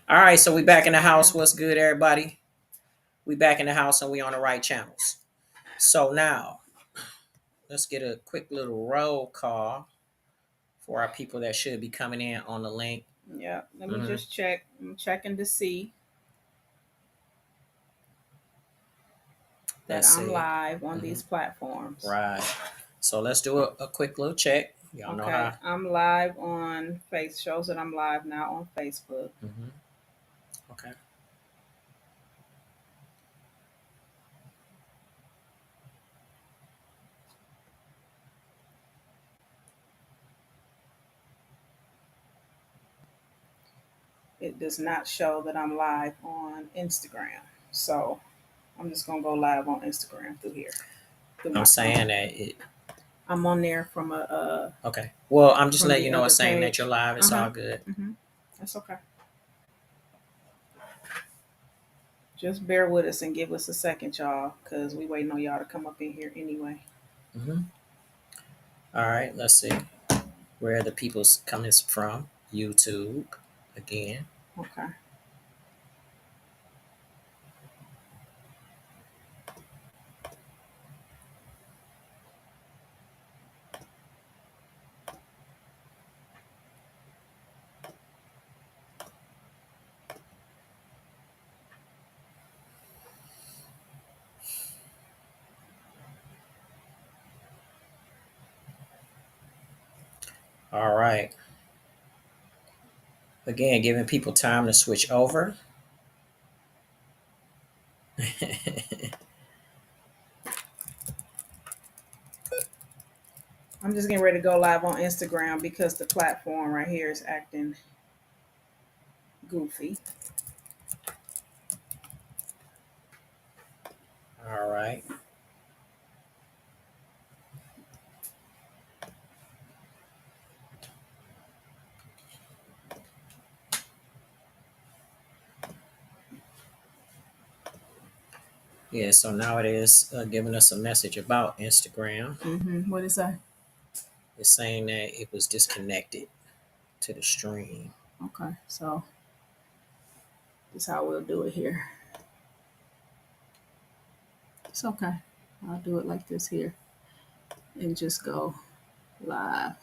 All right, so we back in the house. What's good, everybody? We back in the house and we on the right channels. So now let's get a quick little roll call for our people that should be coming in on the link. Yeah, let me Mhm. just check. I'm checking to see that Let's I'm see. live on Mhm. these platforms. Right. So let's do a quick little check. Y'all know Okay, how. I'm live on Face. Shows that I'm live now on Facebook. Mhm. Okay. It does not show that I'm live on Instagram. So I'm just gonna go live on Instagram through here, through I'm my saying phone. that it. I'm on there from a Okay. Well, I'm just from letting you the know other it's saying that you're page. live. Uh It's huh. all good. That's okay. Just bear with us and give us a second, y'all, because we waiting on y'all to come up in here anyway. Mhm. All right. Let's see where the people's coming from. YouTube again. Okay. All right. Again, giving people time to switch over. I'm just getting ready to go live on Instagram because the platform right here is acting goofy. All right. Yeah, so now it is giving us a message about Instagram. What is that? It's saying that it was disconnected to the stream. Okay, so this is how we'll do it here. It's okay. I'll do it like this here and just go live.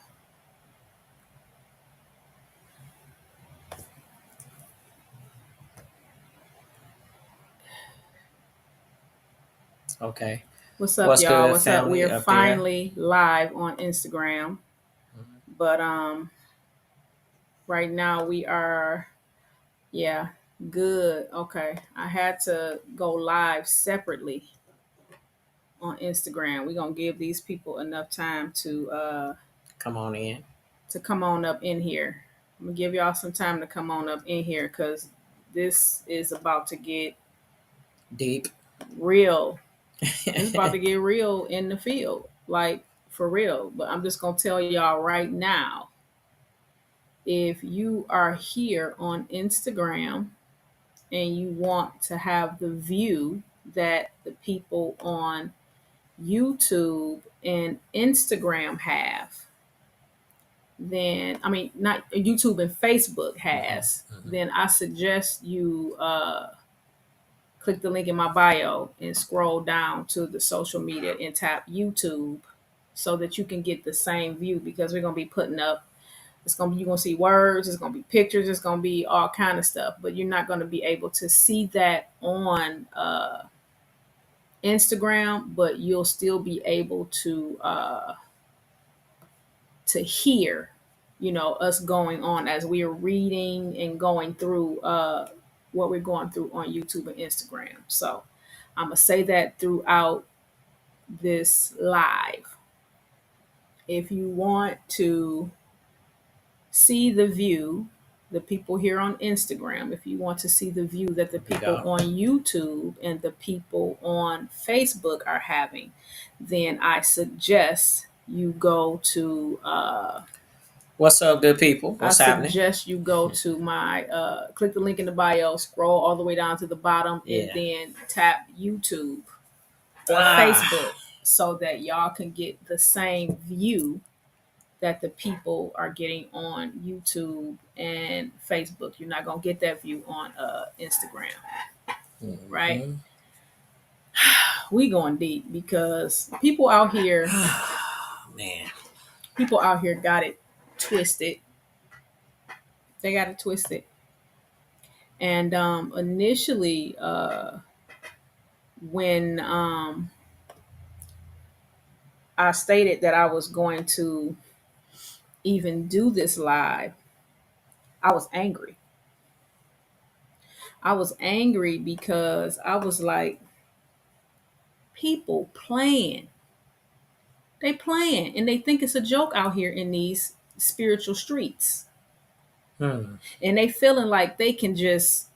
Okay. What's up, What's y'all? good, What's up? We family are up there? finally live on Instagram, Mhm. but right now we are, yeah, good. Okay, I had to go live separately on Instagram. We're gonna give these people enough time Come on in. to come on up in here. I'm gonna give y'all some time to come on up in here because this is about to get Deep. real. It's about to get real in the field, like for real. But I'm just gonna tell y'all right now, if you are here on Instagram and you want to have the view that the people on YouTube and Instagram have, then I mean not YouTube and Facebook Hmm. has, Hmm. then I suggest you click the link in my bio and scroll down to the social media and tap YouTube so that you can get the same view because we're gonna be putting up. It's gonna be you're gonna see words. It's gonna be pictures. It's gonna be all kind of stuff. But you're not gonna be able to see that on Instagram. But you'll still be able to hear, us going on as we are reading and going through what we're going through on YouTube and Instagram. So I'm gonna say that throughout this live. If you want to see the view, the people here on Instagram, if you want to see the view that the There we people go. on YouTube and the people on Facebook are having, then I suggest you go to What's up, good people? I What's happening? suggest you go to my click the link in the bio, scroll all the way down to the bottom, and Yeah. then tap YouTube or Ah. Facebook so that y'all can get the same view that the people are getting on YouTube and Facebook. You're not gonna get that view on Instagram, right? Mm-hmm. We going deep because people out here, Man. people out here got it twisted. They got it twisted. And initially, when I stated that I was going to even do this live, I was angry. I was angry because I was like, people playing. They playing and they think it's a joke out here in these spiritual streets. Hmm. And they feeling like they can just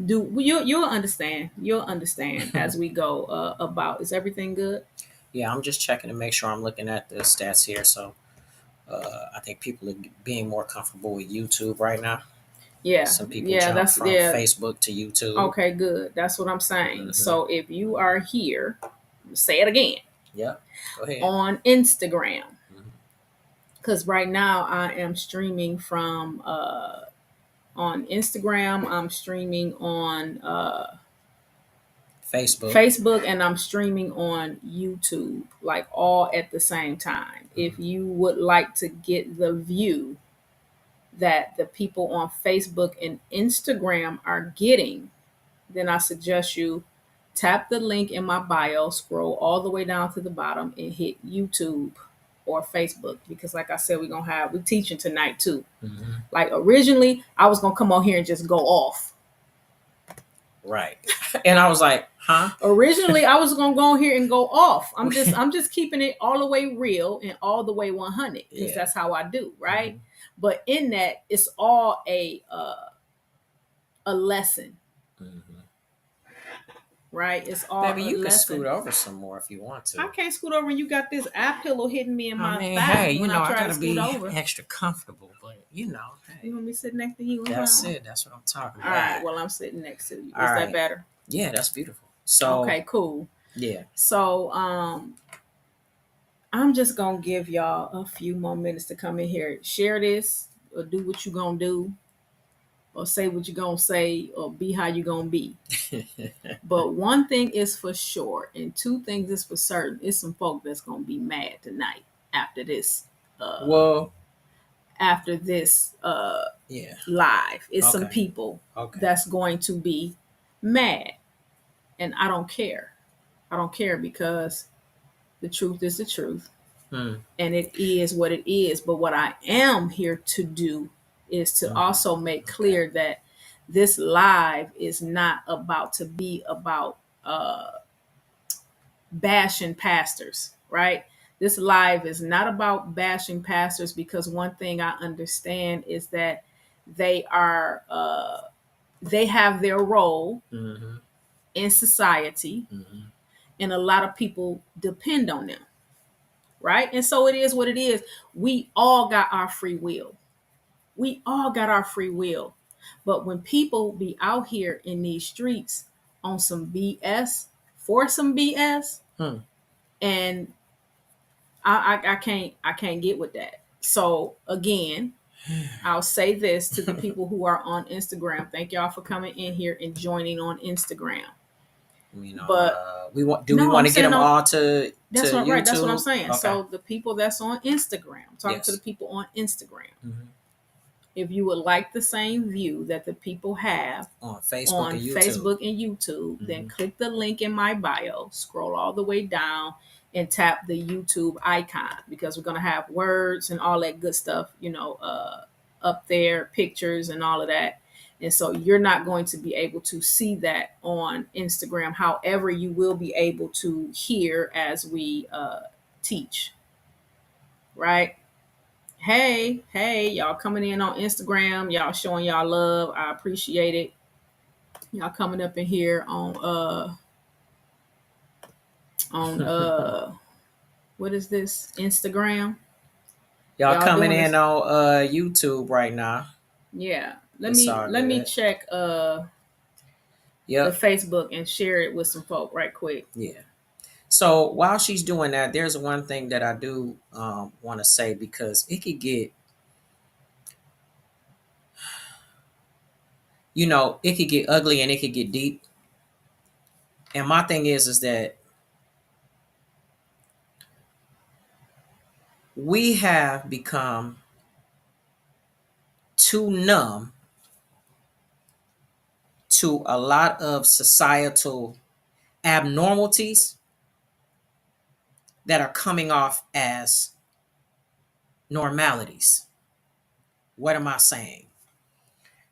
do you'll understand. You'll understand as we go about is everything good? Yeah, I'm just checking to make sure I'm looking at the stats here. So I think people are being more comfortable with YouTube right now. Yeah. Some people Yeah, jump that's from yeah. Facebook to YouTube. Okay, good. That's what I'm saying. Hmm. So if you are here, say it again, Yeah, go ahead. on Instagram, Mhm. because right now I am streaming from on Instagram. I'm streaming on Facebook. Facebook, and I'm streaming on YouTube, like all at the same time. If Mhm. you would like to get the view that the people on Facebook and Instagram are getting, then I suggest you tap the link in my bio, scroll all the way down to the bottom, and hit YouTube or Facebook. Because, like I said, we're teaching tonight too. Mhm. Like originally, I was gonna come on here and just go off. Right. And I was like, huh? Originally, I was gonna go on here and go off. I'm just keeping it all the way real and all the way 100 because Yeah. that's how I do, right? Mhm. But in that, it's all a lesson, Mhm. right? It's all Baby, a you can scoot lesson. over some more if you want I to. can't scoot over and you got this eye pillow hitting me in I my mean, thigh hey, when I I try to gotta scoot be over. extra comfortable, but hey, You want me to sit next to you? that's it. That's what I'm talking All about. right. Well, I'm sitting next to you. All Is that right. better? Yeah, that's beautiful. So, Okay, cool. yeah. So, I'm just gonna give y'all a few more minutes to come in here, share this, or do what you gonna do, or say what you gonna say, or be how you gonna be. But one thing is for sure, and two things is for certain. It's some folk that's gonna be mad tonight after this. Uh, Well, after this yeah. live, it's some Okay. people Okay. that's going to be mad, and I don't care. I don't care because the truth is the truth Hmm. and it is what it is. But what I am here to do is to Mhm. also make Okay. clear that this live is not about to be about bashing pastors, right? This live is not about bashing pastors because one thing I understand is that they are they have their role Mhm. in society Mhm. and a lot of people depend on them, right? And so it is what it is. We all got our free will. We all got our free will. But when people be out here in these streets on some BS, for some BS, Hmm. and I can't get with that. So again, I'll say this to the people who are on Instagram. Thank y'all for coming in here and joining on Instagram. But we no, want I'm to get saying them on all to that's what right. That's what I'm YouTube? saying. Okay. So the people that's on Instagram, I'm talking to the Yes. people on Instagram. Mhm. If you would like the same view that the people have On Facebook on and YouTube. Facebook and YouTube, then Mhm. click the link in my bio, scroll all the way down, and tap the YouTube icon because we're gonna have words and all that good stuff, up there, pictures and all of that. And so you're not going to be able to see that on Instagram. However, you will be able to hear as we teach, right? Hey, y'all coming in on Instagram, y'all showing y'all love. I appreciate it. Y'all coming up in here on what is this? Instagram. Y'all Y'all coming doing in this? on YouTube right now. Yeah. Let It's me all let me good. check the Yep. Facebook and share it with some folk right quick. Yeah. So while she's doing that, there's one thing that I do want to say, because it could get, it could get ugly and it could get deep. And my thing is that we have become too numb to a lot of societal abnormalities that are coming off as normalities. What am I saying?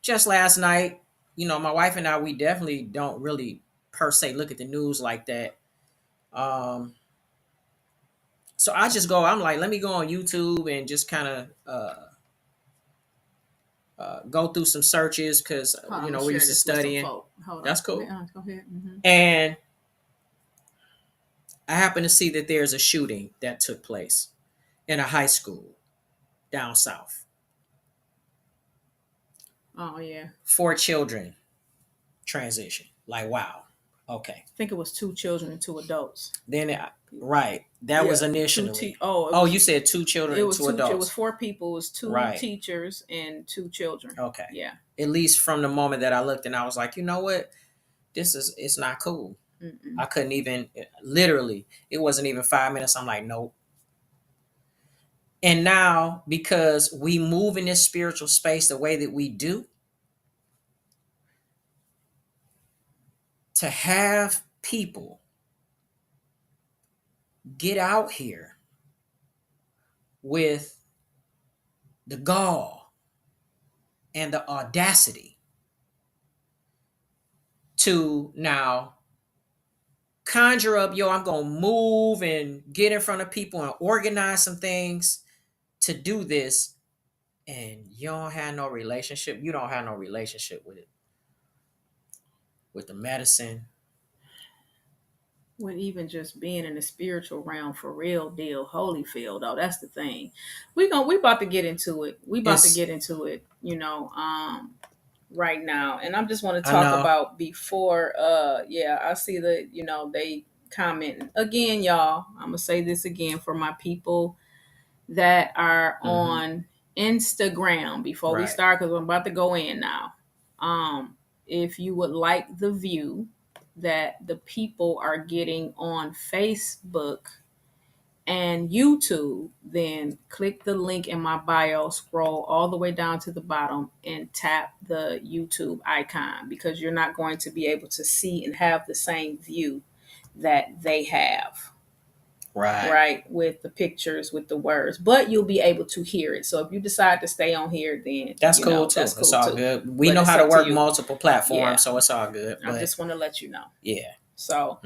Just last night, my wife and I, we definitely don't really per se look at the news like that. So I'm like, let me go on YouTube and just kind of go through some searches, because, we're used to studying. That's cool. Go ahead. Mm-hmm. And I happen to see that there's a shooting that took place in a high school down south. Oh, yeah. 4 children transition. Like, wow. Okay. I think it was 2 children and 2 adults. Then, right. That was initially. You said 2 children and 2 adults. It was 4 people. It was 2 teachers and 2 children. Okay. Yeah. At least from the moment that I looked, and I was like, you know what? It's not cool. Mm-mm. I couldn't even, literally, it wasn't even 5 minutes. I'm like, nope. And now, because we move in this spiritual space the way that we do, to have people get out here with the gall and the audacity to now conjure up, I'm going to move and get in front of people and organize some things to do this. And you don't have no relationship. You don't have no relationship with it. With the medicine. With even just being in the spiritual realm, for real deal, Holyfield, though, that's the thing. We about to get into it. Right now. And I just want to talk about before, I see that, they comment again, y'all. I'm going to say this again for my people that are on Instagram before we start, because I'm about to go in now. If you would like the view that the people are getting on Facebook and YouTube, then click the link in my bio, scroll all the way down to the bottom and tap the YouTube icon, because you're not going to be able to see and have the same view that they have. Right. With the pictures, with the words, but you'll be able to hear it. So if you decide to stay on here, then that's cool too. It's all good. We know how to work multiple platforms, so it's all good. I just want to let you know. Yeah. So,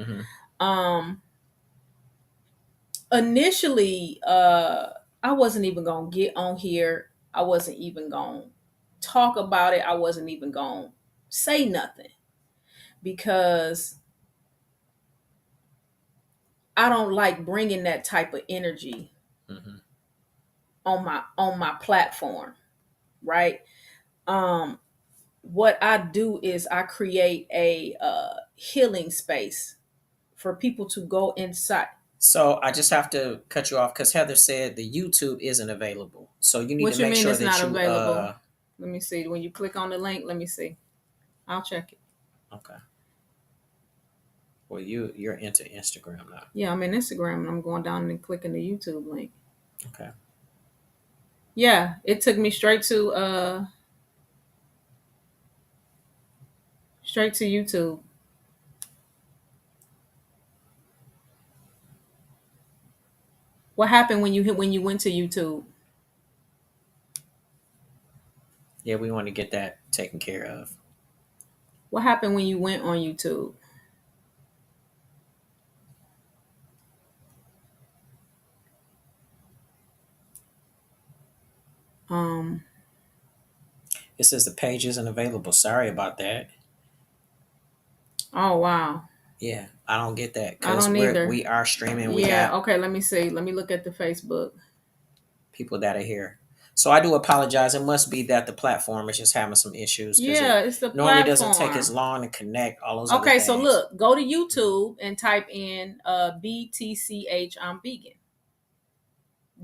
initially, I wasn't even gonna get on here. I wasn't even gonna talk about it. I wasn't even gonna say nothing, because I don't like bringing that type of energy on my platform, right? What I do is I create a healing space for people to go inside. So I just have to cut you off, because Heather said the YouTube isn't available. So you need to make sure that it's not available. Let me see. When you click on the link, let me see. I'll check it. Okay. Well, you're into Instagram now. Yeah, I'm in Instagram, and I'm going down and clicking the YouTube link. Okay. Yeah, it took me straight to YouTube. What happened when you went to YouTube? Yeah, we want to get that taken care of. What happened when you went on YouTube? It says the page isn't available. Sorry about that. Oh, wow. Yeah, I don't get that, I don't either. We are streaming. Okay, let me see. Let me look at the Facebook. People that are here. So I do apologize. It must be that the platform is just having some issues because Yeah, it it's the normally doesn't take as platform. long to connect all those other Okay, so things. look, go to YouTube and type in BTCH I'm vegan.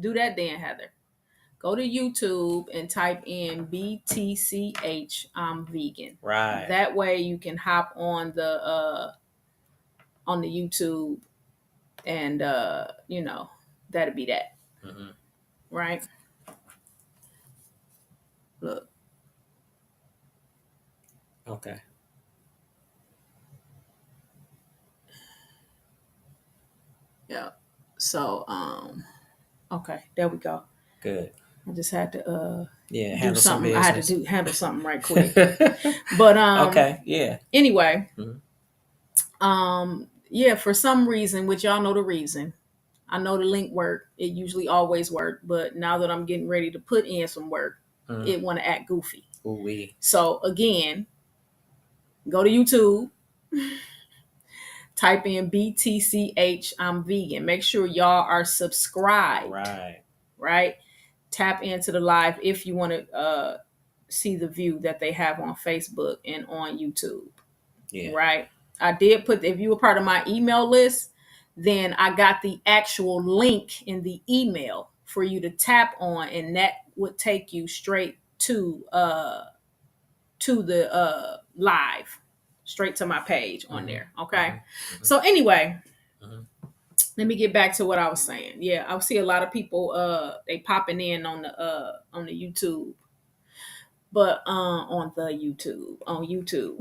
Do that then, Heather. Go to YouTube and type in BTCH I'm vegan. Right. That way you can hop on the YouTube and that'll be that. Hmm. Right? Look. Okay. Yeah. So okay, there we go. Good. I just had to Yeah. do Handle some something. I had to business. handle something right quick. But Okay. Yeah. anyway, Hmm. yeah, for some reason, which y'all know the reason. I know the link worked. It usually always worked, but now that I'm getting ready to put in some work, Mm. it want to act goofy. Ooh wee. So again, go to YouTube, type in BTCH I'm vegan. Make sure y'all are subscribed, Right. right? Tap into the live if you want to see the view that they have on Facebook and on YouTube. Yeah. Right. I did put, if you were part of my email list, then I got the actual link in the email for you to tap on, and that would take you straight to the live, straight to my page on Hmm. there. Okay. Hmm. So anyway, Hmm. let me get back to what I was saying. Yeah, I see a lot of people they popping in on the YouTube, but on YouTube.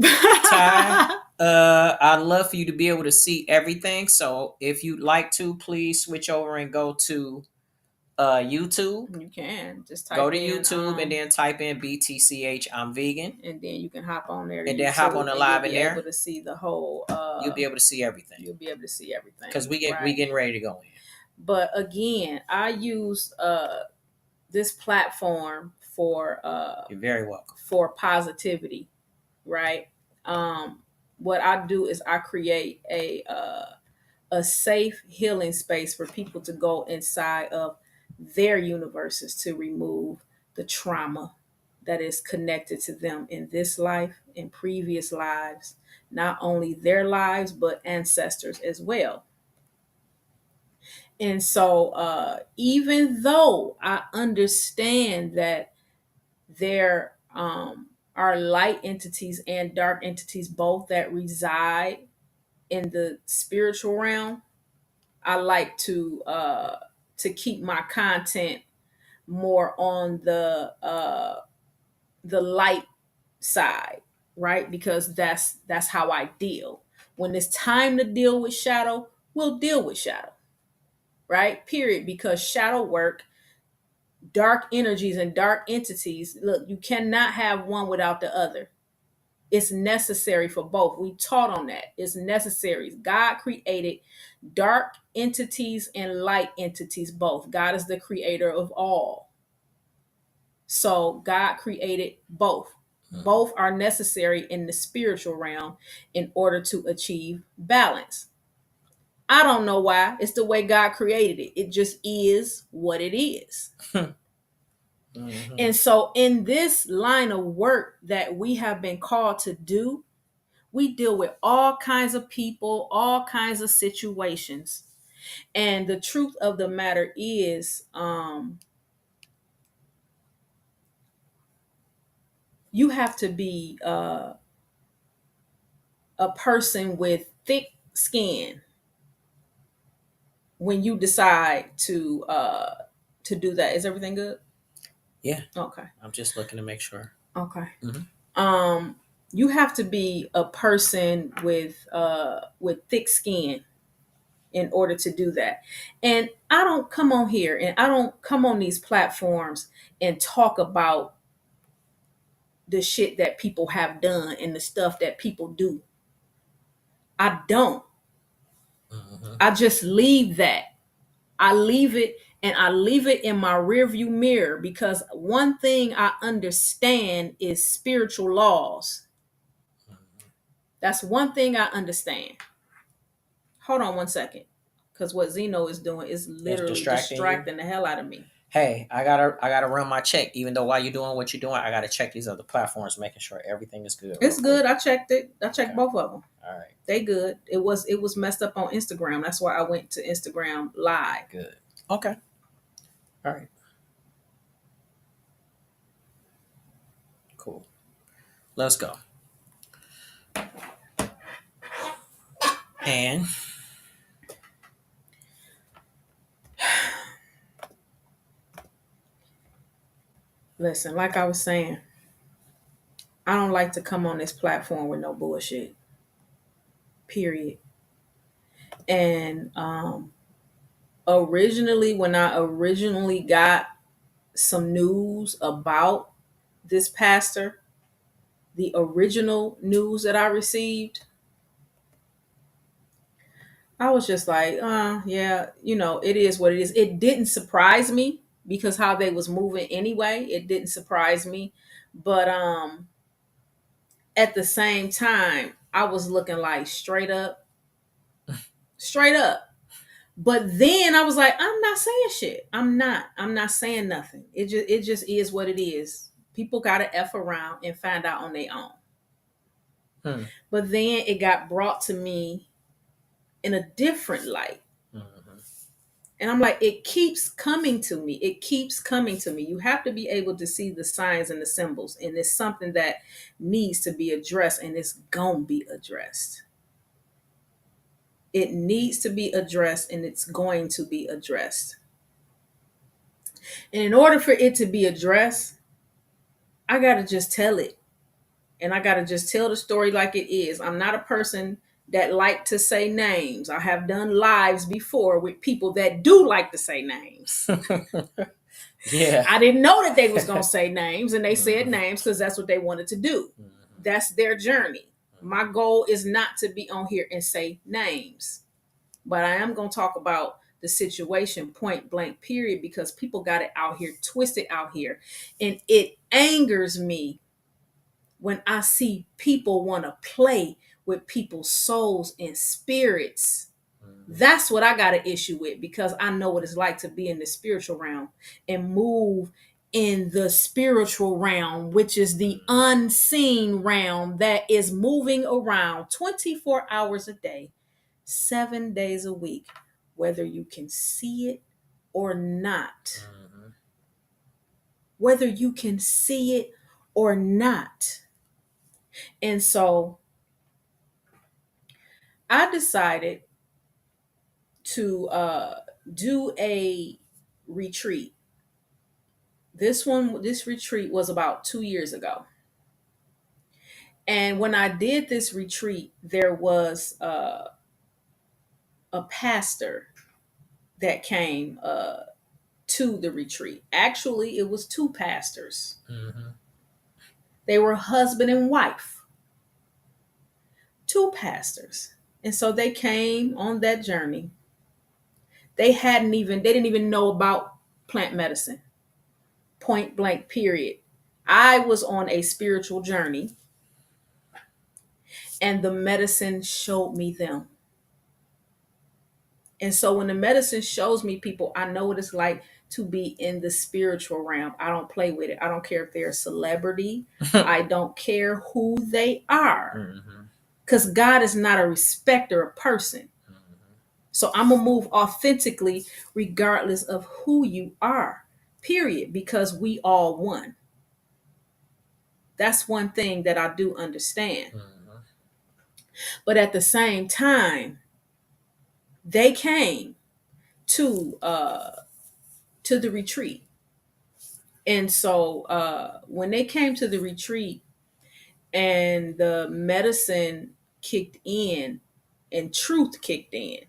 Ty, I'd love for you to be able to see everything. So if you'd like to, please switch over and go to YouTube. You can just Go type to in YouTube and then type in BTCH I'm vegan. and then you can hop on there to And then hop on YouTube the and you'll live in be able there. to see the whole You'll be able to see everything. you'll be able to see Because everything. we Right. getting ready to go in. But again, I use this platform You're very welcome. for positivity, right? What I do is I create a safe healing space for people to go inside of their universes to remove the trauma that is connected to them in this life, in previous lives, not only their lives, but ancestors as well. And so, even though I understand that there are light entities and dark entities both that reside in the spiritual realm, I like to keep my content more on the light side, right? Because that's how I deal. When it's time to deal with shadow, we'll deal with shadow, right? Period. Because shadow work, dark energies and dark entities, look, you cannot have one without the other. It's necessary for both. We taught on that. It's necessary. God created dark entities and light entities both. God is the creator of all. So God created both. Both are necessary in the spiritual realm in order to achieve balance. I don't know why. It's the way God created it. It just is what it is. Mm-hmm. And so, in this line of work that we have been called to do, we deal with all kinds of people, all kinds of situations. And the truth of the matter is, you have to be a person with thick skin when you decide to do that. Is everything good? Yeah. Okay. I'm just looking to make sure. Okay. Mm-hmm. You have to be a person with thick skin in order to do that. And I don't come on here and I don't come on these platforms and talk about the shit that people have done and the stuff that people do. I don't. Mm-hmm. I just leave that. I leave it and I leave it in my rearview mirror because one thing I understand is spiritual laws. That's one thing I understand. Hold on one second. Because what Zeno is doing is It's literally distracting you. distracting the hell out of me. Hey, I gotta run my check. Even though while you're doing what you're doing, I gotta check these other platforms, making sure everything is good real It's quick. good. I checked it. I checked Okay. both of them. All right. They good. It was messed up on Instagram. That's why I went to Instagram live. Good. Okay. All right. Cool. Let's go. And Listen, like I was saying, I don't like to come on this platform with no bullshit. Period. And originally, when I originally got some news about this pastor, the original news that I received, I was just like, yeah, it is what it is. It didn't surprise me because how they was moving anyway, it didn't surprise me. But at the same time, I was looking like straight up. But then I was like, I'm not saying shit. I'm not saying nothing. It just is what it is. People gotta F around and find out on their own. hmm, But then it got brought to me in a different light. mhm, And I'm like, it keeps coming to me. It keeps coming to me. You have to be able to see the signs and the symbols. And it's something that needs to be addressed, and it's going to be addressed. It needs to be addressed, and it's going to be addressed. And in order for it to be addressed, I got to just tell it. And I got to just tell the story like it is. I'm not a person that like to say names. I have done lives before with people that do like to say names. yeah. I didn't know that they was going to say names, and they said Mhm, names because that's what they wanted to do. mhm, That's their journey. My goal is not to be on here and say names, but I am going to talk about the situation point blank period, because people got it out here twisted out here, and it angers me when I see people want to play with people's souls and spirits. mhm, That's what I got an issue with, because I know what it's like to be in the spiritual realm and move in the spiritual realm, which is the unseen realm that is moving around 24 hours a day, 7 days a week, whether you can see it or not. mhm, Whether you can see it or not. And so I decided to do a retreat. This retreat was about 2 years ago. And when I did this retreat, there was a pastor that came to the retreat. Actually, it was two pastors. mhm, They were husband and wife, two pastors. And so they came on that journey. They didn't even know about plant medicine. Point blank period. I was on a spiritual journey, and the medicine showed me them. And so when the medicine shows me people, I know what it's like to be in the spiritual realm. I don't play with it. I don't care if they're a celebrity. I don't care who they are, mhm, because God is not a respecter of person. mhm, So I'm going to move authentically regardless of who you are, period, because we all one. That's one thing that I do understand. mhm, But at the same time, they came to the retreat. And so when they came to the retreat and the medicine kicked in and truth kicked in,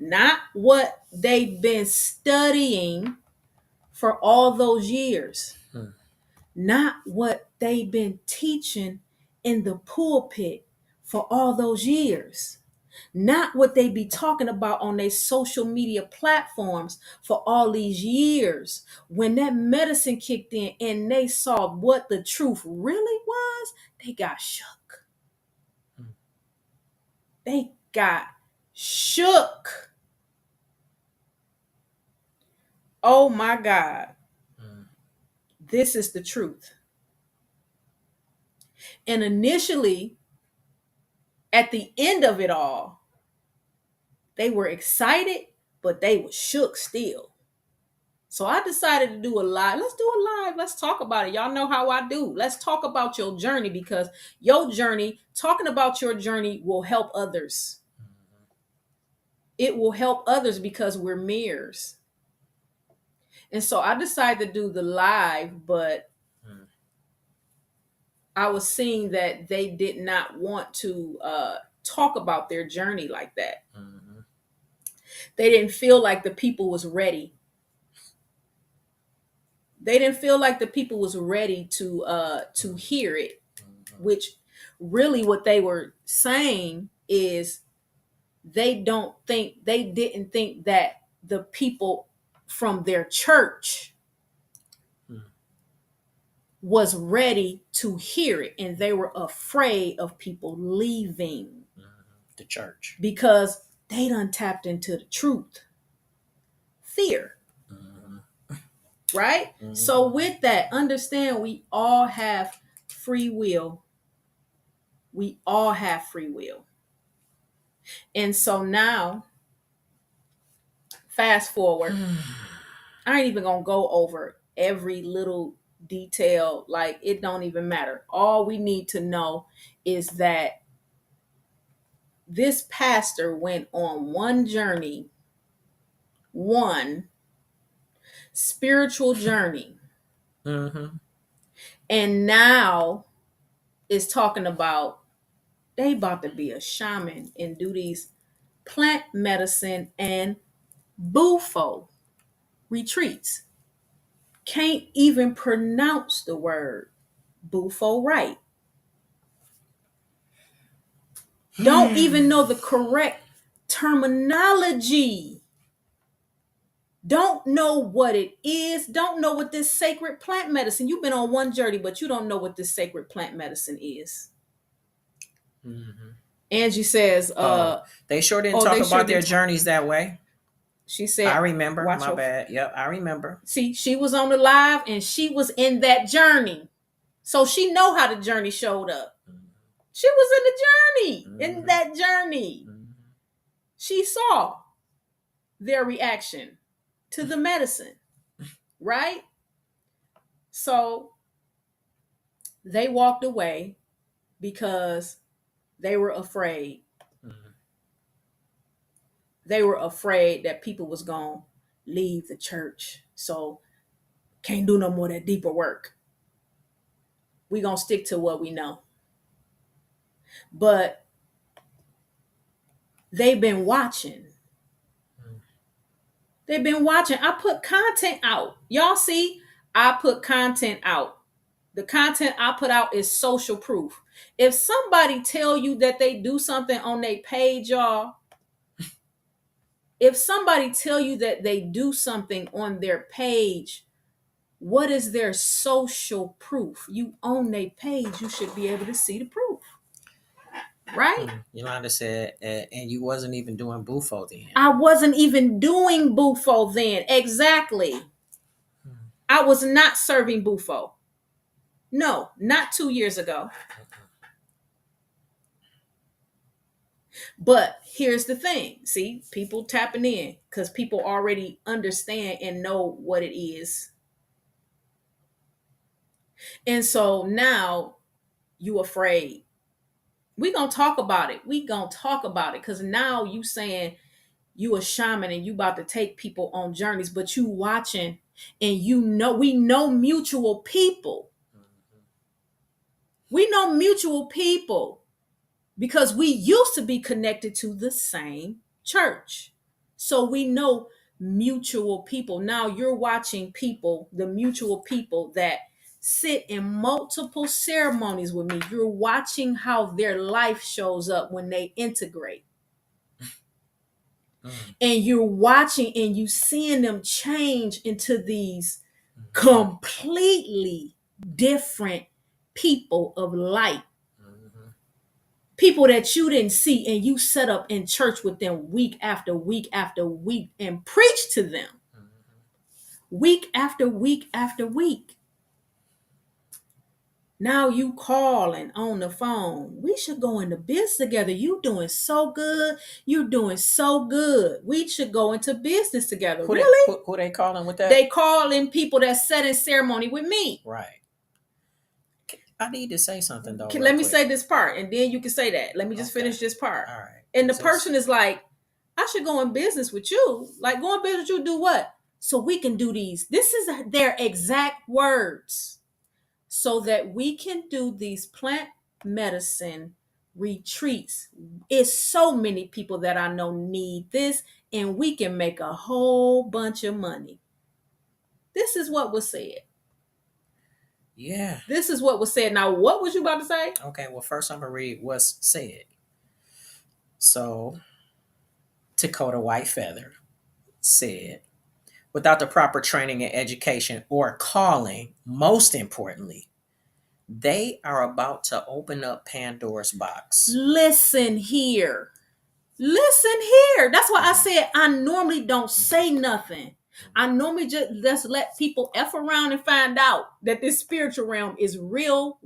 not what they've been studying for all those years, mhm, not what they've been teaching in the pulpit for all those years, not what they be talking about on their social media platforms for all these years. When that medicine kicked in and they saw what the truth really was, they got shook. They got shook. Oh my God, Mm, this is the truth. And initially, at the end of it all, they were excited, but they were shook still. So I decided to do a live. Let's do a live. Let's talk about it. Y'all know how I do. Let's talk about your journey, because your journey, talking about your journey, will help others. It will help others because we're mirrors. And so I decided to do the live, but mm, I was seeing that they did not want to talk about their journey like that. mm, They didn't feel like the people was ready. They didn't feel like the people was ready to hear it, which really what they were saying is they didn't think that the people from their church mm, was ready to hear it, and they were afraid of people leaving mm. The church. because they done tapped into the truth. Fear, Mm, right? mm, So with that, understand we all have free will. We all have free will. And so now, fast forward, I ain't even gonna go over every little detail. Like, it don't even matter. All we need to know is that this pastor went on one journey, one spiritual journey, mm, and now is talking about they about to be a shaman and do these plant medicine and bufo retreats. Can't even pronounce the word bufo right. Don't even know the correct terminology. Don't know what it is. Don't know what this sacred plant medicine. You've been on one journey, but you don't know what this sacred plant medicine is. mm. Angie says, Oh, they sure didn't oh, talk they sure about their did. journeys that way. She I said, remember. watch My your. bad. Yep, I remember. See, she was on the live and she was in that journey. So she know how the journey showed up. Mm, She was in the journey, in mm, that journey. mm, She saw their reaction to the medicine, right? So they walked away because they were afraid. mm, They were afraid that people was going to leave the church. So can't do no more of that deeper work. We going to stick to what we know. But they've been watching. mm. They've been watching. I put content out. Y'all see, I put content out. The content I put out is social proof. If somebody tell you that they do something on their page, y'all, if somebody tell you that they do something on their page, what is their social proof? You own their page, you should be able to see the proof, right? Yolanda said, and you wasn't even doing bufo then. I wasn't even doing bufo then. Exactly. I was not serving bufo. No, not 2 years ago. But here's the thing. See, people tapping in because people already understand and know what it is. And so now you afraid. We gonna talk about it. We gonna talk about it because now you saying you a shaman and you about to take people on journeys, but you watching and you know we know mutual people. We know mutual people because we used to be connected to the same church. So we know mutual people. Now you're watching people, the mutual people that sit in multiple ceremonies with me. You're watching how their life shows up when they integrate. And you're watching and you seeing them change into these completely different people of light. People that you didn't see and you set up in church with them week after week after week and preach to them. week after week after week. Now you calling on the phone. We should go into business together. You doing so good. You doing so good. We should go into business together. Who Really? who they calling with that? They calling people that set in ceremony with me. Right. I need to say something though. Let me say this part, and then you can say that. Let me just finish this part. All right. And the person is like, I should go in business with you. Like, go in business with you, do what? So we can do these. This is their exact words. So that we can do these plant medicine retreats. It's so many people that I know need this, and we can make a whole bunch of money. This is what was said. Yeah. This is what was said. Now, what was you about to say? Okay, well, first I'm going to read what's said. So, Dakota White Feather said, without the proper training and education or calling, most importantly, they are about to open up Pandora's box. Listen here. Listen here. That's why I said I normally don't say nothing. I normally just let people F around and find out that this spiritual realm is real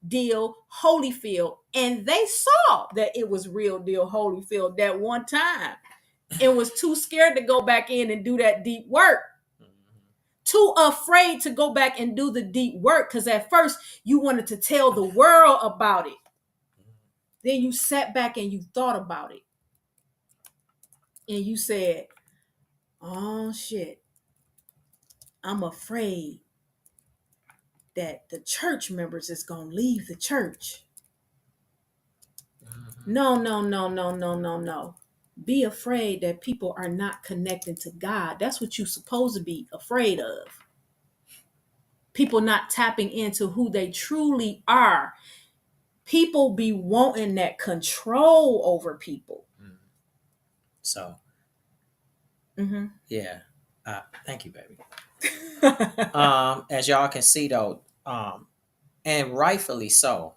deal Holyfield. And they saw that it was real deal Holyfield that one time and was too scared to go back in and do that deep work. Too afraid to go back and do the deep work because at first you wanted to tell the world about it. Then you sat back and you thought about it. And you said, oh shit, I'm afraid that the church members is going to leave the church. No. Be afraid that people are not connecting to God. That's what you're supposed to be afraid of. People not tapping into who they truly are. People be wanting that control over people. So, yeah. Thank you, baby. As y'all can see, though, and rightfully so,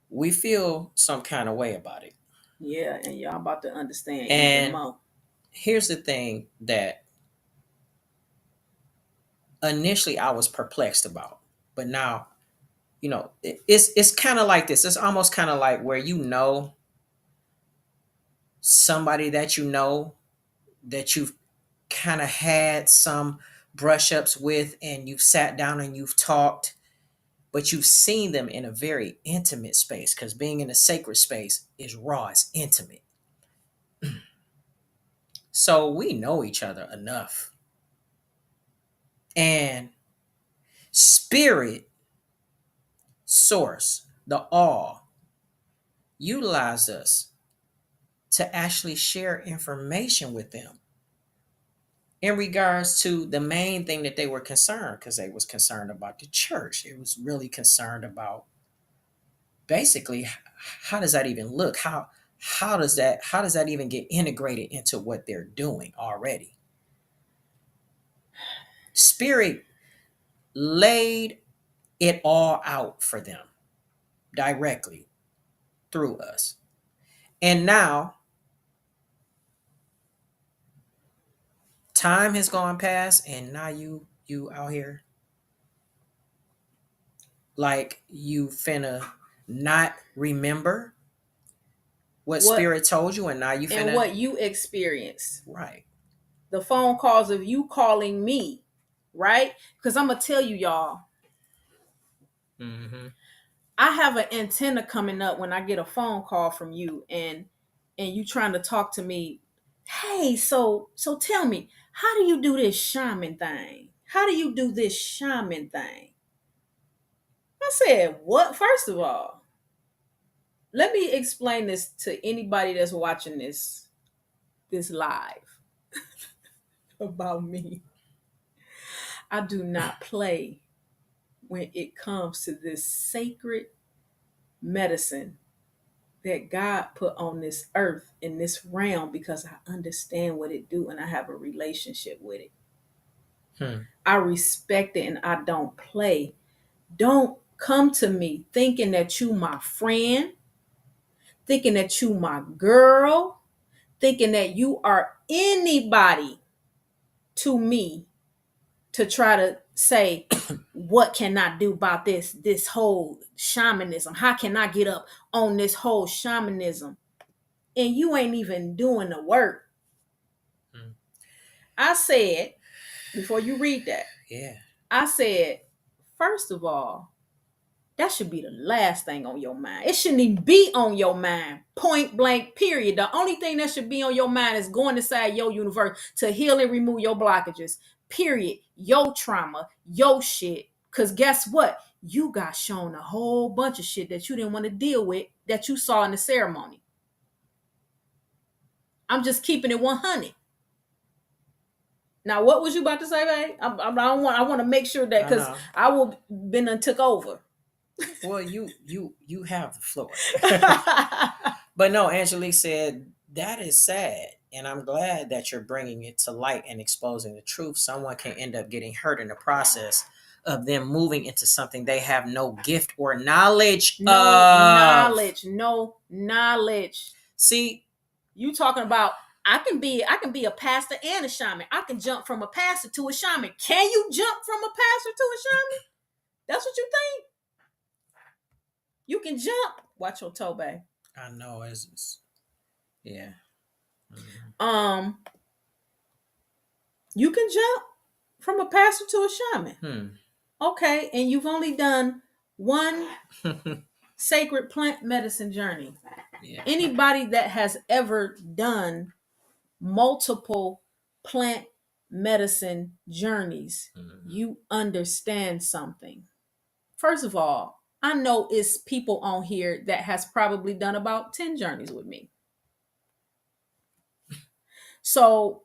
we feel some kind of way about it. Yeah, and y'all about to understand and even more. Here's the thing that initially I was perplexed about, but now, it's kind of like this. It's almost kind of like where somebody that you've kind of had some brush ups with, and you've sat down and you've talked, but you've seen them in a very intimate space, because being in a sacred space is raw, it's intimate. So we know each other enough. And spirit, source, the all, utilized us to actually share information with them in regards to the main thing that they were concerned, because they was concerned about the church. It was really concerned about basically how does that even look? How does that even get integrated into what they're doing already? Spirit laid it all out for them directly through us. And now time has gone past, and now you out here like you finna not remember what spirit told you, and now you finna and what you experienced. Right. The phone calls of you calling me, right? Because I'm gonna tell you, y'all. I have an antenna coming up when I get a phone call from you, and you trying to talk to me. Hey, so tell me, how do you do this shaman thing? How do you do this shaman thing? I said, what? First of all, let me explain this to anybody that's watching this live about me. I do not play when it comes to this sacred medicine that God put on this earth in this realm, because I understand what it do and I have a relationship with it. I respect it and I don't play. Don't come to me thinking that you my friend, thinking that you my girl, thinking that you are anybody to me to try to say, what can I do about this whole shamanism? How can I get up on this whole shamanism? And you ain't even doing the work. Mm. I said, before you read that, Yeah. I said, first of all, that should be the last thing on your mind. It shouldn't even be on your mind. Point blank, period. The only thing that should be on your mind is going inside your universe to heal and remove your blockages. Period. Your trauma, your shit. Because guess what? You got shown a whole bunch of shit that you didn't want to deal with that you saw in the ceremony. I'm just keeping it 100. Now, what was you about to say, babe? I want to make sure that, I because know. I will been and took over. Well, you have the floor. But no, Angelique said that is sad, and I'm glad that you're bringing it to light and exposing the truth. Someone can end up getting hurt in the process of them moving into something they have no gift or knowledge No of. knowledge. No knowledge. See, You talking about I can be a pastor and a shaman. I can jump from a pastor to a shaman. Can you jump from a pastor to a shaman? That's what you think? You can jump. Watch your toe, babe. I know it's yeah. Um, you can jump from a pastor to a shaman. Okay, and you've only done one sacred plant medicine journey. Yeah. Anybody that has ever done multiple plant medicine journeys, you understand something. First of all, I know it's people on here that has probably done about 10 journeys with me. So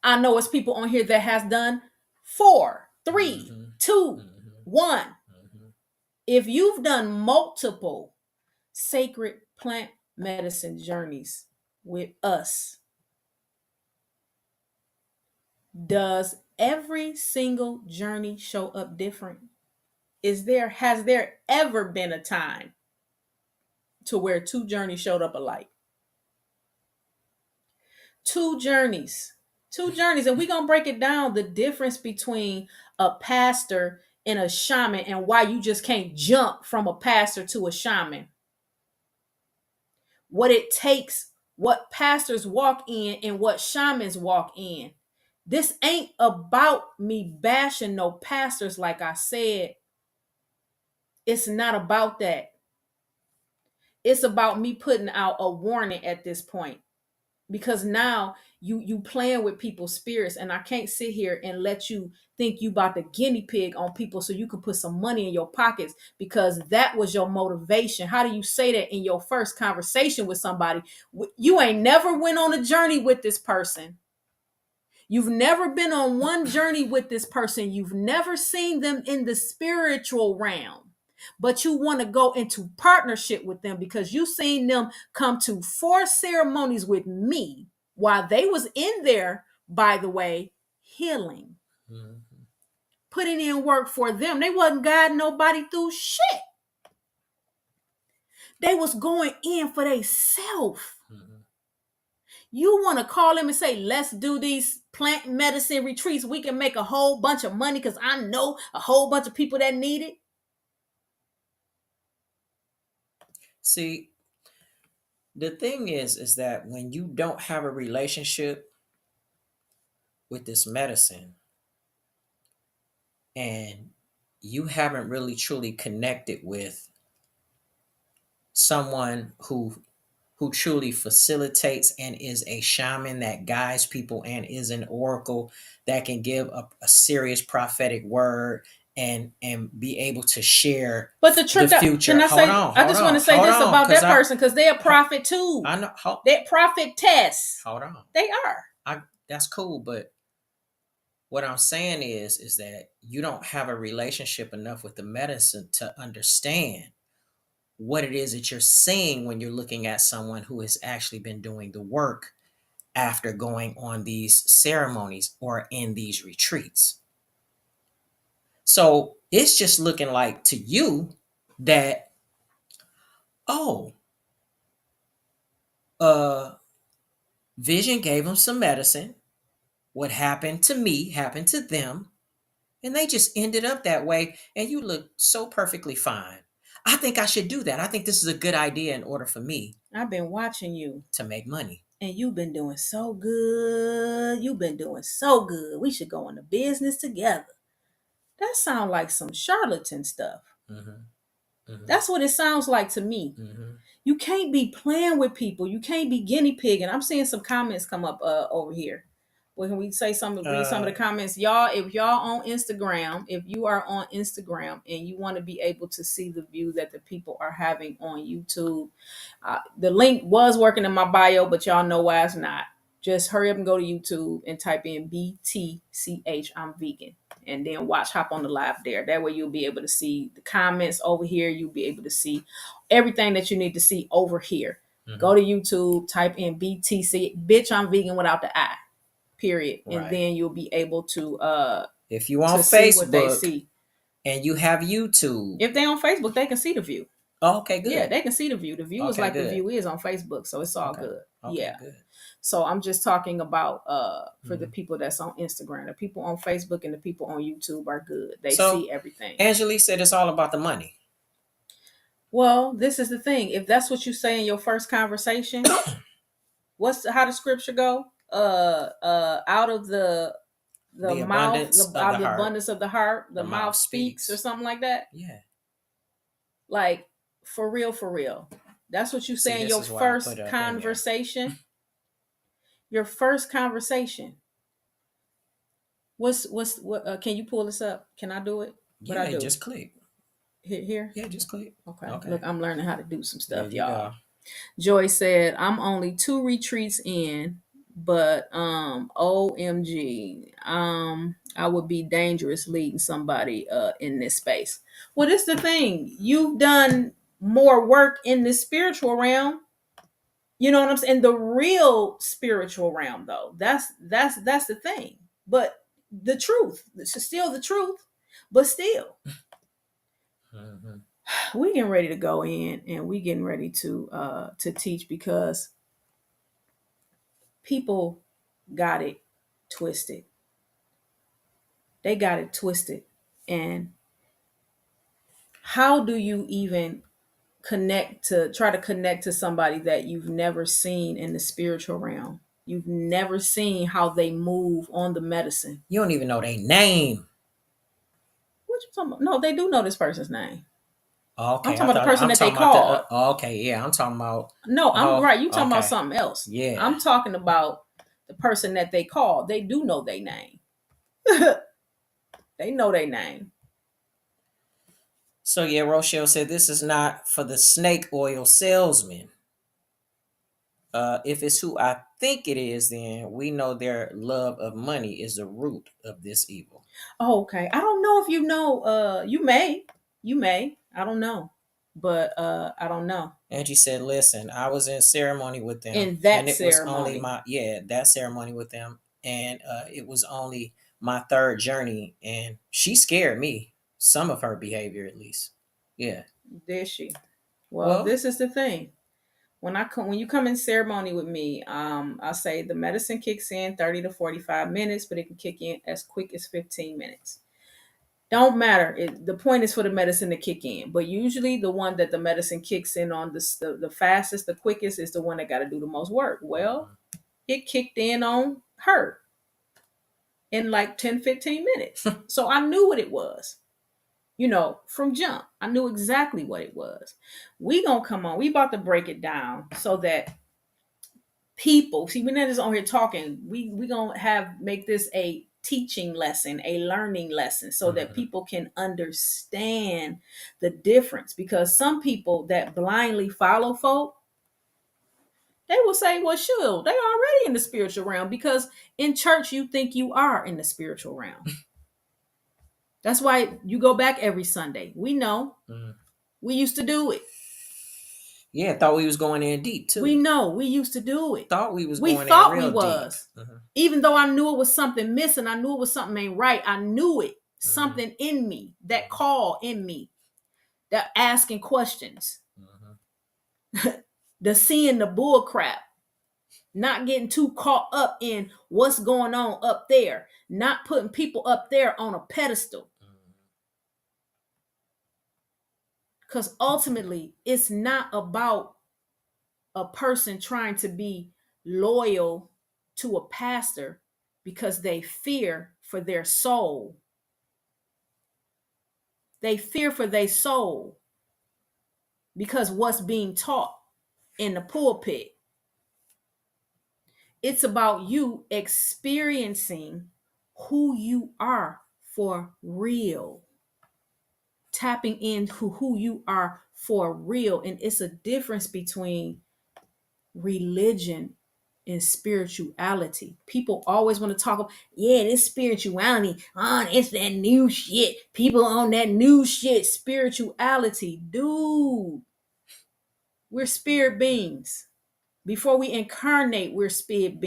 I know it's people on here that has done 4, 3, 2, 1. If you've done multiple sacred plant medicine journeys with us, does every single journey show up different? Has there ever been a time to where 2 journeys showed up alike? 2 journeys. 2 journeys. And we're gonna break it down, the difference between a pastor and a shaman, and why you just can't jump from a pastor to a shaman. What it takes, what pastors walk in and what shamans walk in. This ain't about me bashing no pastors, like I said. It's not about that. It's about me putting out a warning at this point, because now you playing with people's spirits, and I can't sit here and let you think you about the guinea pig on people so you can put some money in your pockets, because that was your motivation. How do you say that in your first conversation with somebody? You ain't never went on a journey with this person. You've never been on one journey with this person. You've never seen them in the spiritual realm, but you want to go into partnership with them because you've seen them come to 4 ceremonies with me while they was in there, by the way, healing, putting in work for them. They wasn't guiding nobody through shit. They was going in for themselves. You want to call them and say, let's do these plant medicine retreats. We can make a whole bunch of money because I know a whole bunch of people that need it. See, the thing is that when you don't have a relationship with this medicine and you haven't really truly connected with someone who truly facilitates and is a shaman that guides people and is an oracle that can give a serious prophetic word and be able to share but the future. Can I say? I just want to say this about that person, because they're a prophet too. I know. They're prophetess. Hold on. They are. That's cool, but what I'm saying is that you don't have a relationship enough with the medicine to understand what it is that you're seeing when you're looking at someone who has actually been doing the work after going on these ceremonies or in these retreats. So it's just looking like to you that, oh, Vision gave them some medicine. What happened to me happened to them. And they just ended up that way. And you look so perfectly fine. I think I should do that. I think this is a good idea in order for me I've been watching you to make money. and you've been doing so good. You've been doing so good. We should go into business together. That sounds like some charlatan stuff. Mm-hmm. Mm-hmm. That's what it sounds like to me. Mm-hmm. You can't be playing with people. You can't be guinea pigging. I'm seeing some comments come up over here. When we say read some of the comments, y'all. If y'all on Instagram, if you are on Instagram and you want to be able to see the view that the people are having on YouTube, the link was working in my bio, but y'all know why it's not. Just hurry up and go to YouTube and type in BTCH. I'm vegan, and then hop on the live there. That way you'll be able to see the comments over here. You'll be able to see everything that you need to see over here. Mm-hmm. Go to YouTube, type in BTC. Bitch, I'm vegan without the I. Period. Right. And then you'll be able to if you on Facebook and you have YouTube. If they on Facebook, they can see the view. Oh, okay, good. Yeah, they can see the view. The view is like good. The view is on Facebook, so it's all good. Okay, yeah. Good. So I'm just talking about for the people that's on Instagram. The people on Facebook and the people on YouTube are good. They see everything. Angelique said it's all about the money. Well, this is the thing. If that's what you say in your first conversation, how the scripture go? Out of the mouth, the abundance of the heart, the mouth speaks, or something like that. Yeah. Like for real. That's what you say in your first conversation. Your first conversation. What? Can you pull this up? Can I do it? What I do? Just click. Here? Yeah, just click. Okay. Look, I'm learning how to do some stuff, y'all. Joy said, I'm only 2 retreats in, but OMG, I would be dangerous leading somebody in this space. Well, this is the thing. You've done more work in the spiritual realm. You know what I'm saying? The real spiritual realm, though. That's the thing. But the truth, it's still the truth, but still. Mm-hmm. We getting ready to go in and we getting ready to teach, because people got it twisted. They got it twisted. And how do you even try to connect to somebody that you've never seen in the spiritual realm? You've never seen how they move on the medicine. You don't even know their name. What you talking about? No, they do know this person's name. Okay, I'm talking about the person that they called. Okay, yeah, I'm talking about. No, I'm right. You talking about something else? Yeah, I'm talking about the person that they called. They do know their name. They know their name. So yeah, Rochelle said this is not for the snake oil salesman. If it's who I think it is, then we know their love of money is the root of this evil. Oh, okay. I don't know if you know. You may. I don't know, but I don't know. Angie said, "Listen, I was in ceremony with them, in that and it ceremony. was only that ceremony with them, and it was only my third journey, and she scared me. Some of her behavior, at least. Yeah. Did she? Well, this is the thing. When you come in ceremony with me, I say the medicine kicks in 30 to 45 minutes, but it can kick in as quick as 15 minutes. Don't matter. The point is for the medicine to kick in. But usually the one that the medicine kicks in on the fastest, the quickest, is the one that got to do the most work. Well, it kicked in on her in like 10, 15 minutes. So I knew what it was. From jump. I knew exactly what it was. We gonna come on. We about to break it down so that people, see, we're not just on here talking. We gonna make this a teaching lesson, a learning lesson, so that people can understand the difference. Because some people that blindly follow folk, they will say, well, sure, they already in the spiritual realm, because in church you think you are in the spiritual realm. That's why you go back every Sunday. We know. We used to do it. Yeah, thought we was going in deep too. We know. We used to do it. Thought we was. We thought we was. Even though I knew it was something missing, I knew it was something ain't right. I knew it. Something in me, that call in me, that asking questions, the seeing the bull crap. not getting too caught up in what's going on up there, not putting people up there on a pedestal. Because ultimately, it's not about a person trying to be loyal to a pastor because they fear for their soul. They fear for their soul because what's being taught in the pulpit. It's about you experiencing who you are for real. Tapping into who you are for real. And it's a difference between religion and spirituality. People always want to talk about, yeah, this spirituality, it's that new shit. People on that new shit, spirituality. Dude, we're spirit beings. Before we incarnate, we're spirit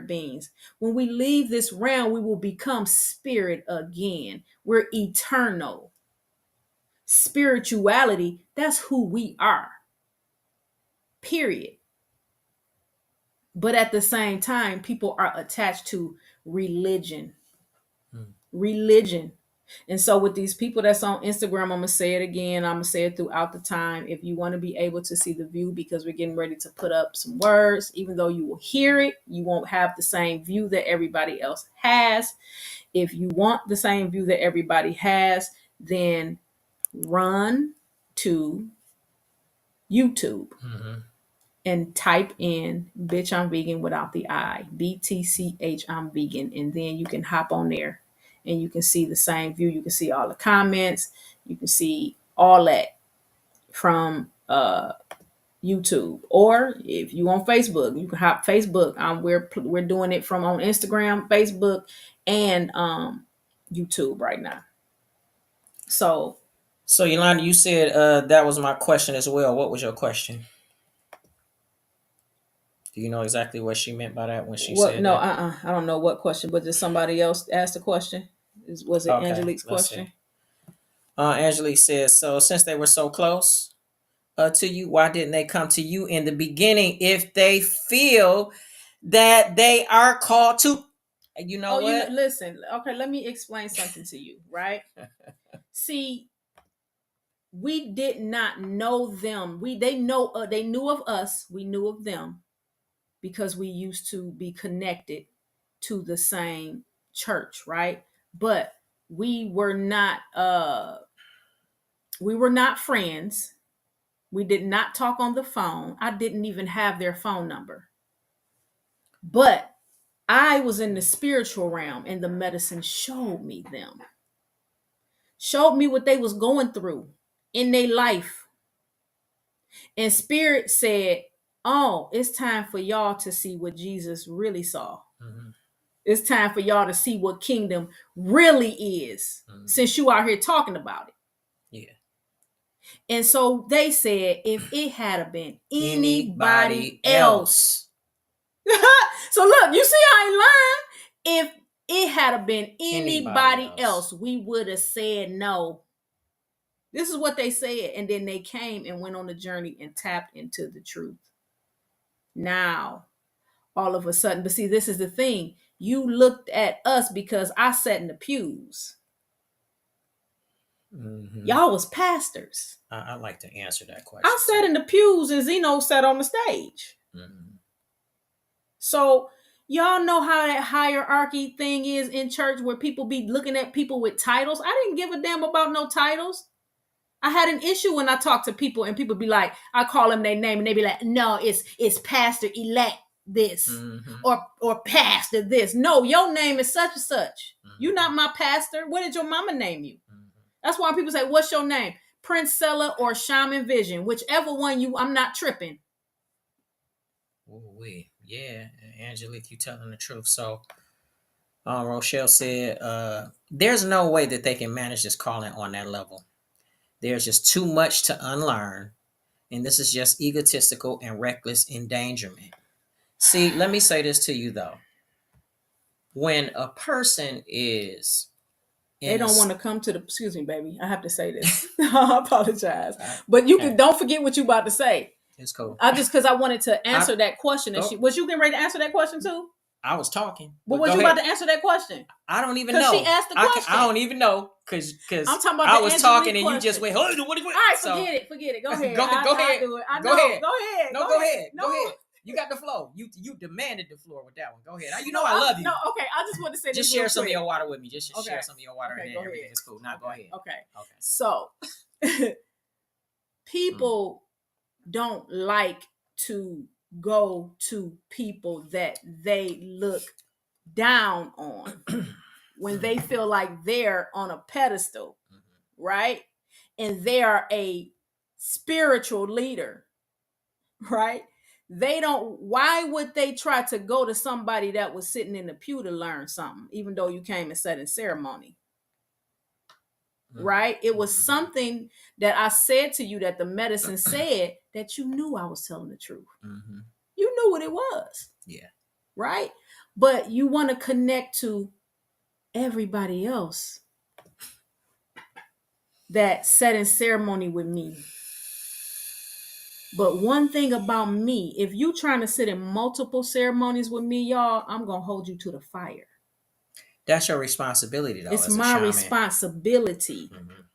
beings. When we leave this realm, we will become spirit again. We're eternal. Spirituality, that's who we are. Period. But at the same time, people are attached to religion. Religion. And so with these people that's on Instagram, I'm going to say it again. I'm going to say it throughout the time. If you want to be able to see the view, because we're getting ready to put up some words, even though you will hear it, you won't have the same view that everybody else has. If you want the same view that everybody has, then run to YouTube. And type in bitch I'm vegan without the I, BTCH I'm vegan, and then you can hop on there and you can see the same view. You can see all the comments, you can see all that from YouTube. Or if you on Facebook, you can hop Facebook. We're doing it from on Instagram, Facebook, and YouTube right now. So Yolanda, you said that was my question as well. What was your question? Do you know exactly what she meant by that when she said no, that? I don't know what question, but did somebody else ask the question? Was it Okay, Angelique's let's question? see. Angelique says, so since they were so close to you, why didn't they come to you in the beginning if they feel that they are called to? You know what? Listen. Okay, let me explain something to you, right? See, we did not know them. They knew of us. We knew of them because we used to be connected to the same church, right? But we were not friends. We did not talk on the phone. I didn't even have their phone number. But I was in the spiritual realm and the medicine showed me them. Showed me what they was going through in their life. And spirit said, oh, it's time for y'all to see what Jesus really saw. It's time for y'all to see what kingdom really is, since you out here talking about it. Yeah. And so they said, if it had been anybody else. So look, you see I ain't lying. If it had been anybody else, we would have said no. This is what they said. And then they came and went on the journey and tapped into the truth. Now, all of a sudden, but see, this is the thing. You looked at us because I sat in the pews. Y'all was pastors. I'd like to answer that question. I sat in the pews and Zeno sat on the stage. So y'all know how that hierarchy thing is in church where people be looking at people with titles. I didn't give a damn about no titles. I had an issue when I talked to people and people be like, I call them their name and they be like, no, it's pastor elect this or pastor this. No, your name is such and such. You're not my pastor. What did your mama name you? That's why people say, what's your name? Princella or Shaman Vision, whichever one I'm not tripping. Yeah, Angelique, you telling the truth. So Rochelle said, there's no way that they can manage this calling on that level. There's just too much to unlearn. And this is just egotistical and reckless endangerment. See, let me say this to you, though. When a person is... They don't want to come to the... Excuse me, baby. I have to say this. I apologize. But you can... Don't forget what you about to say. It's cool. because I wanted to answer that question. And was you getting ready to answer that question too? I was talking. But was you about to answer that question? I don't even know. She asked the question. I don't even know because I'm talking about I was talking and question. you just went. Oh, what? All right, forget it. Go ahead. Go ahead. Go ahead. Go ahead. No, go ahead. No. Go ahead. You got the flow. You demanded the floor with that one. Go ahead. You know I love you. No, okay. I just want to say just this. Share some of your water with me. Just share some of your water and go everything. Ahead. It's cool. Now go ahead. Okay. So people don't like to go to people that they look down on when they feel like they're on a pedestal, right? And they are a spiritual leader, right? Why would they try to go to somebody that was sitting in the pew to learn something, even though you came and sat in ceremony? Right? It was something that I said to you that the medicine said that you knew I was telling the truth. You knew what it was. Yeah. Right? But you want to connect to everybody else that sat in ceremony with me. But one thing about me, if you trying to sit in multiple ceremonies with me, y'all, I'm going to hold you to the fire. That's your responsibility, though. It's my responsibility.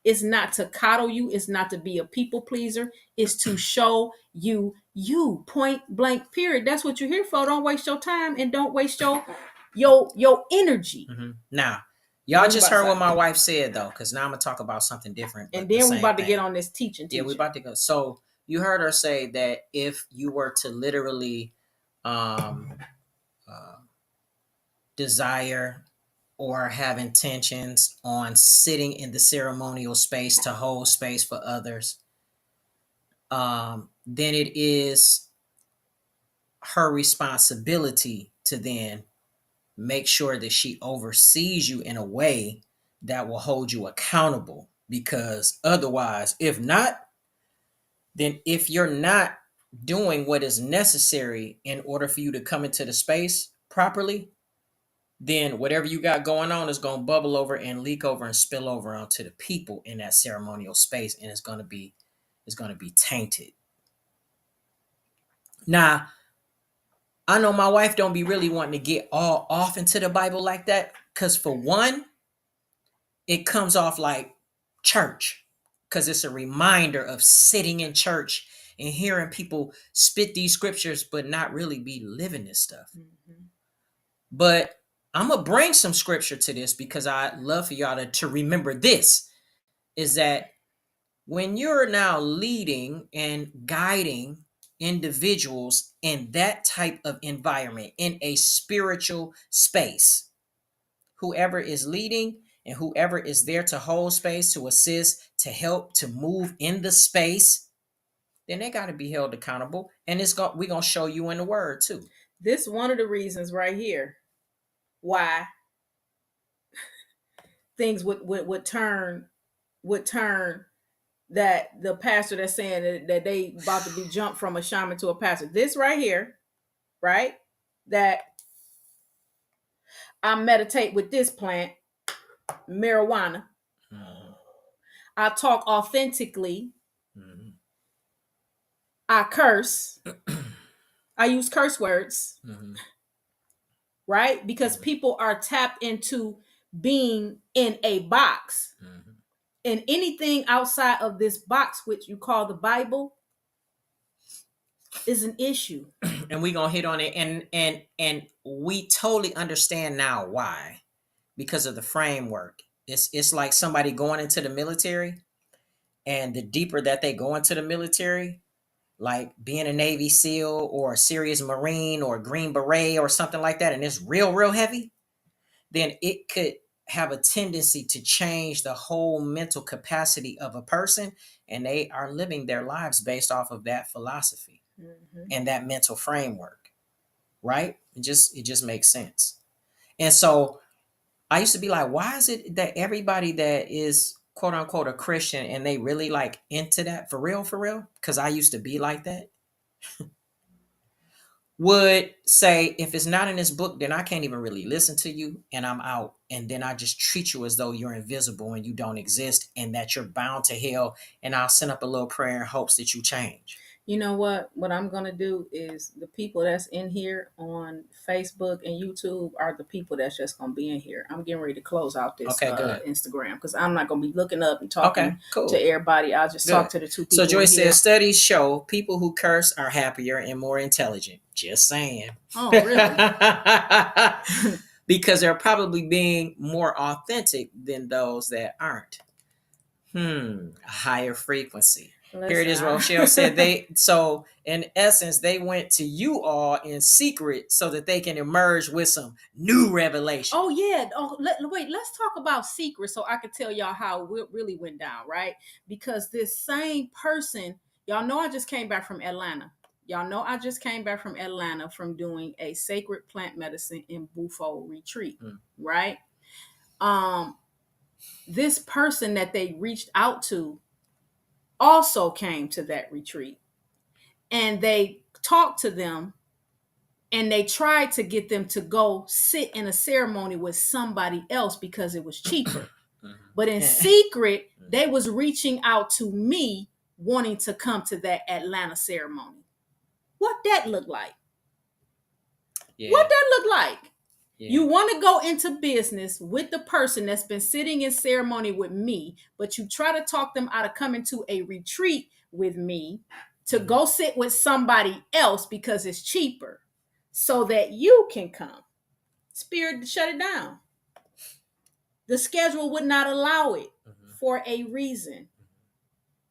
It's not to coddle you. It's not to be a people pleaser. It's to show you point blank, period. That's what you're here for. Don't waste your time and don't waste your energy. Now, y'all just heard what my wife said, though, because now I'm going to talk about something different. And then we're about to get on this teaching. Yeah, we're about to go. So you heard her say that if you were to literally desire or have intentions on sitting in the ceremonial space to hold space for others, then it is her responsibility to then make sure that she oversees you in a way that will hold you accountable. Because otherwise, if not, then if you're not doing what is necessary in order for you to come into the space properly, then whatever you got going on is going to bubble over and leak over and spill over onto the people in that ceremonial space, and it's going to be tainted. Now, I know my wife don't be really wanting to get all off into the Bible like that, because for one, it comes off like church, because it's a reminder of sitting in church and hearing people spit these scriptures but not really be living this stuff. But I'm going to bring some scripture to this because I'd love for y'all to remember this, is that when you're now leading and guiding individuals in that type of environment, in a spiritual space, whoever is leading and whoever is there to hold space, to assist, to help, to move in the space, then they got to be held accountable. And we're going to show you in the word too. This is one of the reasons right here why things would turn that the pastor that's saying that they about to be jumped from a shaman to a pastor. This right here, right? That I meditate with this plant, marijuana. I talk authentically. I curse. I use curse words. Right? Because people are tapped into being in a box. And anything outside of this box, which you call the Bible, is an issue. And we're going to hit on it. And we totally understand now why. Because of the framework. It's like somebody going into the military, and the deeper that they go into the military, like being a Navy SEAL or a serious Marine or a Green Beret or something like that, and it's real heavy, then it could have a tendency to change the whole mental capacity of a person, and they are living their lives based off of that philosophy and that mental framework, right? It just makes sense. And so I used to be like, why is it that everybody that is quote unquote a Christian and they really like into that for real? Because I used to be like that. Would say, if it's not in this book, then I can't even really listen to you, and I'm out. And then I just treat you as though you're invisible and you don't exist and that you're bound to hell. And I'll send up a little prayer in hopes that you change. You know what? What I'm gonna do is the people that's in here on Facebook and YouTube are the people that's just gonna be in here. I'm getting ready to close out this Okay, good. Instagram because I'm not gonna be looking up and Okay, talking to cool. everybody. I'll just Good. talk to the two So people in Joyce here. says studies show people who curse are happier and more intelligent. Just saying. Oh, really? Because they're probably being more authentic than those that aren't. A higher frequency. Here it is. Rochelle said so in essence, they went to you all in secret so that they can emerge with some new revelation. Oh yeah. Oh, wait. Let's talk about secrets so I can tell y'all how it really went down, right? Because this same person, y'all know, I just came back from Atlanta. Y'all know I just came back from Atlanta from doing a sacred plant medicine in Bufo retreat, right? This person that they reached out to also came to that retreat, and they talked to them, and they tried to get them to go sit in a ceremony with somebody else because it was cheaper. But in secret, they was reaching out to me wanting to come to that Atlanta ceremony. What that look like? Yeah. What that look like? Yeah. You want to go into business with the person that's been sitting in ceremony with me, but you try to talk them out of coming to a retreat with me to go sit with somebody else because it's cheaper so that you can come. Spirit shut it down. The schedule would not allow it for a reason.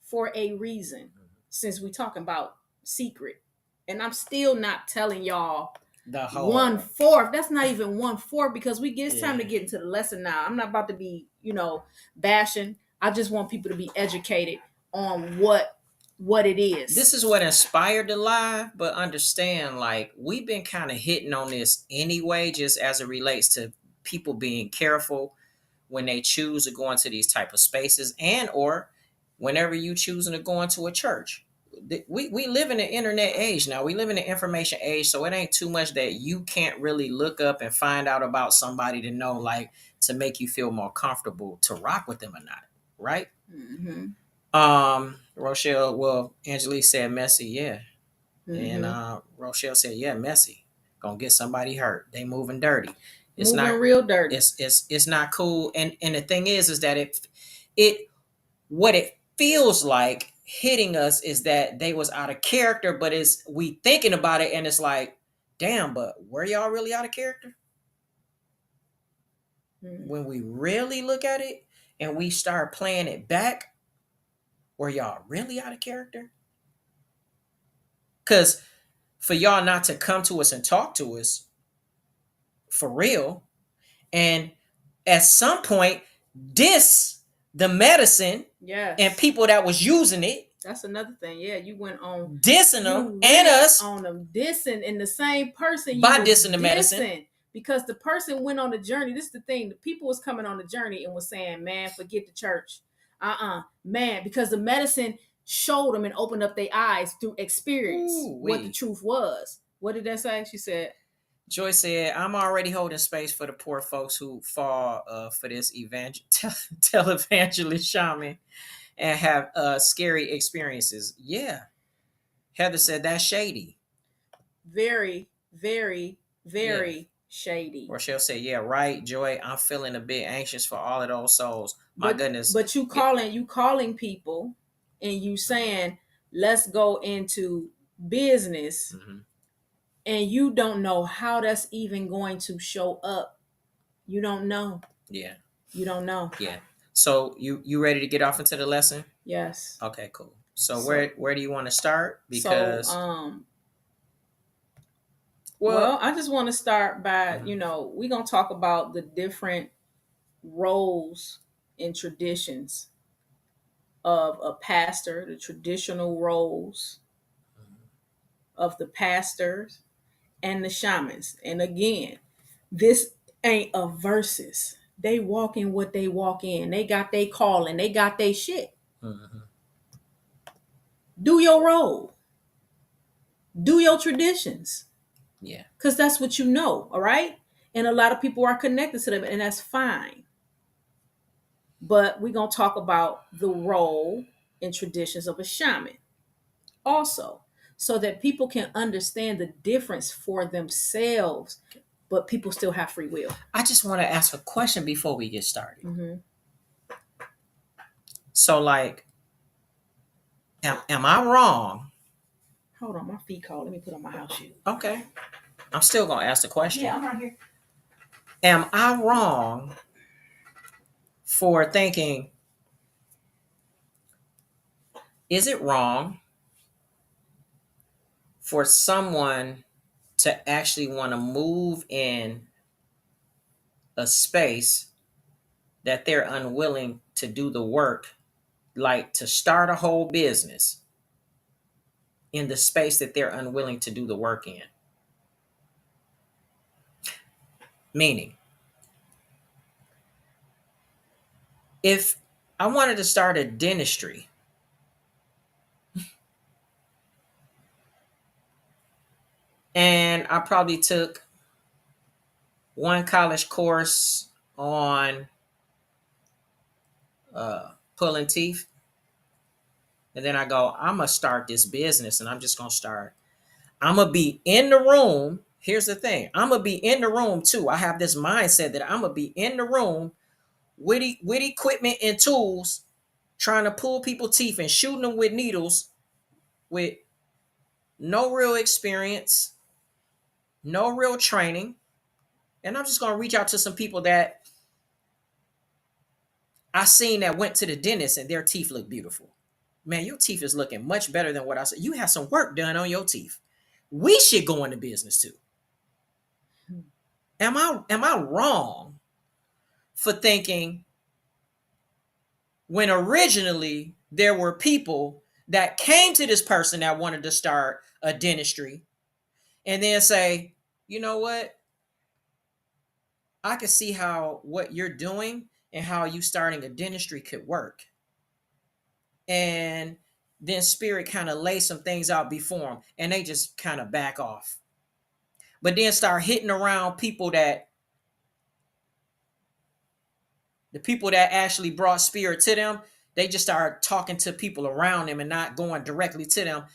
For a reason. Since we're talking about secret. And I'm still not telling y'all the whole 1/4. That's not even 1/4 because it's time to get into the lesson now. I'm not about to be, bashing. I just want people to be educated on what it is. This is what inspired the live, but understand, like, we've been kind of hitting on this anyway, just as it relates to people being careful when they choose to go into these type of spaces, and or whenever you choosing to go into a church. We live in the internet age now. We live in the information age, so it ain't too much that you can't really look up and find out about somebody to know, like, to make you feel more comfortable to rock with them or not, right? Rochelle, well, Angelique said messy, yeah. And Rochelle said, yeah, messy. Gonna get somebody hurt. They moving dirty. It's moving not real dirty. It's not cool. And the thing is that what it feels like hitting us is that they was out of character, but we thinking about it and it's like, damn, but were y'all really out of character? When we really look at it and we start playing it back, were y'all really out of character? Because for y'all not to come to us and talk to us for real, and at some point diss the medicine, and people that was using it. That's another thing. Yeah, you went on dissing them and us on them, dissing, and the same person by dissing the medicine, because the person went on the journey. This is the thing: the people was coming on the journey and was saying, "Man, forget the church, man," because the medicine showed them and opened up their eyes through experience what the truth was. What did that say? She said. Joy said, I'm already holding space for the poor folks who fall for this televangelist shaman and have scary experiences. Yeah. Heather said, that's shady. Very, very, very shady. Rochelle said, yeah, right, Joy. I'm feeling a bit anxious for all of those souls. My goodness. But you calling people and you saying, let's go into business. And you don't know how that's even going to show up. You don't know. Yeah. You don't know. Yeah. So you ready to get off into the lesson? Yes. Okay, cool. So where do you want to start? Because well, I just want to start by, we're going to talk about the different roles and traditions of a pastor, the traditional roles of the pastors and the shamans. And again, this ain't a versus. They walk in what they walk in. They got their calling. They got their shit. Do your role. Do your traditions. Yeah. Because that's what you know, all right? And a lot of people are connected to them, and that's fine. But we're going to talk about the role and traditions of a shaman also. so that people can understand the difference for themselves, but people still have free will. I just want to ask a question before we get started. Mm-hmm. So, like, am I wrong? Hold on, my feet cold. Let me put on my house shoes. Okay. I'm still going to ask the question. Yeah, I'm right here. Am I wrong for thinking, is it wrong for someone to actually want to move in a space that they're unwilling to do the work, like to start a whole business in the space that they're unwilling to do the work in? Meaning, if I wanted to start a dentistry, and I probably took one college course on pulling teeth, and then I go, I'm gonna start this business, and I'm just gonna start. I'm gonna be in the room. Here's the thing: I'm gonna be in the room too. I have this mindset that I'm gonna be in the room with equipment and tools, trying to pull people teeth and shooting them with needles, with no real experience, no real training, and I'm just gonna reach out to some people that I seen that went to the dentist and their teeth look beautiful. Man, your teeth is looking much better than what I said. You have some work done on your teeth. We should go into business too. Am I wrong for thinking when originally there were people that came to this person that wanted to start a dentistry and then say, you know what? I can see how what you're doing and how you starting a dentistry could work. And then spirit kind of lay some things out before them and they just kind of back off. But then start hitting around people that the people that actually brought spirit to them, they just start talking to people around them and not going directly to them.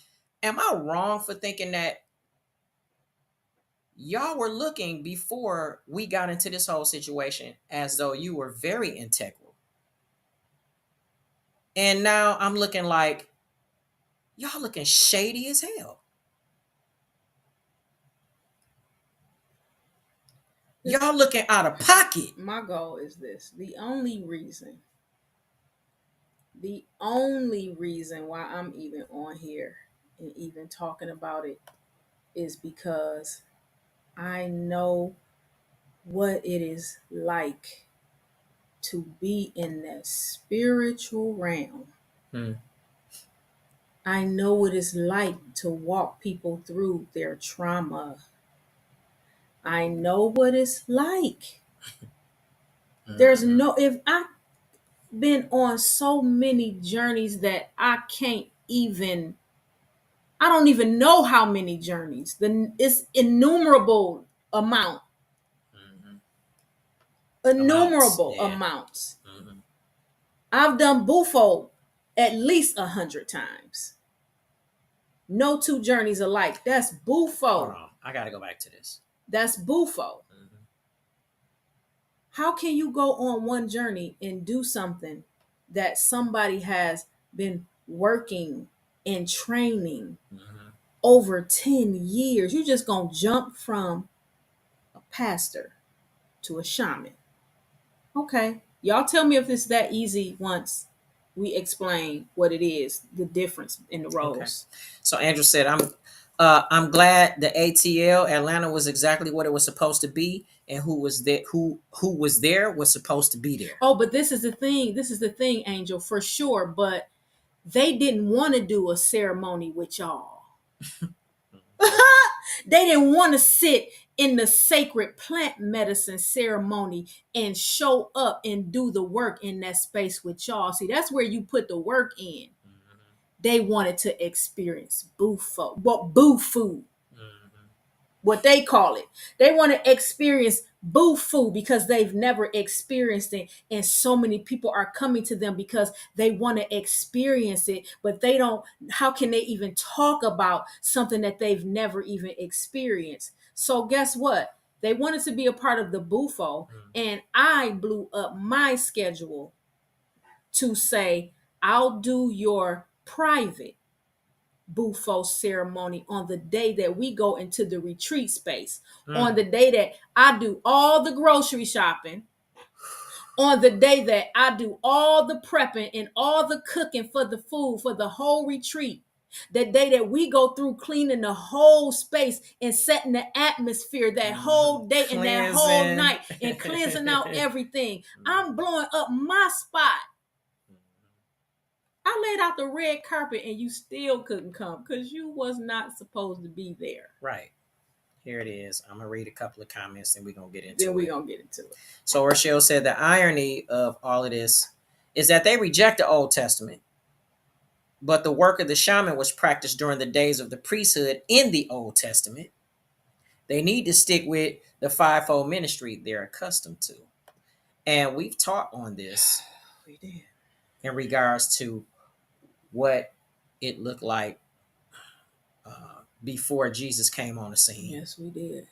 Am I wrong for thinking that y'all were looking before we got into this whole situation as though you were very integral? And now I'm looking like y'all looking shady as hell. Y'all looking out of pocket. My goal is this. The only reason why I'm even on here and even talking about it is because I know what it is like to be in that spiritual realm. I know what it's like to walk people through their trauma. I know what it's like. There's no, if I've been on so many journeys that I don't even know how many journeys. It's innumerable amount. Innumerable amounts. Mm-hmm. I've done Bufo at least 100 times. No two journeys alike. That's Bufo. Hold on. I got to go back to this. That's Bufo. Mm-hmm. How can you go on one journey and do something that somebody has been working and training over 10 years? You just gonna jump from a pastor to a shaman. Okay. Y'all tell me if it's that easy once we explain what it is, the difference in the roles. Okay. So Andrew said, I'm glad the ATL Atlanta was exactly what it was supposed to be, and who was there was supposed to be there. Oh, but this is the thing, Angel, for sure. But they didn't want to do a ceremony with y'all. They didn't want to sit in the sacred plant medicine ceremony and show up and do the work in that space with y'all. See, that's where you put the work in. They wanted to experience Bufu, what they call it. They want to experience boo-foo, because they've never experienced it, and so many people are coming to them because they want to experience it, but they don't. How can they even talk about something that they've never even experienced? So guess what, they wanted to be a part of the bufo, and I blew up my schedule to say, I'll do your private bufo ceremony on the day that we go into the retreat space, on the day that I do all the grocery shopping, on the day that I do all the prepping and all the cooking for the food for the whole retreat, the day that we go through cleaning the whole space and setting the atmosphere that whole day and that whole night and cleansing out everything. I'm blowing up my spot. I laid out the red carpet and you still couldn't come because you was not supposed to be there. Right. Here it is. I'm going to read a couple of comments and we're going to get into it. Then we're going to get into it. So Rochelle said the irony of all of this is that they reject the Old Testament, but the work of the shaman was practiced during the days of the priesthood in the Old Testament. They need to stick with the fivefold ministry they're accustomed to. And we've taught on this We did. in regards to what it looked like before Jesus came on the scene. Yes, we did.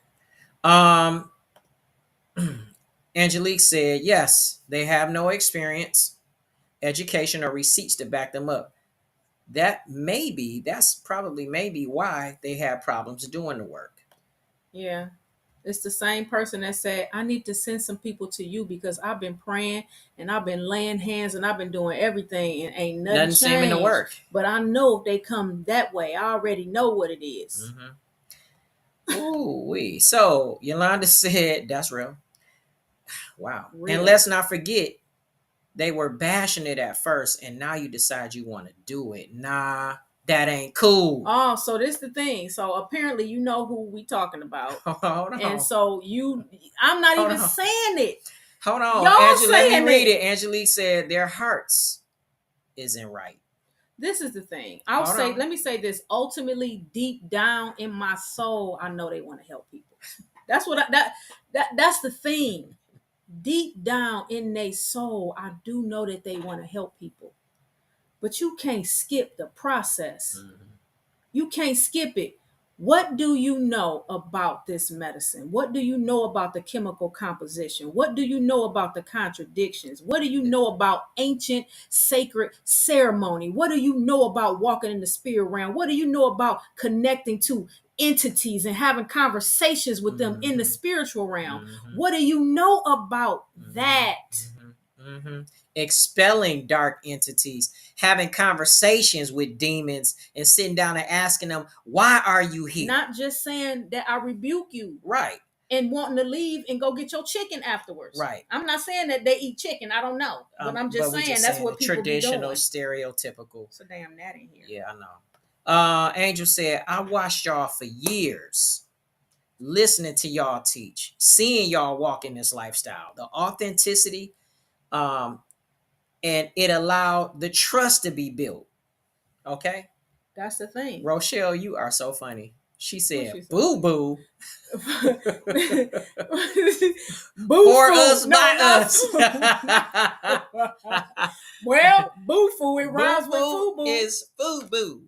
Angelique said, yes, they have no experience, education, or receipts to back them up. That's probably why they have problems doing the work. Yeah. It's the same person that said, I need to send some people to you because I've been praying and I've been laying hands and I've been doing everything and ain't nothing seeming to work. But I know if they come that way, I already know what it is. Ooh-wee. So Yolanda said, that's real. Wow. Real. And let's not forget, they were bashing it at first, and now you decide you want to do it. Nah, that ain't cool. Oh, so this the thing. So apparently you know who we talking about. Hold on. And so I'm not even saying it. Hold on. Y'all Angela, let saying me read it. Angelique said their hearts isn't right. This is the thing. Let me say this. Ultimately, deep down in my soul, I know they want to help people. That's what that's the thing. Deep down in their soul, I do know that they want to help people. But you can't skip the process. You can't skip it. What do you know about this medicine? What do you know about the chemical composition? What do you know about the contradictions? What do you know about ancient sacred ceremony? What do you know about walking in the spirit realm? What do you know about connecting to entities and having conversations with them in the spiritual realm? What do you know about that? Expelling dark entities, having conversations with demons, and sitting down and asking them, why are you here? Not just saying that I rebuke you. Right. And wanting to leave and go get your chicken afterwards. Right. I'm not saying that they eat chicken. I don't know. But I'm just saying that's what people traditional, be doing. Stereotypical. So damn that in here. Yeah, I know. Angel said, I watched y'all for years, listening to y'all teach, seeing y'all walk in this lifestyle, the authenticity, and it allowed the trust to be built. Okay? That's the thing. Rochelle, you are so funny. She said, boo-boo. Boo for us, by us. Well, boo-foo, it rhymes with foo-boo. Is foo-boo.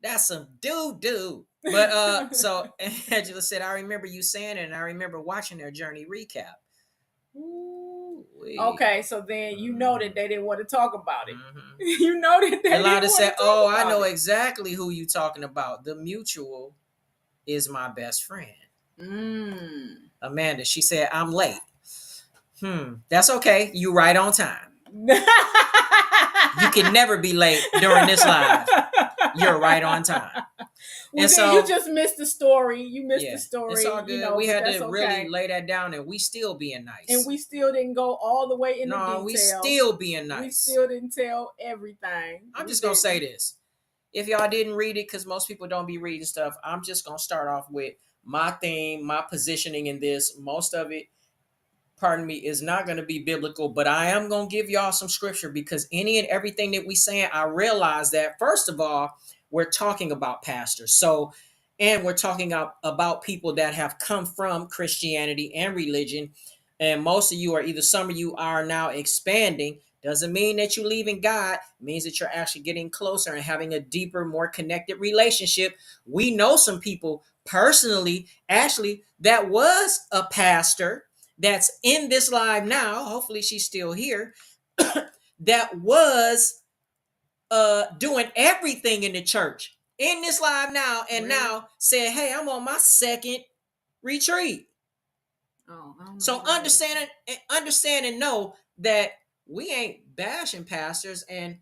That's some doo-doo. But so Angela said, I remember you saying it, and I remember watching their journey recap. Ooh-wee. Okay, so then you know that they didn't want to talk about it. You know that they didn't want to talk about it. I know exactly who you talking about. The mutual is my best friend. Amanda, she said, I'm late. That's okay. You right on time. You can never be late during this live. You're right on time. Well, and so you just missed the story. You missed the story. It's all good. We had to really lay that down, and we still being nice. And we still didn't go all the way into detail. We still being nice. We still didn't tell everything. I'm just going to say this. If y'all didn't read it, because most people don't be reading stuff, I'm just going to start off with my theme, my positioning in this. Most of it, pardon me, is not going to be biblical, but I am going to give y'all some scripture, because any and everything that we saying, I realize that, first of all, we're talking about pastors. So and we're talking about people that have come from Christianity and religion, and most of you, or either some of you, are now expanding. Doesn't mean that you're leaving God. It means that you're actually getting closer and having a deeper, more connected relationship. We know some people personally, actually, that was a pastor that's in this live now. Hopefully she's still here. That was doing everything in the church in this live now, and Really? now said, hey, I'm on my second retreat. Oh, I don't know. So understand and know that we ain't bashing pastors. And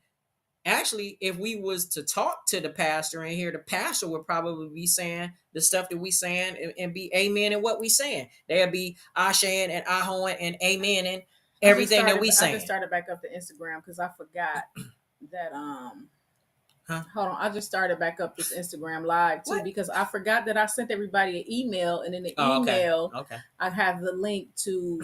actually, if we was to talk to the pastor and hear, the pastor would probably be saying the stuff that we saying, and be amen in what we saying. They'll be ashaing and ahoing and amen and everything that we saying. I just started back up the Instagram because I forgot that Huh? Hold on, I just started back up this Instagram live too, because I forgot that I sent everybody an email, and in the email okay. I have the link to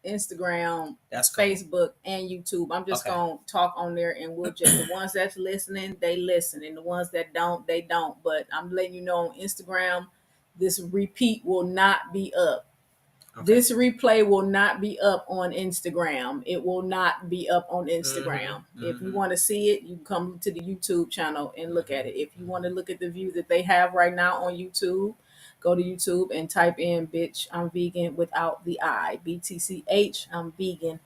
Instagram, That's cool. Facebook, and YouTube. I'm just gonna talk on there, and we'll just, the ones that's listening, they listen, and the ones that don't, they don't. But I'm letting you know, on Instagram, this repeat will not be up. Okay. This replay will not be up on Instagram. It will not be up on Instagram. Mm-hmm. If you want to see it, you come to the YouTube channel and look at it. If you want to look at the view that they have right now on YouTube, go to YouTube and type in "bitch, I'm vegan" without the I. BTCH, I'm vegan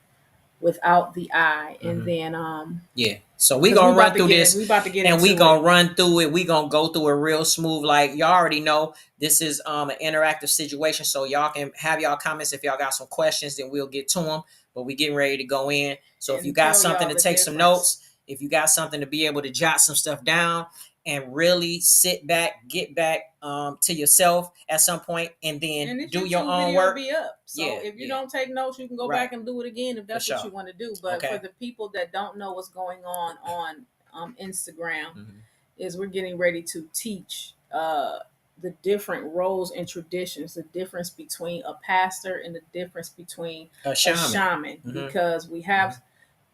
without the I. And then yeah. So we gonna run through this. We about to get and into we gonna it. run through it. We gonna go through it real smooth. Like y'all already know, this is an interactive situation. So y'all can have y'all comments if y'all got some questions, then we'll get to them. But we getting ready to go in. So if you got something to take some notes, if you got something to be able to jot some stuff down and really sit back, get back to yourself at some point, and then do your own work. Be up. So if you don't take notes, you can go back and do it again if that's what you want to do. But for the people that don't know what's going on Instagram, is we're getting ready to teach the different roles and traditions, the difference between a pastor and the difference between a shaman. Because we have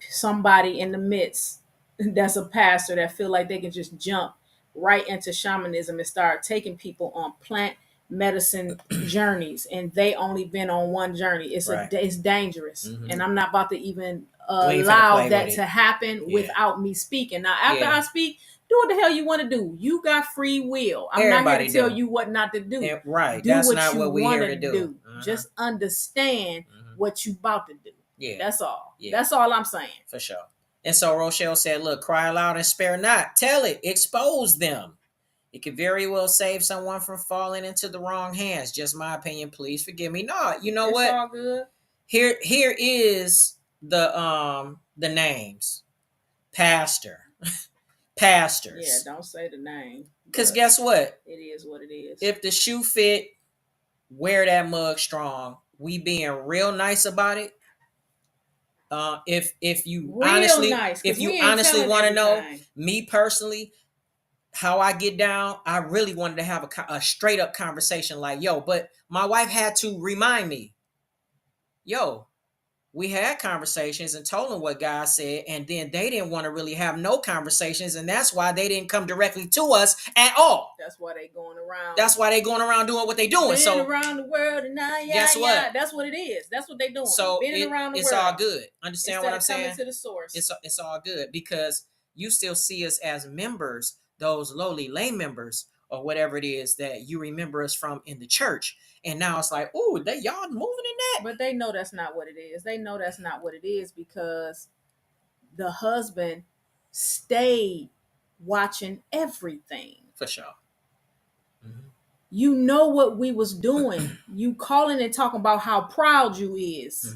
somebody in the midst that's a pastor that feel like they can just jump right into shamanism and start taking people on plant medicine journeys, and they only been on one journey. It's dangerous, and I'm not about to even allow that to happen without me speaking. Now, after I speak, do what the hell you want to do. You got free will. I'm not here to tell you what not to do. Right. Do that's what not you what we're here to do. Just understand what you about to do. Yeah. That's all. Yeah. That's all I'm saying. For sure. And so Rochelle said, look, cry loud and spare not. Tell it. Expose them. It could very well save someone from falling into the wrong hands. Just my opinion. Please forgive me. No, you know what? It's all good. Here is the names. Pastors. Yeah, don't say the name. Because guess what? It is what it is. If the shoe fit, wear that mug strong. We being real nice about it. If you real honestly, nice, if you honestly want to know me personally, how I get down, I really wanted to have a straight up conversation like, yo, but my wife had to remind me, yo, we had conversations and told them what God said, and then they didn't want to really have no conversations, and that's why they didn't come directly to us at all. That's why they going around. That's why they going around doing what they doing. So around the world and now, guess what? That's what it is. That's what they doing. So around the it's world. all good. Understand what I'm saying? Coming to the source. It's all good because you still see us as members, those lowly lay members or whatever it is that you remember us from in the church. And now it's like, ooh, y'all moving in that. But they know that's not what it is. They know that's not what it is because the husband stayed watching everything. For sure. You know what we was doing. You calling and talking about how proud you is.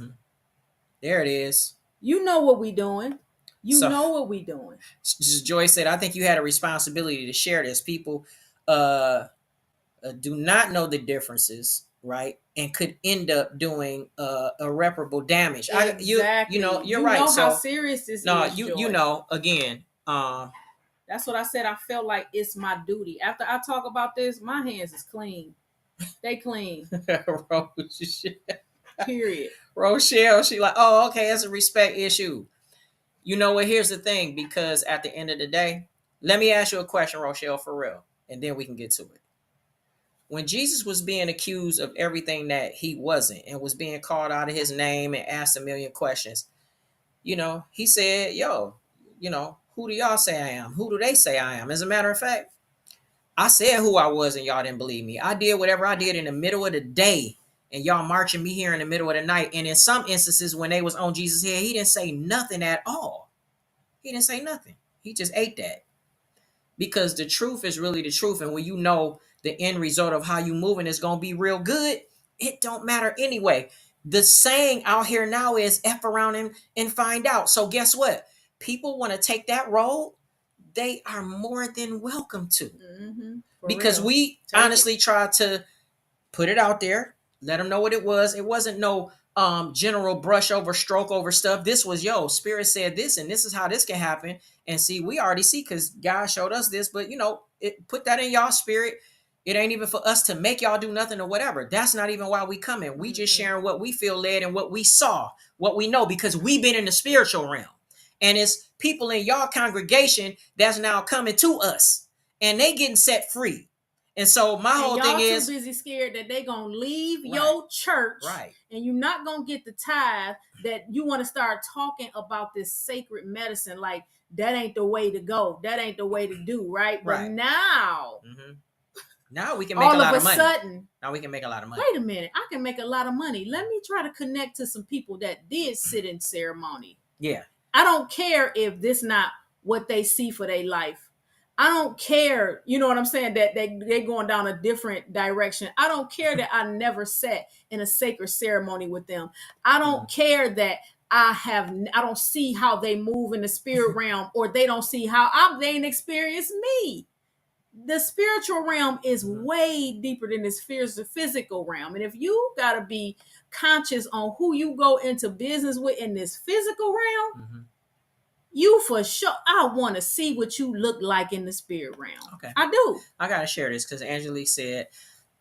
There it is. You know what we doing. You know what we doing. Joy said, I think you had a responsibility to share this. People do not know the differences, right? And could end up doing irreparable damage. Exactly. You're right. You know how serious this is. No, you know, again. That's what I said. I felt like it's my duty. After I talk about this, my hands is clean. They clean. Period. Rochelle, she like, oh, okay, that's a respect issue. You know what? Here's the thing, because at the end of the day, let me ask you a question, Rochelle, for real, and then we can get to it. when Jesus was being accused of everything that he wasn't and was being called out of his name and asked a million questions, he said, yo, who do y'all say I am? Who do they say I am? As a matter of fact, I said who I was and y'all didn't believe me. I did whatever I did in the middle of the day and y'all marching me here in the middle of the night. And in some instances, when they was on Jesus' head, he didn't say nothing at all. He didn't say nothing. He just ate that. Because the truth is really the truth. And when you know the end result of how you moving is going to be real good, it don't matter anyway. The saying out here now is F around and find out. So guess what? People want to take that road. They are more than welcome to. Mm-hmm. Because real. we honestly tried to put it out there, let them know what it was. It wasn't no general brush over, stroke over stuff. This was, Spirit said this, and this is how this can happen. And see, we already see because God showed us this, but it put that in y'all spirit. It ain't even for us to make y'all do nothing or whatever. That's not even why we come in. We just sharing what we feel led and what we saw, what we know, because we've been in the spiritual realm. And it's people in y'all congregation that's now coming to us and they getting set free. And so my whole thing is, y'all too busy scared that they gonna leave your church, right? And you're not gonna get the tithe that you want to start talking about this sacred medicine like that ain't the way to go. That ain't the way to do, right? But now, now we can make a lot of money. Sudden, now we can make a lot of money. Wait a minute, I can make a lot of money. Let me try to connect to some people that did sit in ceremony. Yeah, I don't care if this not what they see for their life. I don't care, you know what I'm saying, that they're going down a different direction. I don't care that I never sat in a sacred ceremony with them. I don't care that I don't see how they move in the spirit realm, or they don't see how they ain't experienced me. The spiritual realm is way deeper than this physical realm. And if you got to be conscious on who you go into business with in this physical realm, you for sure, I want to see what you look like in the spirit realm. Okay. I do. I got to share this because Angelique said,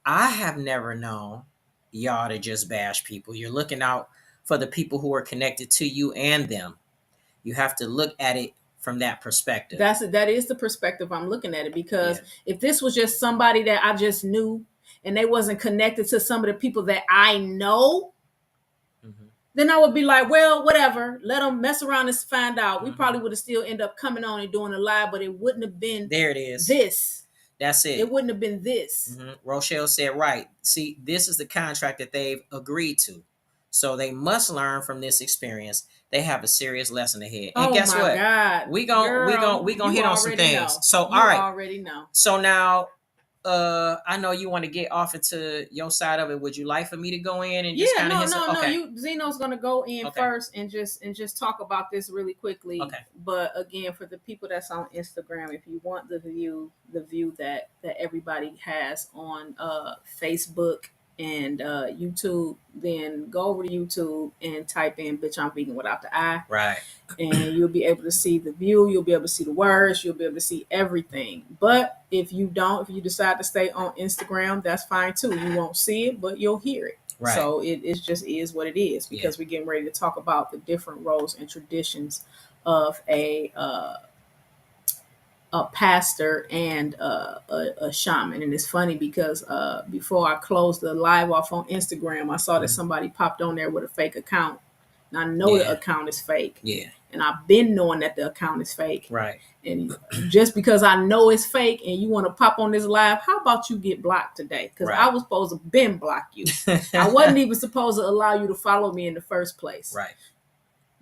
I have never known y'all to just bash people. You're looking out for the people who are connected to you and them. You have to look at it from that perspective. That is the perspective I'm looking at it, because if this was just somebody that I just knew and they wasn't connected to some of the people that I know, then I would be like, well, whatever. Let them mess around and find out. We probably would have still end up coming on and doing a live, but it wouldn't have been there. It is. This. That's it. It wouldn't have been this. Rochelle said, right. See, this is the contract that they've agreed to. So they must learn from this experience. They have a serious lesson ahead. And guess what? God. We gonna hit on some things. Know. So you all right. Already know. So now I know you want to get off into your side of it. Would you like for me to go in and just kind of no. Zeno's gonna go in first and just talk about this really quickly. Okay. But again, for the people that's on Instagram, if you want the view that everybody has on Facebook and YouTube, then go over to YouTube and type in "bitch I'm vegan" without the I. Right. And you'll be able to see the view, you'll be able to see the words, you'll be able to see everything. But if you decide to stay on Instagram, that's fine too. You won't see it, but you'll hear it. Right. So it just is what it is, because we're getting ready to talk about the different roles and traditions of a pastor and a shaman. And it's funny because before I closed the live off on Instagram, I saw that somebody popped on there with a fake account. And I know the account is fake. Yeah. And I've been knowing that the account is fake. Right. And just because I know it's fake and you want to pop on this live, how about you get blocked today? Because I was supposed to been block you. I wasn't even supposed to allow you to follow me in the first place. Right.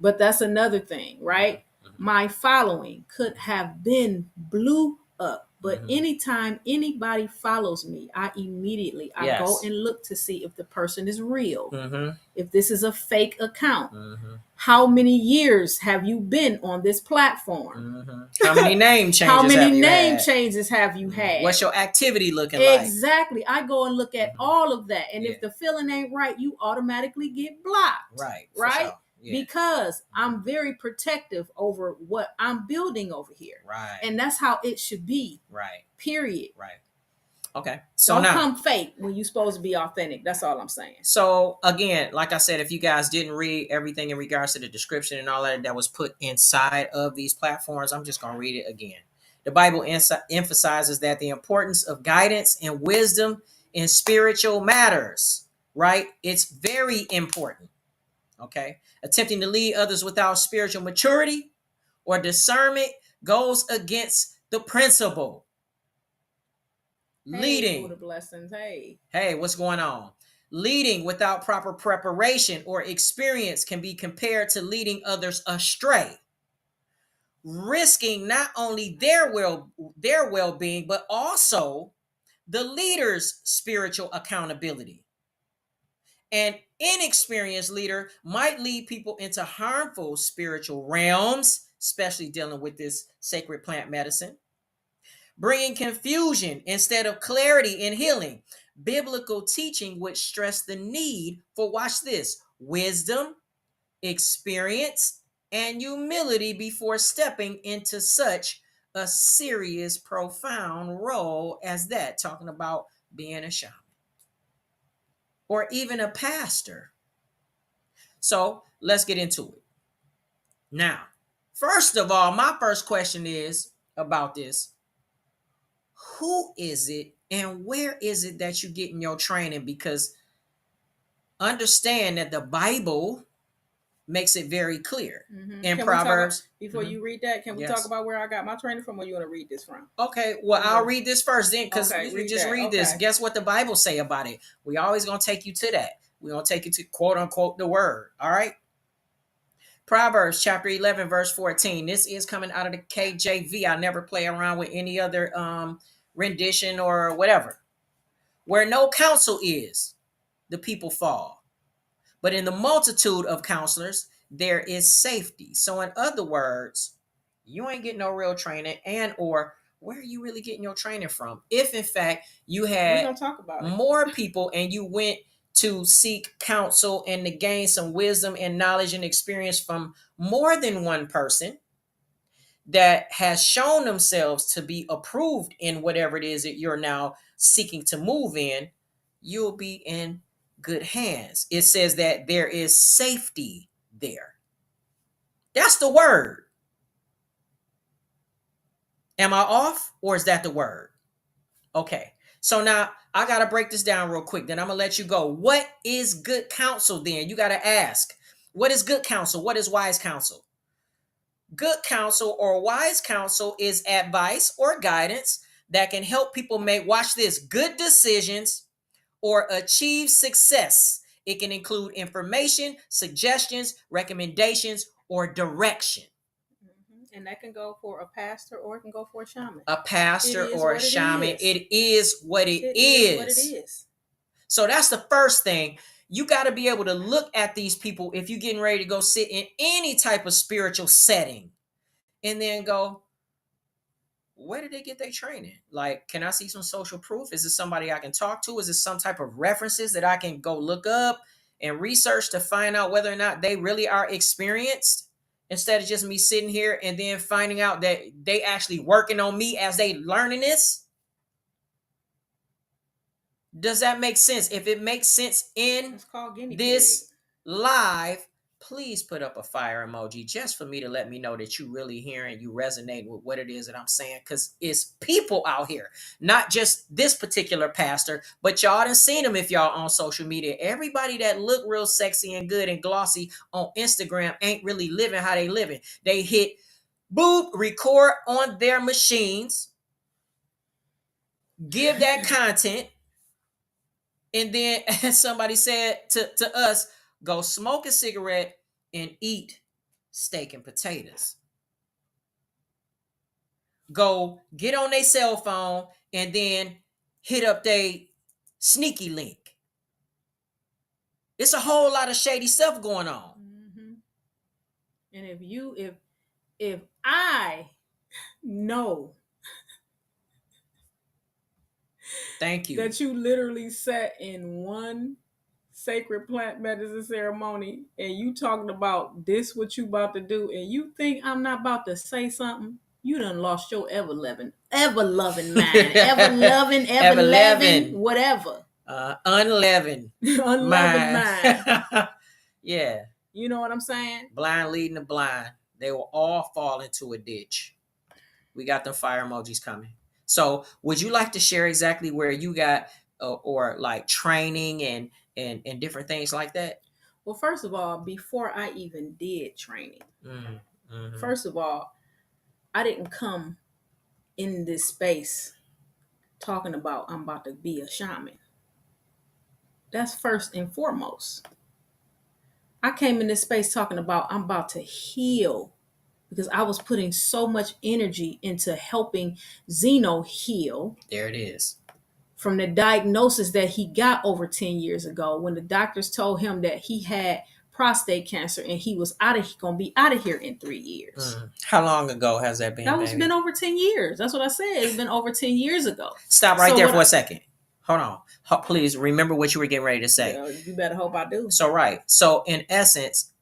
But that's another thing, right? My following could have been blew up. But anytime anybody follows me, I immediately go and look to see if the person is real. If this is a fake account. How many years have you been on this platform? How many name changes have you had? What's your activity looking like? Exactly. I go and look at all of that. And if the feeling ain't right, you automatically get blocked. Right. Right? Yeah. Because I'm very protective over what I'm building over here. Right. And that's how it should be. Right. Period. Right. Okay. So don't now, come fake when you're supposed to be authentic. That's all I'm saying. So again, like I said, if you guys didn't read everything in regards to the description and all that was put inside of these platforms, I'm just going to read it again. The Bible emphasizes that the importance of guidance and wisdom in spiritual matters, right? It's very important. Okay. Attempting to lead others without spiritual maturity or discernment goes against the principle. Hey, Leading. Buddha blessings. Hey, what's going on? Leading without proper preparation or experience can be compared to leading others astray, risking not only their well-being, but also the leader's spiritual accountability. An inexperienced leader might lead people into harmful spiritual realms, especially dealing with this sacred plant medicine, bringing confusion instead of clarity and healing. Biblical teaching would stress the need for, watch this, wisdom, experience, and humility before stepping into such a serious, profound role as that, talking about being a shaman or even a pastor. So let's get into it. Now, first of all, my first question is about this. Who is it and where is it that you're getting your training? Because understand that the Bible makes it very clear in Can Proverbs. Before you read that, can we talk about where I got my training from, or you want to read this from? Okay, well, I'll read this first then, because Okay, we can just read this. Guess what the Bible say about it? We always going to take you to that. We're going to take you to quote unquote the word. All right. Proverbs chapter 11, verse 14. This is coming out of the KJV. I never play around with any other rendition or whatever. Where no counsel is, the people fall. But in the multitude of counselors, there is safety. So in other words, you ain't getting no real training, and or where are you really getting your training from? If in fact you had more people and you went to seek counsel and to gain some wisdom and knowledge and experience from more than one person that has shown themselves to be approved in whatever it is that you're now seeking to move in, you'll be in good hands. It says that there is safety there. That's the word. Am I off, or is that the word? Okay. So now I got to break this down real quick. Then I'm going to let you go. What is good counsel then? You got to ask, what is good counsel? What is wise counsel? Good counsel or wise counsel is advice or guidance that can help people make, watch this, good decisions or achieve success. It can include information, suggestions, recommendations, or direction. And that can go for a pastor or it can go for a shaman. A pastor or a shaman. It is what it is. So that's the first thing. You got to be able to look at these people if you're getting ready to go sit in any type of spiritual setting and then go, where did they get their training? Like, can I see some social proof? Is it somebody I can talk to? Is it some type of references that I can go look up and research to find out whether or not they really are experienced, instead of just me sitting here and then finding out that they actually working on me as they learning this? Does that make sense? If it makes sense in this live, please put up a fire emoji just for me to let me know that you really hear and you resonate with what it is that I'm saying. Because it's people out here, not just this particular pastor, but y'all done seen them if y'all on social media. Everybody that look real sexy and good and glossy on Instagram ain't really living how they living. They hit boop, record on their machines, give that content, and then, as somebody said to us, go smoke a cigarette and eat steak and potatoes. Go get on their cell phone and then hit up their sneaky link. It's a whole lot of shady stuff going on. Mm-hmm. And if I know, thank you, that you literally sat in one sacred plant medicine ceremony and you talking about this, what you about to do, and you think I'm not about to say something, you done lost your ever loving mind, ever loving, whatever. Unleavened mind. Yeah. You know what I'm saying? Blind leading the blind. They will all fall into a ditch. We got them fire emojis coming. So would you like to share exactly where you got or like training and different things like that? Well, first of all, before I even did training, first of all, I didn't come in this space talking about I'm about to be a shaman. That's first and foremost. I came in this space talking about I'm about to heal because I was putting so much energy into helping Zeno heal. There it is. From the diagnosis that he got over 10 years ago when the doctors told him that he had prostate cancer and he was gonna be out of here in 3 years. How long ago has that been? That was been over 10 years. That's what I said. It's been over 10 years ago. Stop right there for a second. Hold on. Please remember what you were getting ready to say. You better hope I do. So in essence,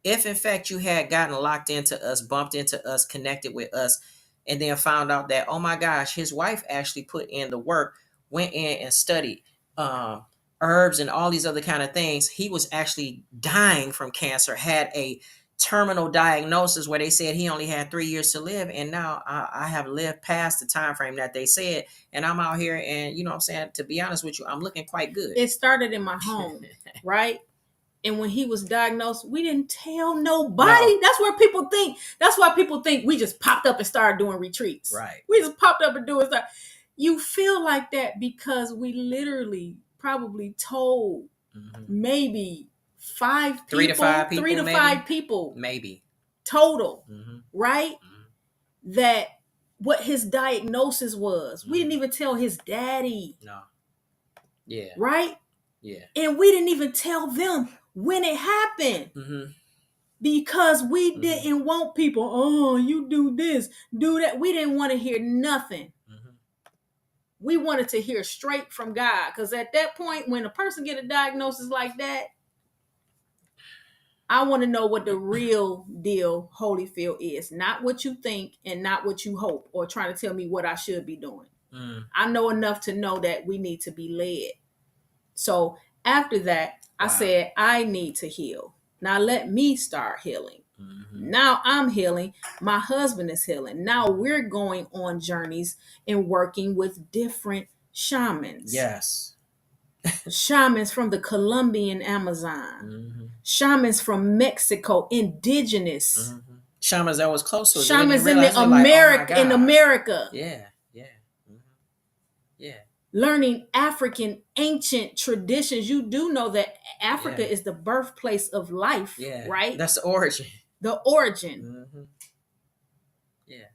if in fact you had gotten locked into us, bumped into us, connected with us, and then found out that, oh my gosh, his wife actually put in the work, went in and studied herbs and all these other kind of things. He was actually dying from cancer, had a terminal diagnosis where they said he only had 3 years to live, and now I have lived past the time frame that they said, and I'm out here, and you know what I'm saying, to be honest with you, I'm looking quite good. It started in my home, right? And when he was diagnosed, we didn't tell nobody. No. That's why people think we just popped up and started doing retreats. Right. We just popped up and doing stuff. You feel like that because we literally probably told maybe 3 to 5 people maybe total, right? That what his diagnosis was. We didn't even tell his daddy. No. Yeah. Right? Yeah. And we didn't even tell them when it happened. Because we didn't want people, oh, you do this, do that. We didn't want to hear nothing. We wanted to hear straight from God. Because at that point, when a person get a diagnosis like that, I want to know what the real deal Holyfield is. Not what you think and not what you hope or trying to tell me what I should be doing. I know enough to know that we need to be led. So after that, I said, I need to heal. Now let me start healing. Now I'm healing. My husband is healing. Now we're going on journeys and working with different shamans. Yes. Shamans from the Colombian Amazon. Shamans from Mexico, indigenous. Shamans that was close to us. Shamans in America. Yeah. Yeah. Learning African ancient traditions. You do know that Africa is the birthplace of life, right? That's the origin. The origin. Yeah.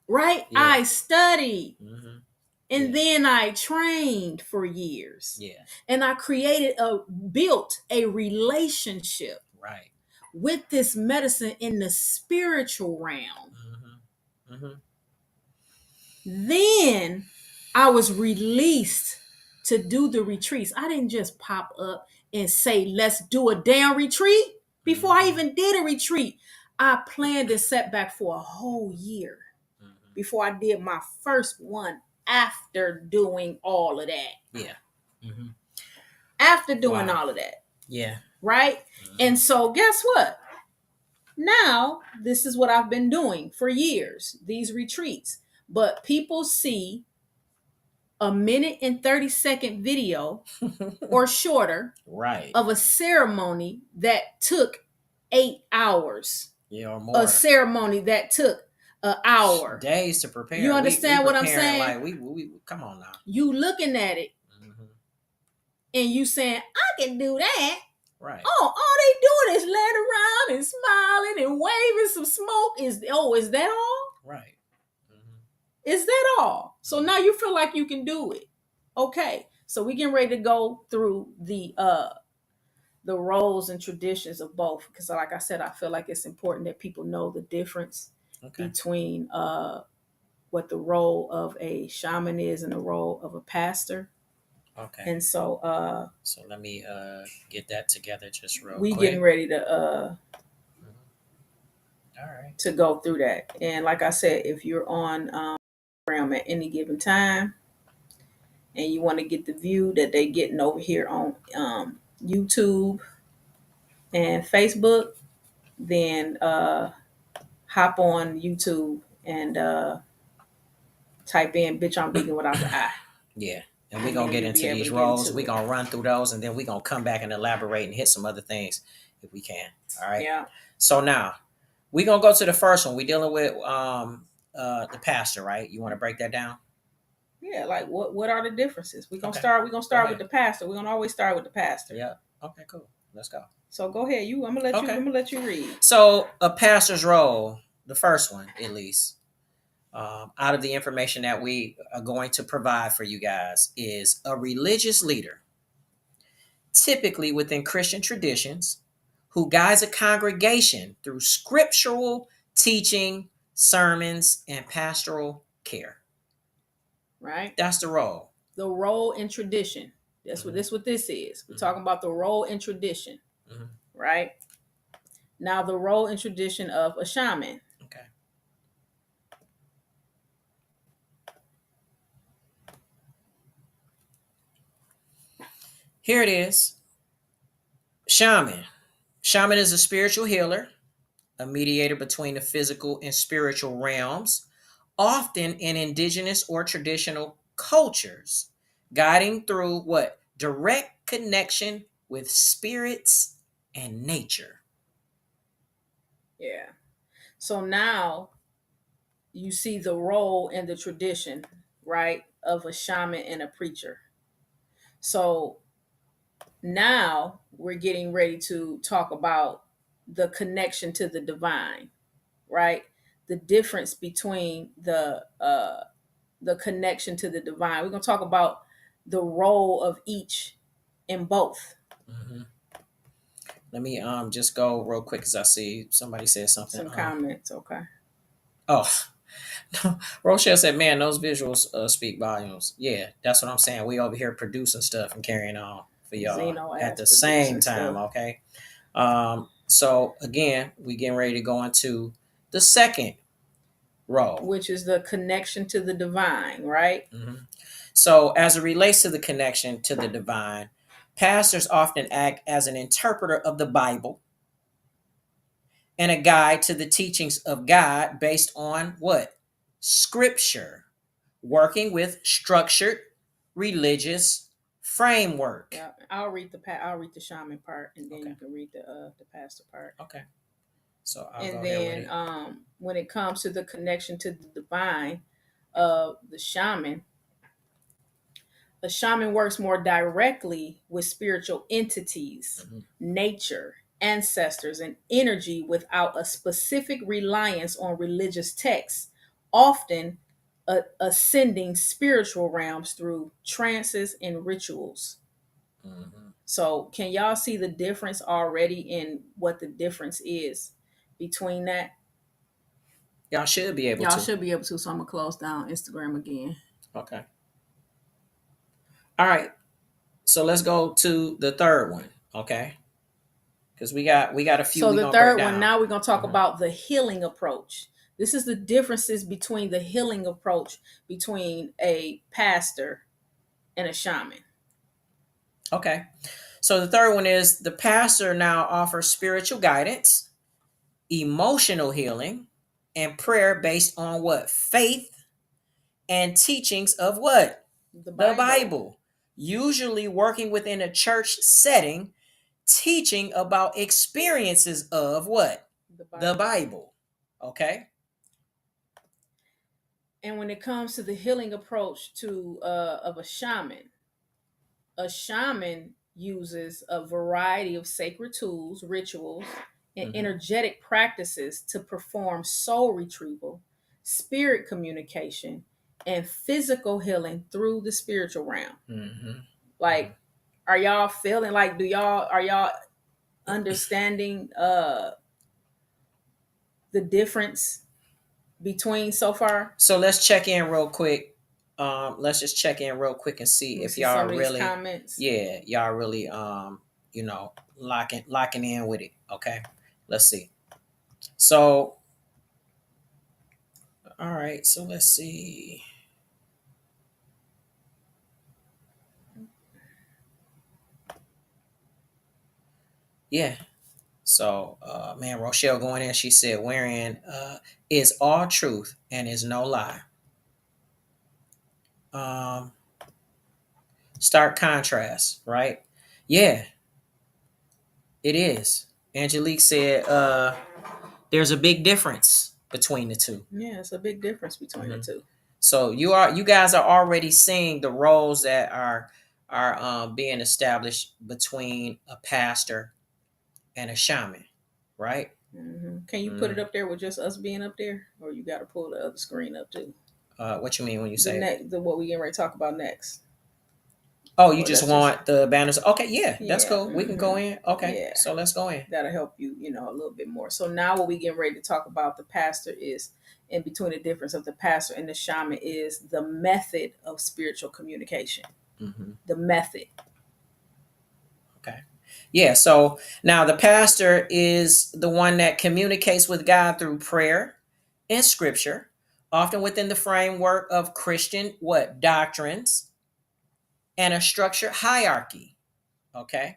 Right? Yeah. I studied. And then I trained for years. Yeah. And I built a relationship with this medicine in the spiritual realm. Then I was released to do the retreats. I didn't just pop up and say, let's do a damn retreat. Before I even did a retreat, I planned and set back for a whole year before I did my first one after doing all of that. Yeah. After doing all of that. Yeah. Right? And so guess what? Now, this is what I've been doing for years, these retreats. But people see a 1 and 30-second video or shorter of a ceremony that took 8 hours. Yeah, or more. A ceremony that took an hour. Days to prepare. You understand what I'm saying? Like we come on now. You looking at it and you saying, I can do that. Right. Oh, all they doing is laying around and smiling and waving some smoke. Is that all? Right. Is that all? So now you feel like you can do it. Okay. So we getting ready to go through the roles and traditions of both. Because like I said, I feel like it's important that people know the difference between what the role of a shaman is and the role of a pastor. Okay. And so so let me get that together just real quick. We getting ready to all right, to go through that. And like I said, if you're on program at any given time and you want to get the view that they getting over here on YouTube and Facebook, then hop on YouTube and type in "bitch I'm vegan" without the I. Yeah. And we're going to get you'll into be able these to get roles. into We're it. going to run through those, and then we're going to come back and elaborate and hit some other things if we can. All right. Yeah. So now we're going to go to the first one. We're dealing with the pastor, right? You want to break that down? Yeah, like what are the differences? We're gonna Okay. start Go ahead. with the pastor. We're gonna always start with the pastor. Yeah. Okay, cool. Let's go. So go ahead. I'm gonna let you read. So a pastor's role, the first one at least, out of the information that we are going to provide for you guys, is a religious leader, typically within Christian traditions, who guides a congregation through scriptural teaching, sermons, and pastoral care. Right? That's the role. The role in tradition. That's what this is. We're talking about the role in tradition. Right? Now the role and tradition of a shaman. Okay. Here it is. Shaman. Shaman is a spiritual healer, a mediator between the physical and spiritual realms, often in indigenous or traditional cultures, guiding through what? Direct connection with spirits and nature. Yeah. So now you see the role and the tradition, right, of a shaman and a preacher. So now we're getting ready to talk about the connection to the divine, right? The difference between the connection to the divine. We're going to talk about the role of each in both. Mm-hmm. Let me just go real quick because I see somebody said something. Some comments, okay. Oh, Rochelle said, "Man, those visuals speak volumes." Yeah, that's what I'm saying. We over here producing stuff and carrying on for y'all Zeno at the asked same producing time. stuff. Okay. So again, we getting ready to go into the second role, which is the connection to the divine, right? Mm-hmm. So as it relates to the connection to the divine, pastors often act as an interpreter of the Bible and a guide to the teachings of God based on what? Scripture, working with structured religious framework. Yeah, I'll read the shaman part, and then Okay. you can read the pastor part. Okay. So I'll and go then here with it. When it comes to the connection to the divine, the shaman, a shaman works more directly with spiritual entities, nature, ancestors, and energy without a specific reliance on religious texts, often ascending spiritual realms through trances and rituals. Mm-hmm. So, can y'all see the difference already in what the difference is between that? Y'all should be able Y'all to. should be able to. So, I'm gonna close down Instagram again. Okay. All right. So let's go to the third one. Okay. Because we got a few. So we the gonna break third one, down. now we're gonna talk about the healing approach. This is the differences between the healing approach between a pastor and a shaman. Okay. So the third one is the pastor now offers spiritual guidance, emotional healing, and prayer based on what? Faith and teachings of what? The The Bible. Bible. Usually working within a church setting, teaching about experiences of what? The Bible. Okay. And when it comes to the healing approach to of a shaman uses a variety of sacred tools, rituals, and energetic practices to perform soul retrieval, spirit communication, and physical healing through the spiritual realm. Like, are y'all feeling like, are y'all understanding the difference between so far? So let's check in real quick. Let's just check in real quick and see if y'all some of really, these comments. Yeah, y'all really, locking in with it. Okay, let's see. So, all right. So let's see. Yeah. So, man, Rochelle going in. She said, "Wherein is all truth and is no lie." Um, Stark contrast, right? Yeah, it is. Angelique said there's a big difference between the two. Yeah, it's a big difference between the Mhm. two. So you guys are already seeing the roles that are being established between a pastor and a shaman, right? Can you put it Mm. up there with just us being up there, or you got to pull the other screen up too? What you mean when you The say? next, the what we getting ready to talk about next, Oh, you or just that's just want the banners? Okay, yeah, that's yeah, cool. We can go in. Okay, yeah. so let's go in. That'll help you, a little bit more. So now what we getting ready to talk about the pastor is, in between the difference of the pastor and the shaman, is the method of spiritual communication. Hmm. The method. Okay. Yeah. So now the pastor is the one that communicates with God through prayer and scripture, often within the framework of Christian what doctrines and a structured hierarchy. Okay.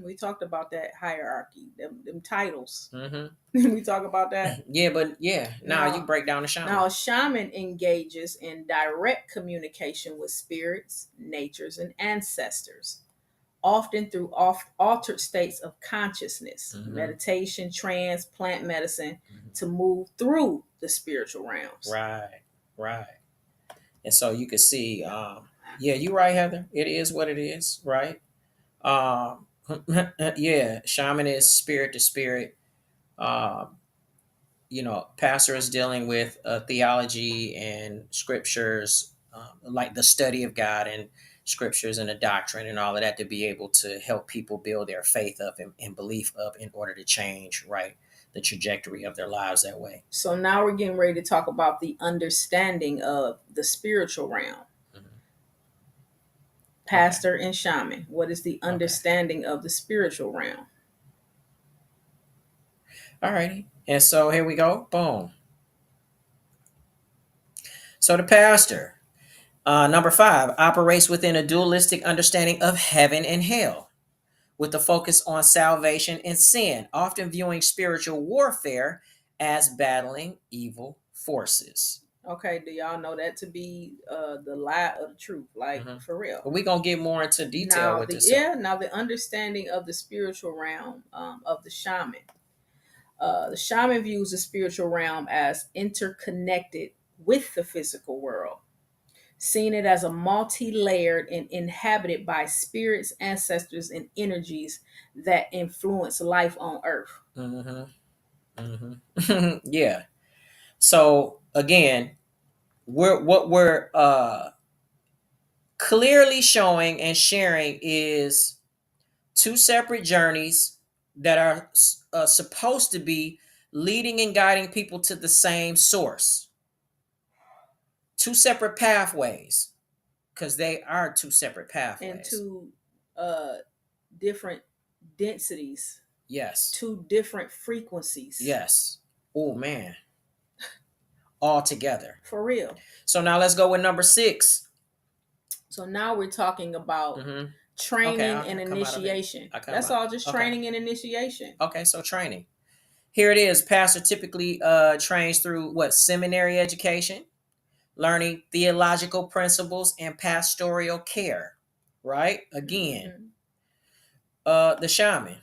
We talked about that hierarchy, them titles. Hmm. We talk about that. Yeah, but yeah. Now you Now, break down the shaman. now a shaman engages in direct communication with spirits, natures, and ancestors, often through altered states of consciousness, Hmm. meditation, trance, plant medicine, Hmm. to move through the spiritual realms. Right. Right. And so you can see, yeah, you're right, Heather. It is what it is, right? Um, yeah, shaman is spirit to spirit. Um, pastor is dealing with theology and scriptures, like the study of God and scriptures and the doctrine and all of that to be able to help people build their faith up and belief up in order to change, right, the trajectory of their lives that way. So now we're getting ready to talk about the understanding of the spiritual realm. Mhm. Okay. Pastor and shaman. What is the Okay. understanding of the spiritual realm? All righty. And so here we go. Boom. So the pastor, number 5, operates within a dualistic understanding of heaven and hell, with the focus on salvation and sin, often viewing spiritual warfare as battling evil forces. Okay, do y'all know that to be the lie of the truth? Like, Hmm. for real. But we're going to get more into detail Now with the this. yeah, now the understanding of the spiritual realm, of the shaman. The shaman views the spiritual realm as interconnected with the physical world, seeing it as a multi-layered and inhabited by spirits, ancestors, and energies that influence life on Earth. Hmm. Hmm. Yeah. So again, what we're clearly showing and sharing is two separate journeys that are supposed to be leading and guiding people to the same source. Two separate pathways, because they are two separate And pathways. two uh, different densities, Yes. two different frequencies. Yes. Oh man. All together. For real. So now let's go with number 6. So now we're talking about Mm-hmm. Okay, training and I come out of it. initiation. I come That's out. all, just Okay. training and initiation. Okay, so training. Here it is. Pastor typically trains through what? Seminary education, learning theological principles and pastoral care. Right? Again, Mhm. the shaman.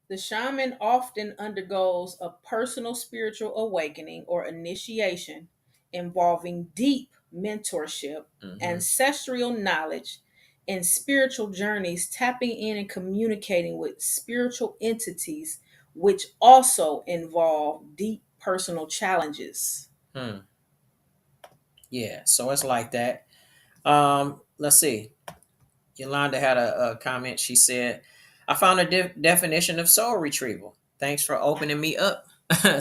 The shaman often undergoes a personal spiritual awakening or initiation involving deep mentorship, Mm-hmm. ancestral knowledge, and spiritual journeys, tapping in and communicating with spiritual entities, which also involve deep personal challenges. Hmm. Yeah, so it's like that. Let's see. Yolanda had a comment. She said, I found a definition of soul retrieval. Thanks for opening me up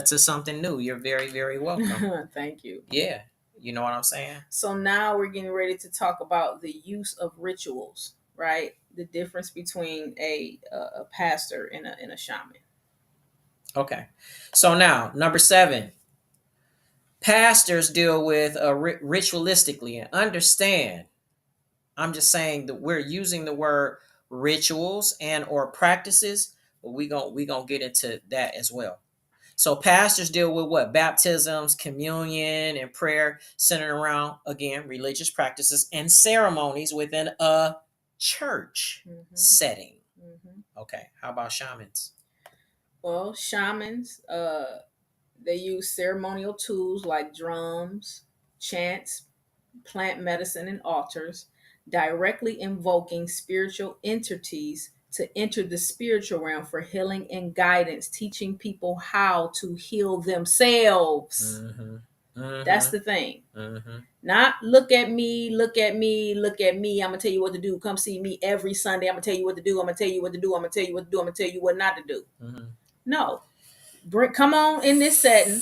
to something new. You're very, very welcome. Thank you. Yeah, you know what I'm saying? So now we're getting ready to talk about the use of rituals, right? The difference between a pastor and a shaman. Okay. So now, number 7, pastors deal with ritualistically and understand. I'm just saying that we're using the word rituals and or practices, but we gonna get into that as well. So pastors deal with what? Baptisms, communion, and prayer centered around, again, religious practices and ceremonies within a church setting. Okay, how about shamans? Well, shamans, they use ceremonial tools like drums, chants, plant medicine, and altars, directly invoking spiritual entities to enter the spiritual realm for healing and guidance, teaching people how to heal themselves. That's the thing. Not look at me, look at me, look at me. I'm gonna tell you what to do. Come see me every Sunday. I'm gonna tell you what to do. I'm gonna tell you what to do. I'm gonna tell you what to do. I'm gonna tell you what not to do. No, come on in this setting,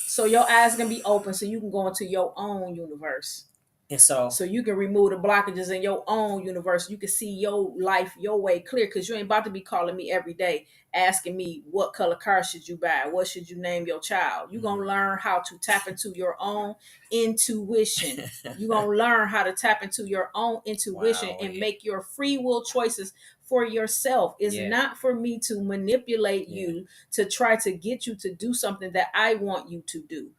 so your eyes can be open, so you can go into your own universe. And so you can remove the blockages in your own universe. You can see your life your way clear, because you ain't about to be calling me every day asking me what color car should you buy, what should you name your child. You're gonna learn how to tap into your own intuition. You're gonna learn how to tap into your own intuition and make your free will choices for yourself. It's not for me to manipulate you to try to get you to do something that I want you to do.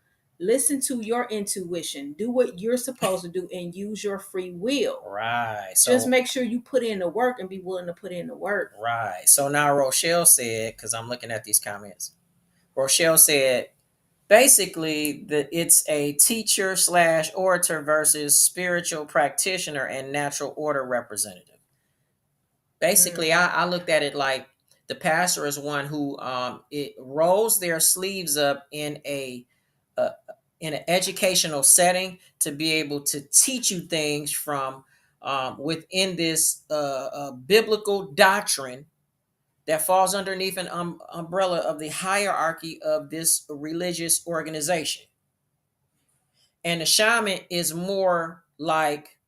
Listen to your intuition. Do what you're supposed to do and use your free will. Right. So just make sure you put in the work and be willing to put in the work. Right. So now Rochelle said, because I'm looking at these comments, Rochelle said basically that it's a teacher / orator versus spiritual practitioner and natural order representative. Basically, I looked at it like the pastor is one who it rolls their sleeves up in an educational setting to be able to teach you things from within this biblical doctrine that falls underneath an umbrella of the hierarchy of this religious organization. And the shaman is more like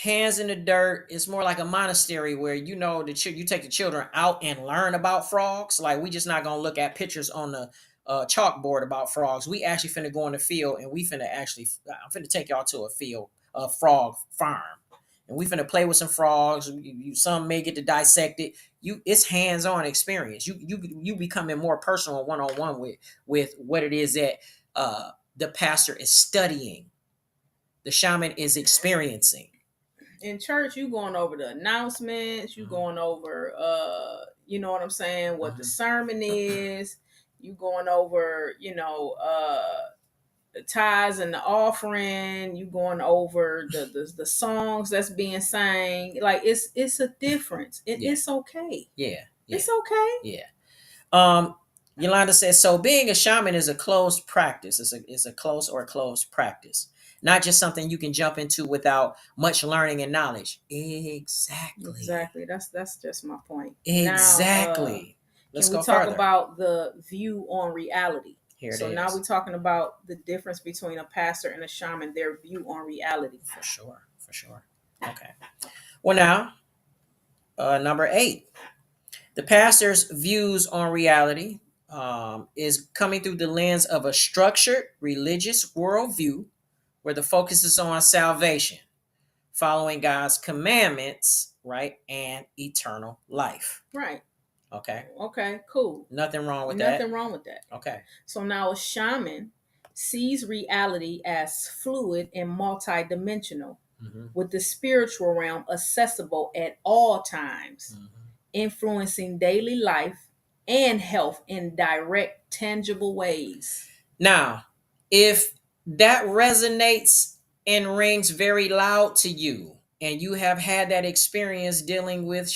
hands in the dirt. It's more like a monastery where you take the children out and learn about frogs. Like, we just not gonna look at pictures on the chalkboard about frogs. We actually finna go in the field and I'm finna take y'all to a frog farm, and we finna play with some frogs. Some may get to dissect it. It's hands-on experience. You becoming more personal, one-on-one with what it is that the pastor is studying, the shaman is experiencing. In church, you going over the announcements, you going over you know what I'm saying, what the sermon is, you going over, the tithes and the offering, you going over the songs that's being sang. Like, it's a difference. It's okay. It's okay. Yolanda says, so being a shaman is a closed practice. It's a close or closed practice, not just something you can jump into without much learning and knowledge. Exactly. That's just my point. Exactly. Now, can we talk about the view on reality? So now we're talking about the difference between a pastor and a shaman, their view on reality. For sure. Okay. Well, now, number 8, the pastor's views on reality is coming through the lens of a structured religious worldview where the focus is on salvation, following God's commandments, right, and eternal life. Right. Okay, cool. Nothing wrong with that. Okay. So now a shaman sees reality as fluid and multidimensional, with the spiritual realm accessible at all times, influencing daily life and health in direct, tangible ways. Now, if that resonates and rings very loud to you, and you have had that experience dealing with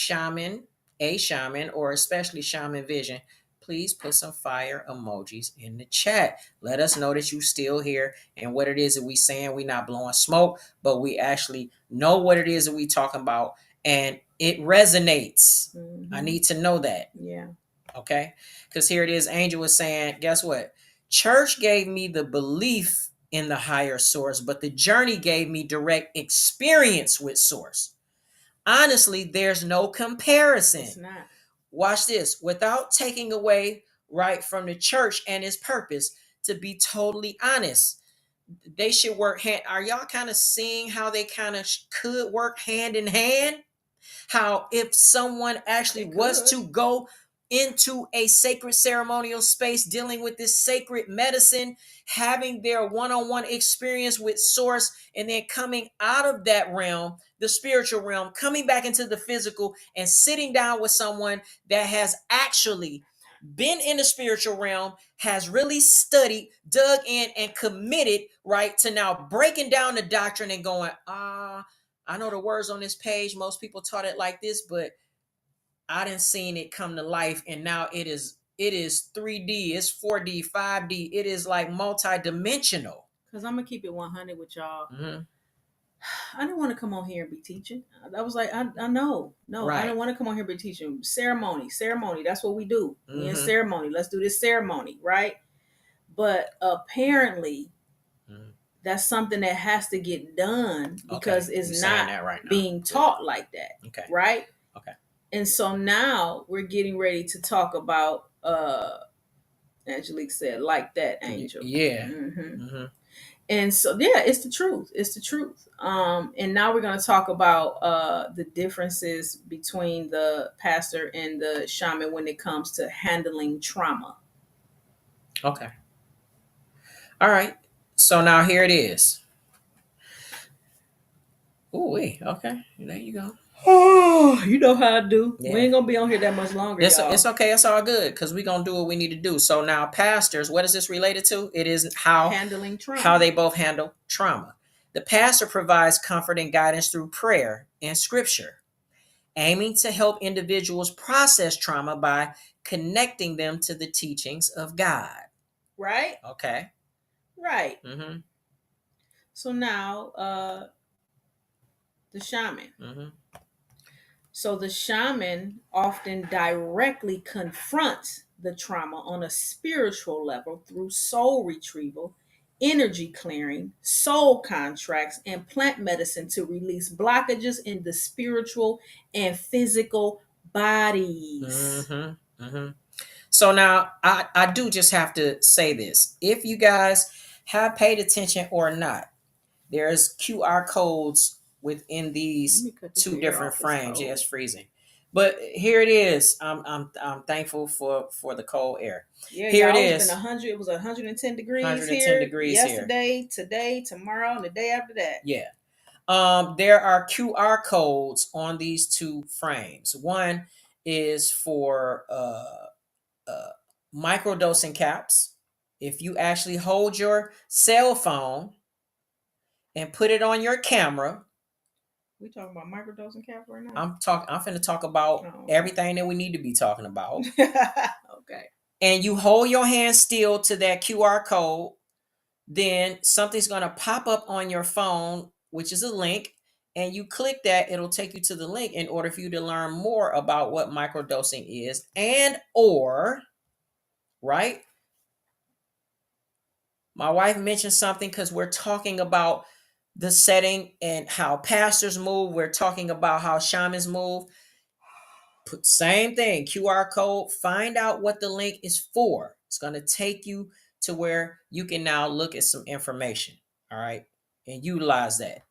a shaman, or especially shaman vision, please put some fire emojis in the chat. Let us know that you still here and what it is that we saying. We not blowing smoke, but we actually know what it is that we talking about, and it resonates. I need to know that. Yeah. Okay? Because here it is. Angel was saying, guess what? Church gave me the belief in the higher source, but the journey gave me direct experience with source. Honestly, there's no comparison. It's not. Watch this. Without taking away right from the church and its purpose, to be totally honest, they should work hand. Are y'all kind of seeing how they kind of could work hand in hand? How if someone actually was to go into a sacred ceremonial space, dealing with this sacred medicine, having their one-on-one experience with source, and then coming out of that realm, the spiritual realm, coming back into the physical and sitting down with someone that has actually been in the spiritual realm, has really studied, dug in, and committed, right, to now breaking down the doctrine and going, I know the words on this page, most people taught it like this, but I didn't seen it come to life, and now it is 3D, it's 4D, 5D, it is like multi-dimensional. Because I'm gonna keep it 100 with y'all. Mm-hmm. I didn't want to come on here and be teaching. I was like, I know. No, right. I didn't want to come on here and be teaching. Ceremony. That's what we do. We in ceremony. Let's do this ceremony, right? But apparently, that's something that has to get done because it's not right being taught like that. Okay. Right? Okay. And so now we're getting ready to talk about, Angelique said, like that, Angel. Yeah. And so, yeah, it's the truth. It's the truth. And now we're going to talk about the differences between the pastor and the shaman when it comes to handling trauma. Okay. All right. So now here it is. Ooh, okay. There you go. Oh, you know how I do. Yeah. We ain't gonna be on here that much longer. It's okay. It's all good because we're gonna do what we need to do. So now, pastors, what is this related to? It is handling trauma. How they both handle trauma. The pastor provides comfort and guidance through prayer and scripture, aiming to help individuals process trauma by connecting them to the teachings of God. Right. Okay. Right. So now, the shaman. So the shaman often directly confronts the trauma on a spiritual level through soul retrieval, energy clearing, soul contracts, and plant medicine to release blockages in the spiritual and physical bodies. So now I do just have to say this. If you guys have paid attention or not, there's QR codes within these two different frames. Yeah, it's freezing. But here it is. I'm thankful for the cold air. Yeah, here it is. Been 100. It was 110 degrees 110 here degrees yesterday, here. Today, tomorrow, and the day after that. Yeah. There are QR codes on these two frames. One is for microdosing caps. If you actually hold your cell phone and put it on your camera. We talking about microdosing caps right now? I'm finna talk about everything that we need to be talking about. Okay. And you hold your hand still to that QR code, then something's gonna pop up on your phone, which is a link, and you click that, it'll take you to the link in order for you to learn more about what microdosing is right? My wife mentioned something because we're talking about the setting and how pastors move. We're talking about how shamans move. Same thing, QR code. Find out what the link is for. It's going to take you to where you can now look at some information. All right. And utilize that.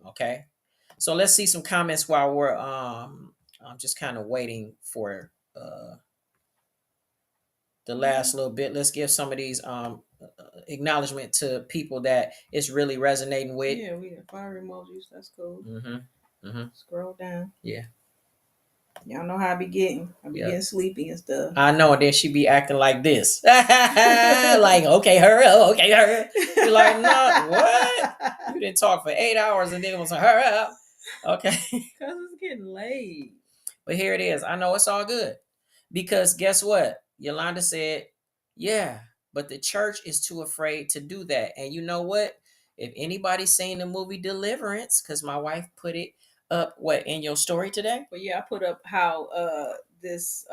Okay. So let's see some comments while we're I'm just kind of waiting for the last little bit. Let's give some of these acknowledgement to people that it's really resonating with. Yeah, we got fire emojis. That's cool. Scroll down. Yeah. Y'all know how I be getting. I be getting sleepy and stuff. I know. Then she be acting like this. Like, okay, hurry up. Okay, hurry up. You're like, no, what? You didn't talk for 8 hours and then it was like, hurry up. Okay. Because it's getting late. But here it is. I know it's all good. Because guess what? Yolanda said, yeah, but the church is too afraid to do that. And you know what? If anybody's seen the movie Deliverance, because my wife put it up, what, in your story today? Well, yeah, I put up how this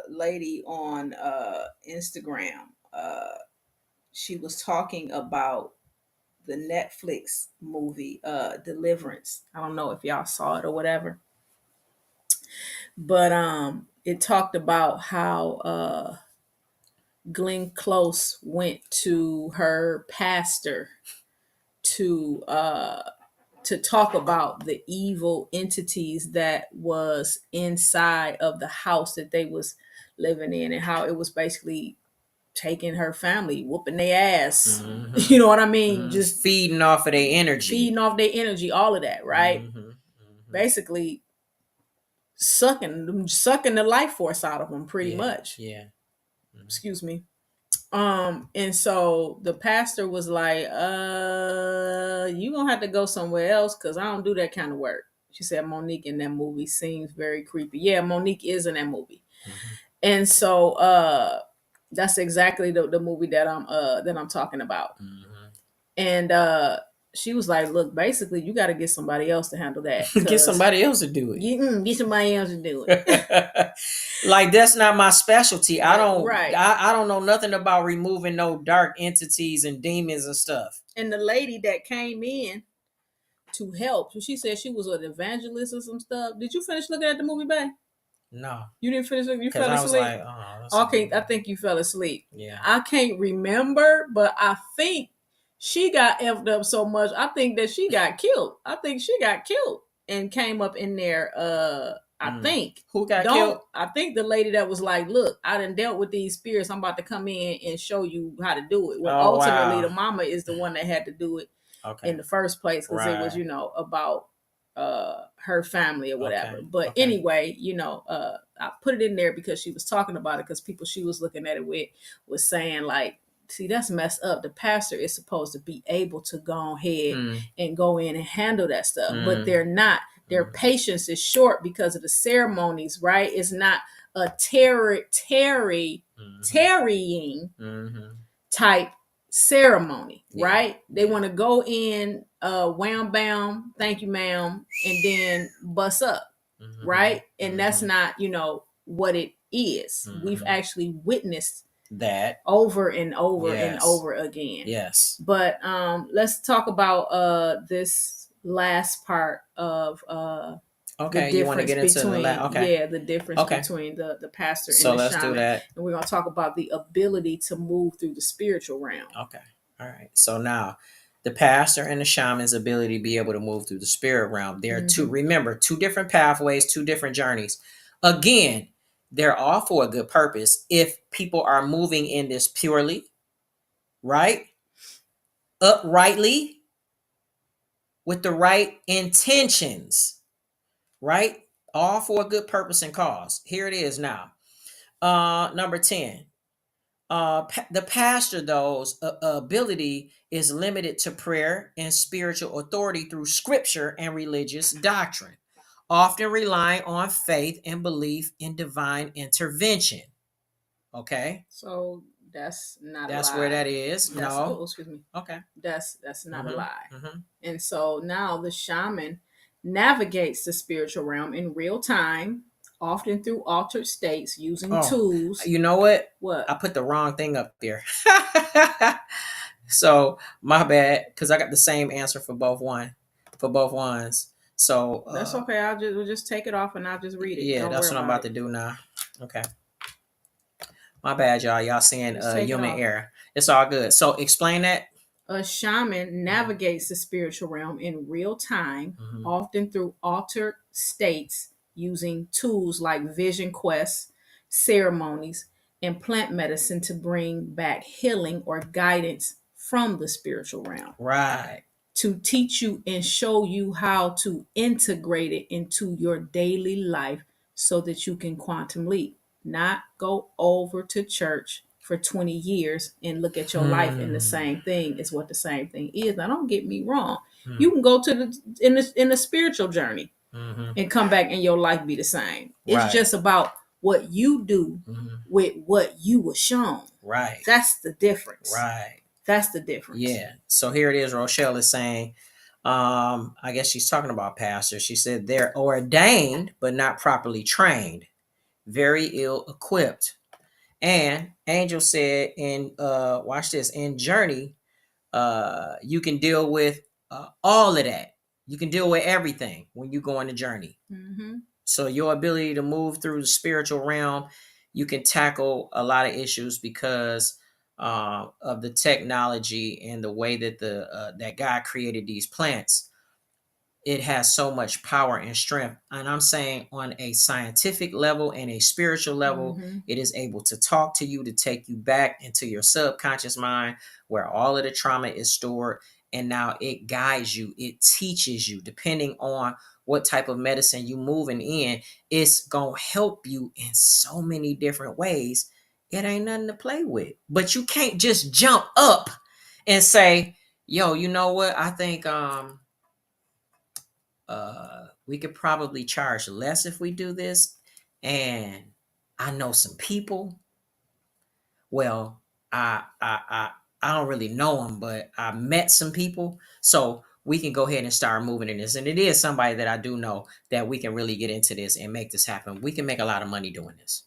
lady on Instagram, she was talking about the Netflix movie Deliverance. I don't know if y'all saw it or whatever. But it talked about how Glenn Close went to her pastor to to talk about the evil entities that was inside of the house that they was living in, and how it was basically taking her family, whooping their ass. Mm-hmm. You know what I mean? Mm-hmm. Just feeding off of their energy. feeding off their energy, all of that, right? Mm-hmm. Mm-hmm. Basically sucking the life force out of them, pretty Yeah. much. Yeah. Mm-hmm. Excuse me. And so the pastor was like, you gonna have to go somewhere else because I don't do that kind of work. She said Monique in that movie seems very creepy. Yeah, Monique is in that movie. Mm-hmm. And so that's exactly the movie that I'm talking about. Mm-hmm. And she was like, look, basically you got to get somebody else to handle that. Get somebody else to do it. Get somebody else to do it. Like, that's not my specialty. I Right. don't know nothing about removing no dark entities and demons and stuff. And the lady that came in to help, so she said she was an evangelist or some stuff. Did you finish looking at the movie, babe? No. You didn't finish looking? You fell I was asleep? like, oh, Okay, I think you fell asleep. Yeah. I can't remember, but I think she got effed up so much. I think that she got killed. I think she got killed and came up in there. I think. Who got killed? I think the lady that was like, look, I done dealt with these spirits. I'm about to come in and show you how to do it. Well, ultimately, the mama is the one that had to do it in the first place because it was, about her family or whatever. But anyway, I put it in there because she was talking about it, because people she was looking at it with was saying like, see, that's messed up. The pastor is supposed to be able to go ahead and go in and handle that stuff, but they're not. Their patience is short because of the ceremonies, right? It's not a tarrying type ceremony, right? They want to go in, wham bam, thank you ma'am, and then bust up, right? And that's not, what it is. We've actually witnessed that over and over and over again. Yes. But let's talk about this last part of okay, you want to get into between, the difference between the pastor and the let's shaman. Do that. And we're going to talk about the ability to move through the spiritual realm. Okay. All right. So now the pastor and the shaman's ability to be able to move through the spirit realm. There are two different pathways, two different journeys. Again, they're all for a good purpose if people are moving in this purely, right? Uprightly, with the right intentions, right? All for a good purpose and cause. Here it is now. Number 10. The pastor, though's ability is limited to prayer and spiritual authority through scripture and religious doctrine, often relying on faith and belief in divine intervention. Okay. So that's not that's a lie. Where that is. No. Oh, excuse me. Okay. That's not a lie. And so now the shaman navigates the spiritual realm in real time, often through altered states, using tools. You know what? What? I put the wrong thing up there. So my bad, because I got the same answer for both ones. So that's okay. We'll just take it off and I'll just read it. Yeah, that's what I'm about to do now. Okay. My bad, y'all. Y'all seeing human error. It's all good. So explain that. A shaman navigates the spiritual realm in real time, often through altered states, using tools like vision quests, ceremonies, and plant medicine to bring back healing or guidance from the spiritual realm. Right. To teach you and show you how to integrate it into your daily life so that you can quantum leap. Not go over to church for 20 years and look at your life and the same thing is what the same thing is. Now, don't get me wrong. You can go to in the spiritual journey and come back and your life be the same. It's just about what you do with what you were shown. Right. That's the difference. Right. That's the difference. Yeah. So here it is. Rochelle is saying, I guess she's talking about pastors. She said they're ordained, but not properly trained, very ill equipped. And Angel said watch this, in Journey, you can deal with all of that. You can deal with everything when you go on the journey. So your ability to move through the spiritual realm, you can tackle a lot of issues because of the technology and the way that that God created these plants. it has so much power and strength. And I'm saying on a scientific level and a spiritual level, it is able to talk to you, to take you back into your subconscious mind where all of the trauma is stored. And now it guides you, it teaches you, depending on what type of medicine you moving in, it's going to help you in so many different ways. It ain't nothing to play with. But you can't just jump up and say, yo, you know what? I think we could probably charge less if we do this. And I know some people. Well, I don't really know them, but I met some people. So we can go ahead and start moving in this. And it is somebody that I do know that we can really get into this and make this happen. We can make a lot of money doing this.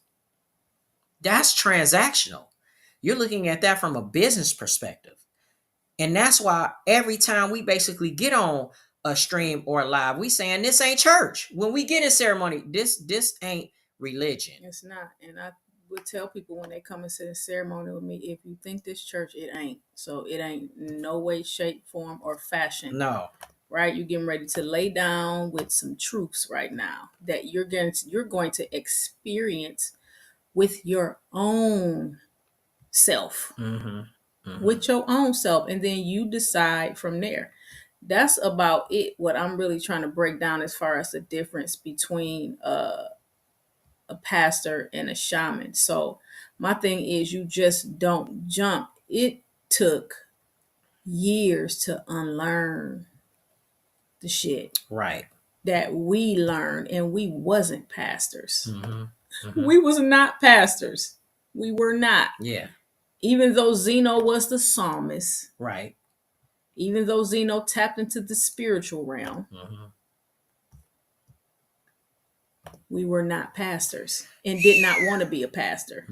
That's transactional. You're looking at that from a business perspective. And that's why every time we basically get on a stream or a live, we saying this ain't church. When we get in ceremony, this ain't religion. It's not. And I would tell people when they come and sit in ceremony with me, if you think this church, it ain't. So it ain't no way, shape, form, or fashion. No. Right? You're getting ready to lay down with some truths right now that you're going to experience with your own self. With your own self, and then you decide from there. That's about it. What I'm really trying to break down as far as the difference between a pastor and a shaman. So my thing is, you just don't jump. It took years to unlearn the shit Right. that we learned, and we wasn't pastors. We was not pastors. We were not. Yeah. Even though Zeno was the psalmist, right? Even though Zeno tapped into the spiritual realm, we were not pastors and did not want to be a pastor.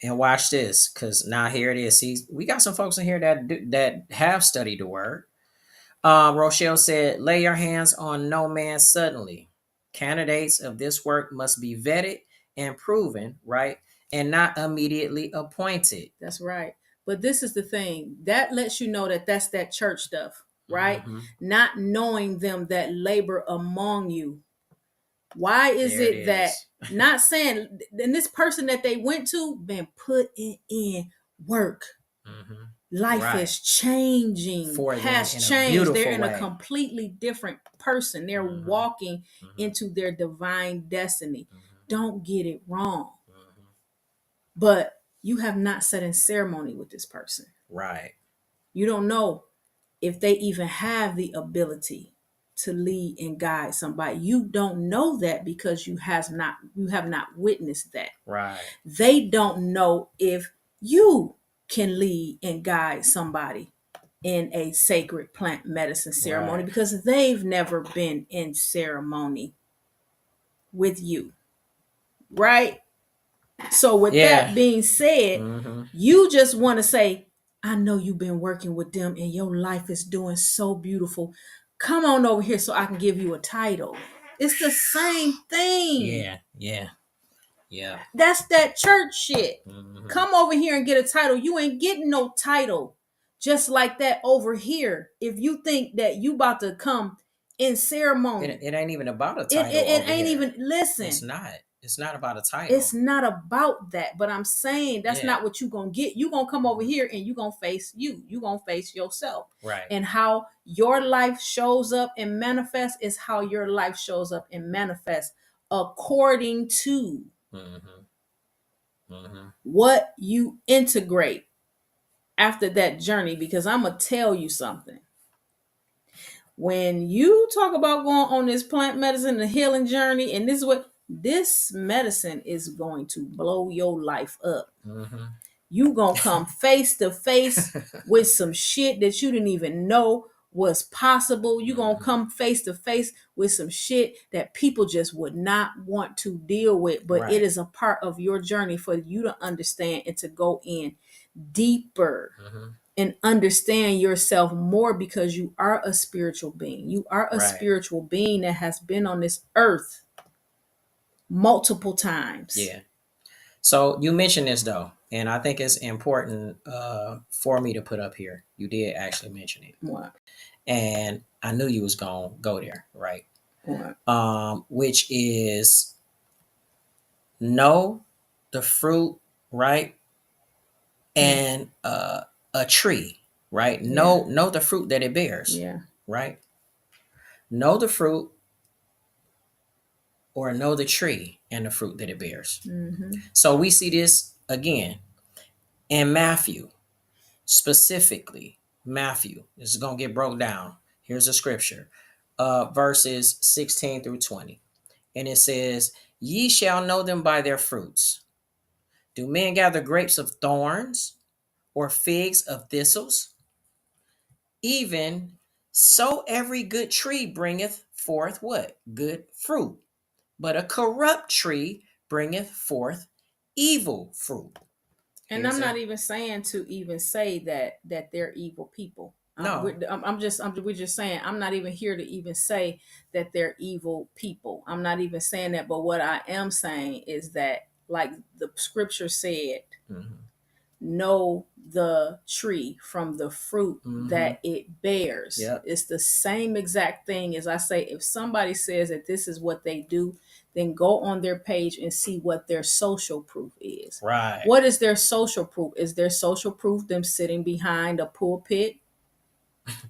And watch this, because now here it is. See, we got some folks in here that have studied the word. Rochelle said, "Lay your hands on no man suddenly. Candidates of this work must be vetted and proven, right? And not immediately appointed." That's right. But this is the thing that lets you know that that's that church stuff, right? Not knowing them that labor among you. Why is it that not saying, and this person that they went to been putting in work? Life is changing, has changed. They're in a completely different person. They're walking into their divine destiny. Don't get it wrong. But you have not sat in ceremony with this person. Right. You don't know if they even have the ability to lead and guide somebody. You don't know that because you have not witnessed that. Right. They don't know if you can lead and guide somebody in a sacred plant medicine ceremony because they've never been in ceremony with you. Right? So with that being said, you just want to say, I know you've been working with them and your life is doing so beautiful. Come on over here so I can give you a title. It's the same thing. Yeah. That's that church shit. Come over here and get a title. You ain't getting no title just like that over here. If you think that you about to come in ceremony. It ain't even about a title. It ain't even, listen. It's not about a title. It's not about that. But I'm saying that's not what you're going to get. You're going to come over here and you're going to face you. You're going to face yourself. Right. And how your life shows up and manifests is how your life shows up and manifests according to what you integrate after that journey. Because I'm going to tell you something. When you talk about going on this plant medicine and healing journey, and this medicine is going to blow your life up. You gonna come face to face with some shit that you didn't even know was possible. You gonna come face to face with some shit that people just would not want to deal with. But it is a part of your journey for you to understand and to go in deeper. And understand yourself more because you are a spiritual being. You are a spiritual being that has been on this earth multiple times. Yeah. So you mentioned this though, and I think it's important for me to put up here. You did actually mention it. What? And I knew you was gonna go there, right? Right. Which is know the fruit, right? Mm. And a tree, right? Yeah. Know the fruit that it bears, Yeah. right? Know the fruit or know the tree and the fruit that it bears. Mm-hmm. So we see this again in Matthew, specifically Matthew. This is gonna get broke down. Here's a scripture, verses 16 through 20, and it says, "Ye shall know them by their fruits. Do men gather grapes of thorns or figs of thistles? Even so, every good tree bringeth forth what? Good fruit. But a corrupt tree bringeth forth evil fruit." And I'm Here's not a even saying to even say that they're evil people. no. We're just saying I'm not even here to even say that they're evil people. I'm not even saying that. But what I am saying is that, like the scripture said, Mm-hmm. know the tree from the fruit Mm-hmm. that it bears. Yep. It's the same exact thing as I say, if somebody says that this is what they do, then go on their page and see what their social proof is. Right. What is their social proof? Is their social proof them sitting behind a pulpit,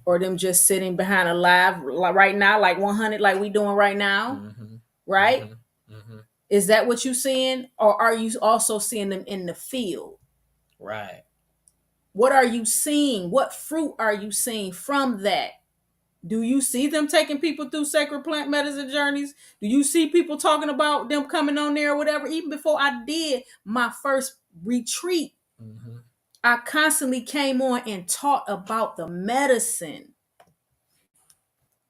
or them just sitting behind a live like right now, like 100, like we doing right now, Mm-hmm. right? Mm-hmm. Mm-hmm. Is that what you seeing, or are you also seeing them in the field? Right. What are you seeing? What fruit are you seeing from that? Do you see them taking people through sacred plant medicine journeys? Do you see people talking about them coming on there or whatever? Even before I did my first retreat, Mm-hmm. I constantly came on and taught about the medicine.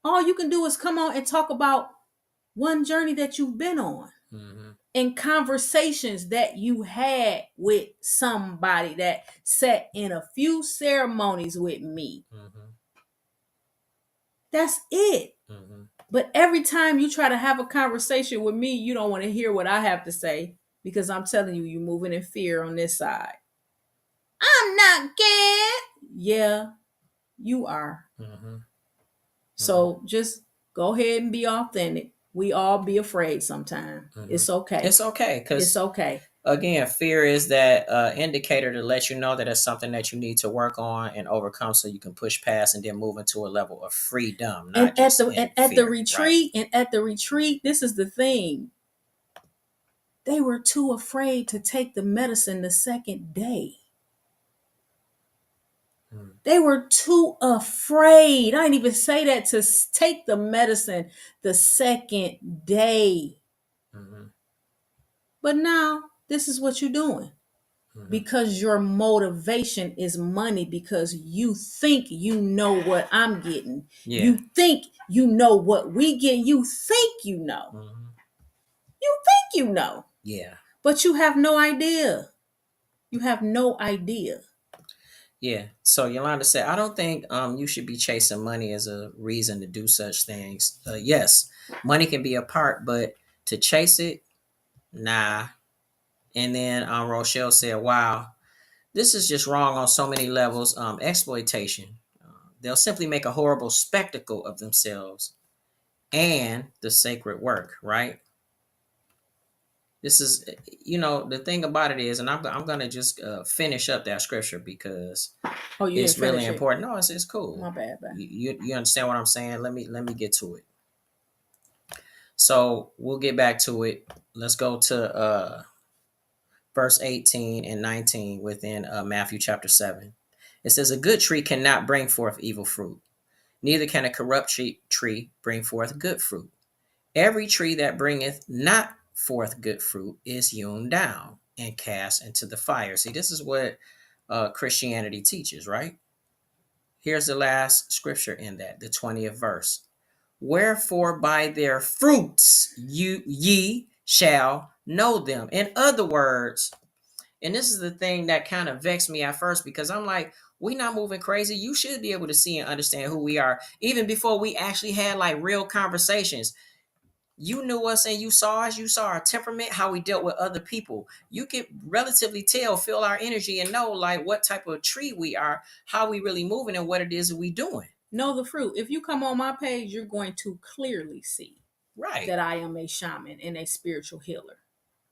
All you can do is come on and talk about one journey that you've been on, Mm-hmm. and conversations that you had with somebody that sat in a few ceremonies with me. Mm-hmm. That's it. Mm-hmm. But every time you try to have a conversation with me, you don't want to hear what I have to say, because I'm telling you, you're moving in fear on this side. I'm not scared. Yeah, you are. Mm-hmm. Mm-hmm. So just go ahead and be authentic. We all be afraid sometimes. Mm-hmm. It's okay. It's okay It's because okay. again, fear is that indicator to let you know that it's something that you need to work on and overcome, so you can push past and then move into a level of freedom, not just in At the fear. Right. retreat, this is the thing. They were too afraid to take the medicine the second day. Mm-hmm. They were too afraid. I didn't even say that, to take the medicine the second day. Mm-hmm. But now this is what you're doing, Mm-hmm. because your motivation is money, because you think you know what I'm getting. Yeah. You think you know what we get. You think you know. Mm-hmm. You think you know. Yeah. But you have no idea. You have no idea. Yeah. So Yolanda said, I don't think you should be chasing money as a reason to do such things. Yes, money can be a part, but to chase it, nah. And then Rochelle said, wow, this is just wrong on so many levels. Exploitation. They'll simply make a horrible spectacle of themselves and the sacred work, right? This is, the thing about it is, and I'm going to just finish up that scripture because Oh, you didn't it's really finish it. important. No, it's My cool. bad, bad. You understand what I'm saying? Let me get to it. So we'll get back to it. Let's go to verse 18 and 19 within Matthew chapter 7. It says, a good tree cannot bring forth evil fruit, neither can a corrupt tree bring forth good fruit. Every tree that bringeth not forth good fruit is hewn down and cast into the fire. See, this is what Christianity teaches, right? Here's the last scripture in that, the 20th verse. Wherefore by their fruits ye shall know them. In other words, and this is the thing that kind of vexed me at first, because I'm like, we not moving crazy. You should be able to see and understand who we are, even before we actually had like real conversations. You knew us and you saw us. You saw our temperament, how we dealt with other people. You could relatively feel our energy and know like what type of tree we are, how we really moving, and what it is that we doing. Know the fruit. If you come on my page, you're going to clearly see Right. that I am a shaman and a spiritual healer,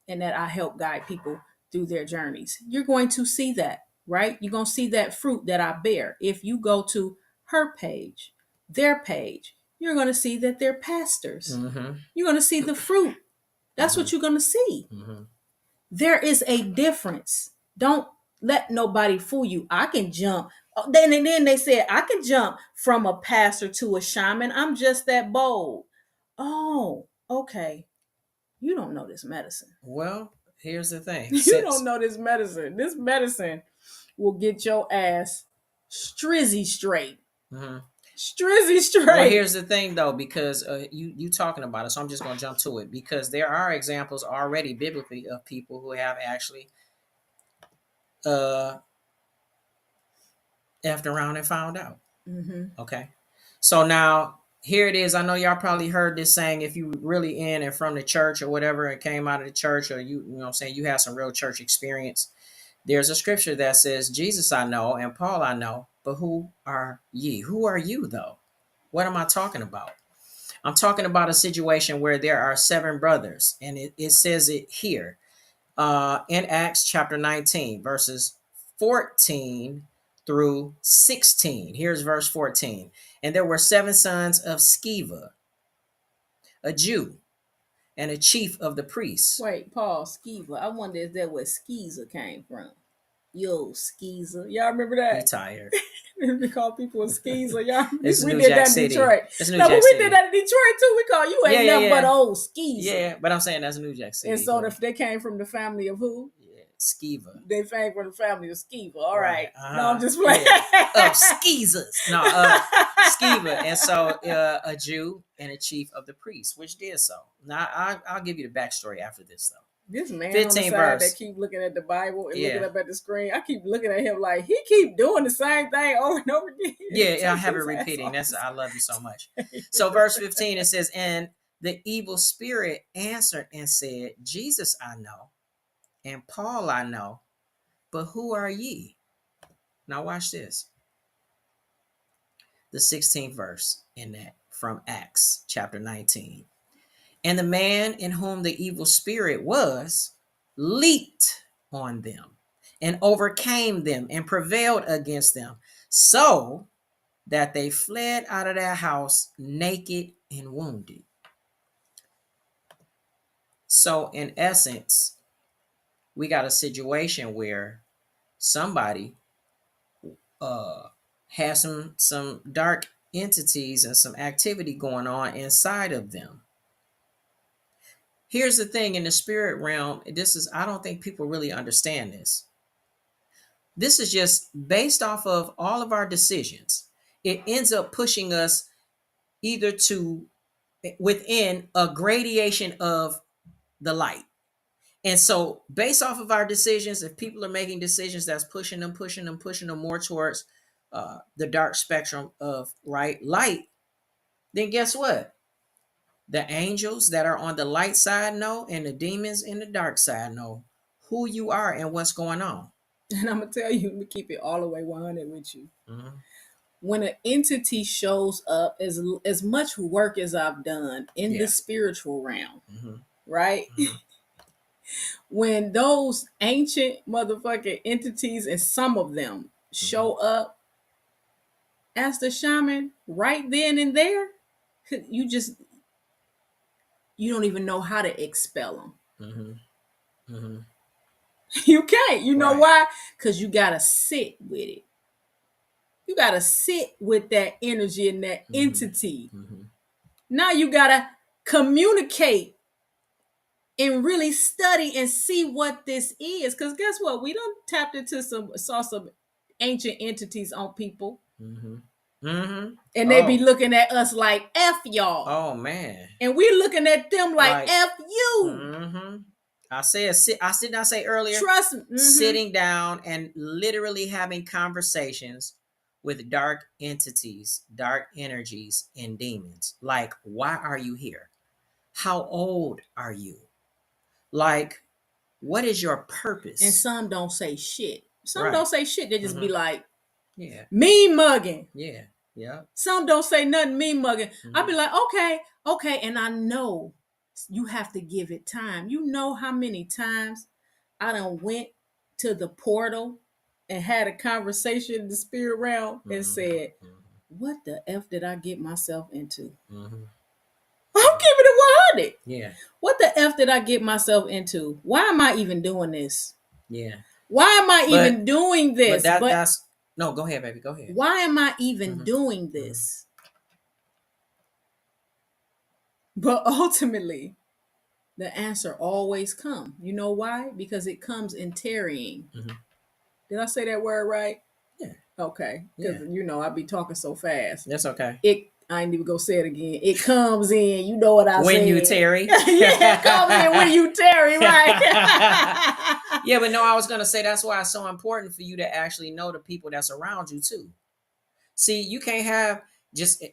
and that I help guide people through their journeys. You're going to see that, right? You're going to see that fruit that I bear. If you go to her page, their page, you're going to see that they're pastors. Mm-hmm. You're going to see the fruit. That's what you're going to see. Mm-hmm. There is a difference. Don't let nobody fool you. I can jump. Then they said I can jump from a pastor to a shaman. I'm just that bold. Oh, okay. You don't know this medicine. Well, here's the thing. You don't know this medicine. This medicine will get your ass strizzy straight. Mm-hmm. Strizzy straight. Well, here's the thing, though, because you talking about it, so I'm just going to jump to it, because there are examples already biblically of people who have actually effed around and found out. Mm-hmm. Okay, so now here it is. I know y'all probably heard this saying, if you really in and from the church or whatever, and came out of the church, or you know what I'm saying, you have some real church experience. There's a scripture that says, Jesus I know and Paul I know, but who are ye? Who are you, though? What am I talking about? I'm talking about a situation where there are 7 brothers, and it says it here in Acts chapter 19, verses 14 through 16. Here's verse 14. And there were 7 sons of Sceva, a Jew, and a chief of the priests. Wait, Paul, Skeezer. I wonder if that where Skeezer came from. Yo, Skeezer. Y'all remember He that? tired. We call people a Skeezer. Y'all, It's we New did Jack that in City. Detroit. It's New No, Jack but we City. did that in Detroit too. We call you ain't nothing but old Skeezer. Yeah, but I'm saying that's New Jack City. And so if they came from the family of who? Yeah, Sceva. They came from the family of Skeever. All right. Uh-huh. No, I'm just playing. Yeah. Of Skeezers. No, Sceva. And so a Jew and a chief of the priests, which did so. Now, I'll give you the backstory after this, though. This man on the 15 side verse. that keep looking at the Bible and Yeah. looking up at the screen, I keep looking at him like he keep doing the same thing over and over again. Yeah, I have it repeating. I love you so much. So verse 15, it says, and the evil spirit answered and said, Jesus I know, and Paul I know, but who are ye? Now watch this. The 16th verse in that, from Acts chapter 19. And the man in whom the evil spirit was leaped on them and overcame them and prevailed against them, so that they fled out of their house naked and wounded. So in essence, we got a situation where somebody has some dark entities and some activity going on inside of them. Here's the thing, in the spirit realm, I don't think people really understand this. This is just based off of all of our decisions. It ends up pushing us either to within a gradation of the light. And so based off of our decisions, if people are making decisions that's pushing them more towards the dark spectrum of light, then guess what? The angels that are on the light side know, and the demons in the dark side know who you are and what's going on. And I'm gonna tell you, let me keep it all the way 100 with you. Mm-hmm. When an entity shows up, as much work as I've done in the spiritual realm, mm-hmm. right? Mm-hmm. When those ancient motherfucking entities, and some of them show up as the shaman right then and there, you don't even know how to expel them. Mm-hmm. Mm-hmm. You can't. You know why? Because you gotta sit with it. You gotta sit with that energy and that entity. Mm-hmm. Now you gotta communicate and really study and see what this is. Because guess what? We done tapped into saw some ancient entities on people. Mm-hmm. Mm-hmm. And they be looking at us like F y'all. Oh man. And we looking at them like F you. Mm-hmm. I did not say earlier. Trust me. Mm-hmm. Sitting down and literally having conversations with dark entities, dark energies, and demons. Like, why are you here? How old are you? Like, what is your purpose? And some don't say shit. Some don't say shit. They just be like, yeah, mean mugging. Yeah. Yeah. Some don't say nothing mean mugging. I'll be like, okay. And I know you have to give it time. You know how many times I done went to the portal and had a conversation in the spirit realm and said, what the F did I get myself into? I'm keeping it 100. Yeah. What the F did I get myself into? Why am I even doing this? Yeah. Why am I even doing this? But that's no, go ahead, baby. Go ahead. Why am I even doing this? But ultimately, the answer always comes. You know why? Because it comes in tarrying. Did I say that word right? Yeah. Okay. Because I be talking so fast. That's okay. I ain't even gonna say it again. It comes in. You know what I when said. you tarry. Yeah, it comes in when you tarry, right? Yeah, but no, I was gonna say that's why it's so important for you to actually know the people that's around you too. See, you can't have just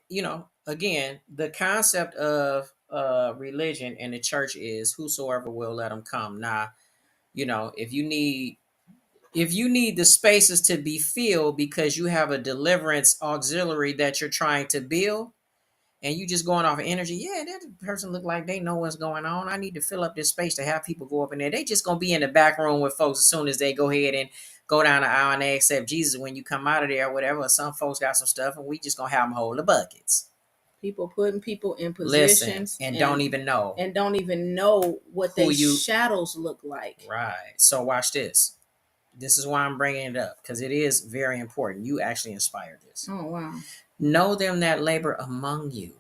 again, the concept of religion and the church is whosoever will let them come. Now, if you need the spaces to be filled because you have a deliverance auxiliary that you're trying to build, and you just going off of energy, yeah, that person look like they know what's going on. I need to fill up this space to have people go up in there. They just gonna be in the back room with folks as soon as they go ahead and go down the aisle and they accept Jesus when you come out of there or whatever. Some folks got some stuff and we just gonna have them hold the buckets. People putting people in positions. Listen, and don't even know what their shadows look like. Right. So watch this. This is why I'm bringing it up, because it is very important. You actually inspired this. Oh, wow. Know them that labor among you.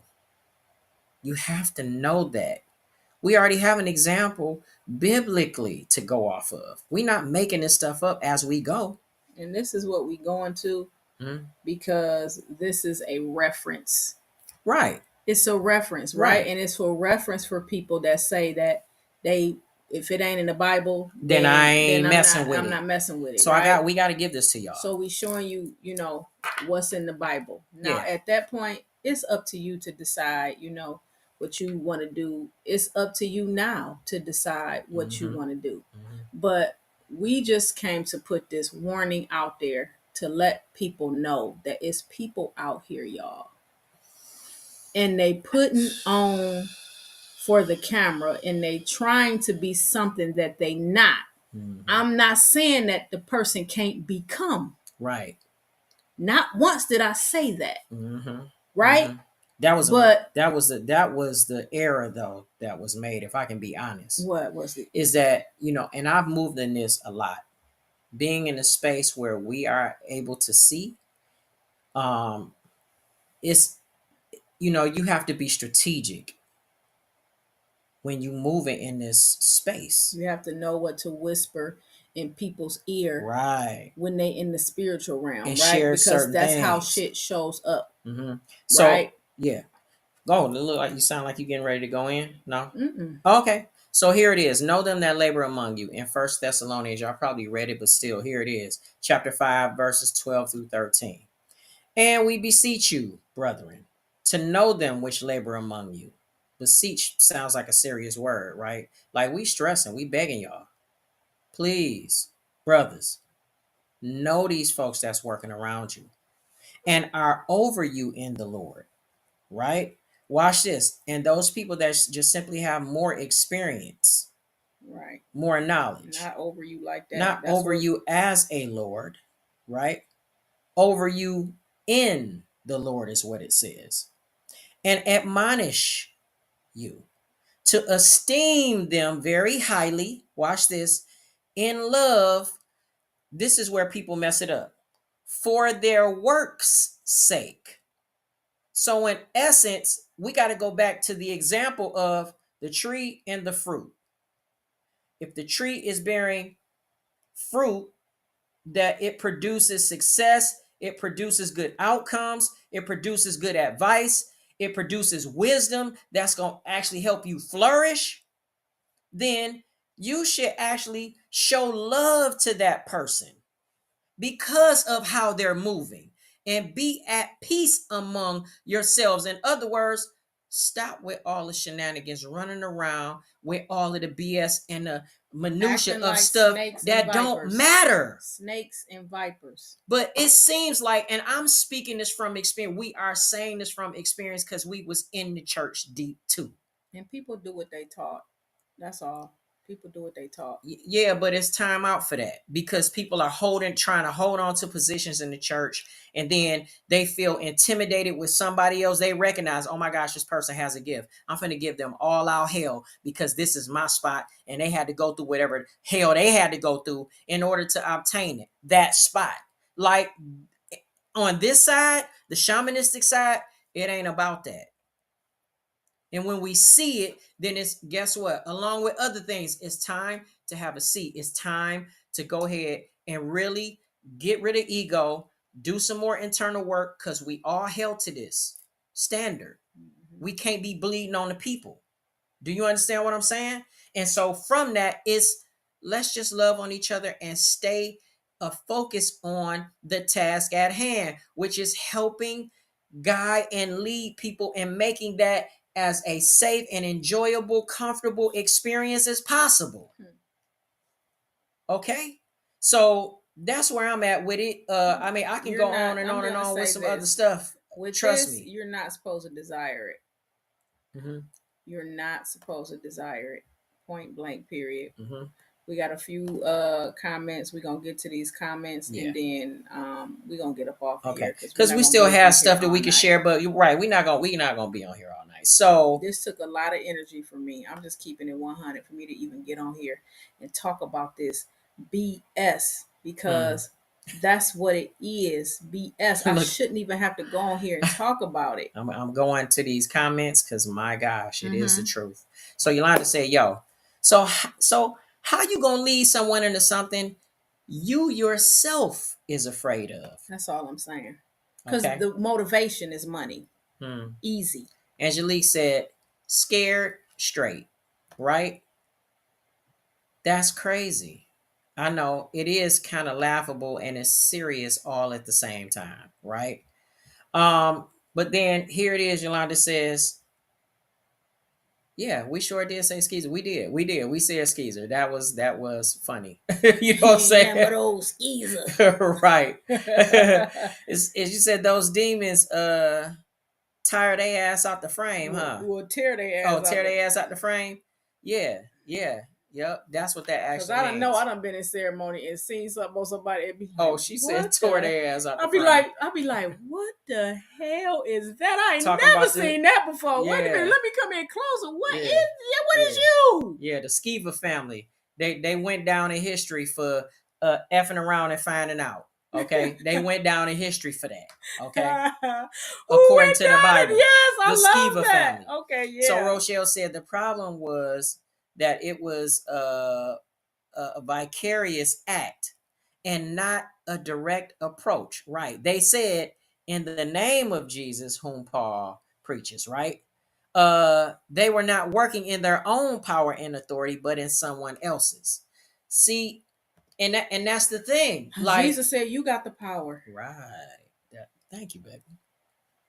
You have to know that. We already have an example biblically to go off of. We're not making this stuff up as we go. And this is what we going to because this is a reference. Right. It's a reference, right? And it's for reference for people that say that if it ain't in the Bible, then I'm not messing with it. So right? we got to give this to y'all. So we showing you, what's in the Bible. Now at that point, it's up to you to decide, what you want to do. It's up to you now to decide what you want to do. But we just came to put this warning out there to let people know that it's people out here, y'all. And they putting on for the camera and they trying to be something that they not. I'm not saying that the person can't become. Right. Not once did I say that. Right? That was the error though that was made, if I can be honest. What was it? Is that, and I've moved in this a lot. Being in a space where we are able to see, it's you have to be strategic when you move it in this space. You have to know what to whisper in people's ear, right, when they in the spiritual realm, and right? share Because that's things. how shit shows up. So right? Yeah. Oh, it look like you sound like you getting ready to go in. No. Okay. So here it is. Know them that labor among you. In 1 Thessalonians, y'all probably read it, but still, here it is. Chapter 5, verses 12 through 13. And we beseech you, brethren, to know them which labor among you. Beseech sounds like a serious word, right? Like we stressing, we begging y'all. Please, brothers, know these folks that's working around you and are over you in the Lord, right? Watch this. And those people that just simply have more experience, right, more knowledge, not over you like that. Not over you as a Lord, right? Over you in the Lord is what it says. And admonish you to esteem them very highly. Watch this. In love, this is where people mess it up. For their works' sake. So in essence, we got to go back to the example of the tree and the fruit. If the tree is bearing fruit, that it produces success, it produces good outcomes, it produces good advice, it produces wisdom that's going to actually help you flourish, then you should actually show love to that person because of how they're moving and be at peace among yourselves. In other words, stop with all the shenanigans running around with all of the BS and the minutia Acting of like stuff snakes and that don't vipers. matter. Snakes and vipers. But it seems like, and I'm speaking this from experience, we are saying this from experience because we was in the church deep too. And people do what they taught. That's all. People do what they taught. Yeah, but it's time out for that because people are trying to hold on to positions in the church, and then they feel intimidated with somebody else. They recognize, oh my gosh, this person has a gift. I'm going to give them all out hell because this is my spot, and they had to go through whatever hell they had to go through in order to obtain it, that spot. Like on this side, the shamanistic side, it ain't about that. And when we see it, then it's, guess what? Along with other things, it's time to have a seat. It's time to go ahead and really get rid of ego, do some more internal work because we all held to this standard. We can't be bleeding on the people. Do you understand what I'm saying? And so from that, it's let's just love on each other and stay focused on the task at hand, which is helping guide and lead people and making that as a safe and enjoyable, comfortable experience as possible. Okay? So that's where I'm at with it. I mean, I can go on and on and on with some other stuff. With Trust this, me. you're not supposed to desire it. Mm-hmm. You're not supposed to desire it. Point blank, period. Mm-hmm. We got a few comments. We're gonna get to these comments, and then we're gonna get up off here because we still have stuff that we can share. But you're right, we're not gonna be on here all night. So this took a lot of energy for me. I'm just keeping it 100 for me to even get on here and talk about this BS because that's what it is. BS. I shouldn't even have to go on here and talk about it. I'm going to these comments because my gosh, it is the truth. So Yolanda said, "Yo, so how you gonna lead someone into something you yourself is afraid of?" That's all I'm saying. Because the motivation is money. Easy. Angelique said, "Scared straight, right?" That's crazy. I know it is kind of laughable and it's serious all at the same time, right? But then here it is, Yolanda says, yeah, we sure did say skeezer. We did. We said skeezer. That was funny. You know what I'm saying? But old skeezer. Right. As you said, those demons tire their ass out the frame, huh? Will tear their ass out. Tear their ass out the frame? Yeah. Yep, that's what that actually means. Because I don't know, I done been in ceremony and seen something on somebody and be like, she said tore their ass out the frame. I'll be like, what the hell is that? I ain't never seen that before. Yeah. Wait a minute, let me come in closer. What is you? Yeah, the Skiva family. They went down in history for effing around and finding out. Okay, they went down in history for that. Okay, according to the Bible, yes, I the love Skiva that. family. Okay, yeah. So Rochelle said the problem was that it was a vicarious act and not a direct approach. Right? They said in the name of Jesus, whom Paul preaches. Right? They were not working in their own power and authority, but in someone else's. See. And that's the thing. Like Jesus said, "You got the power." Right. Thank you, baby.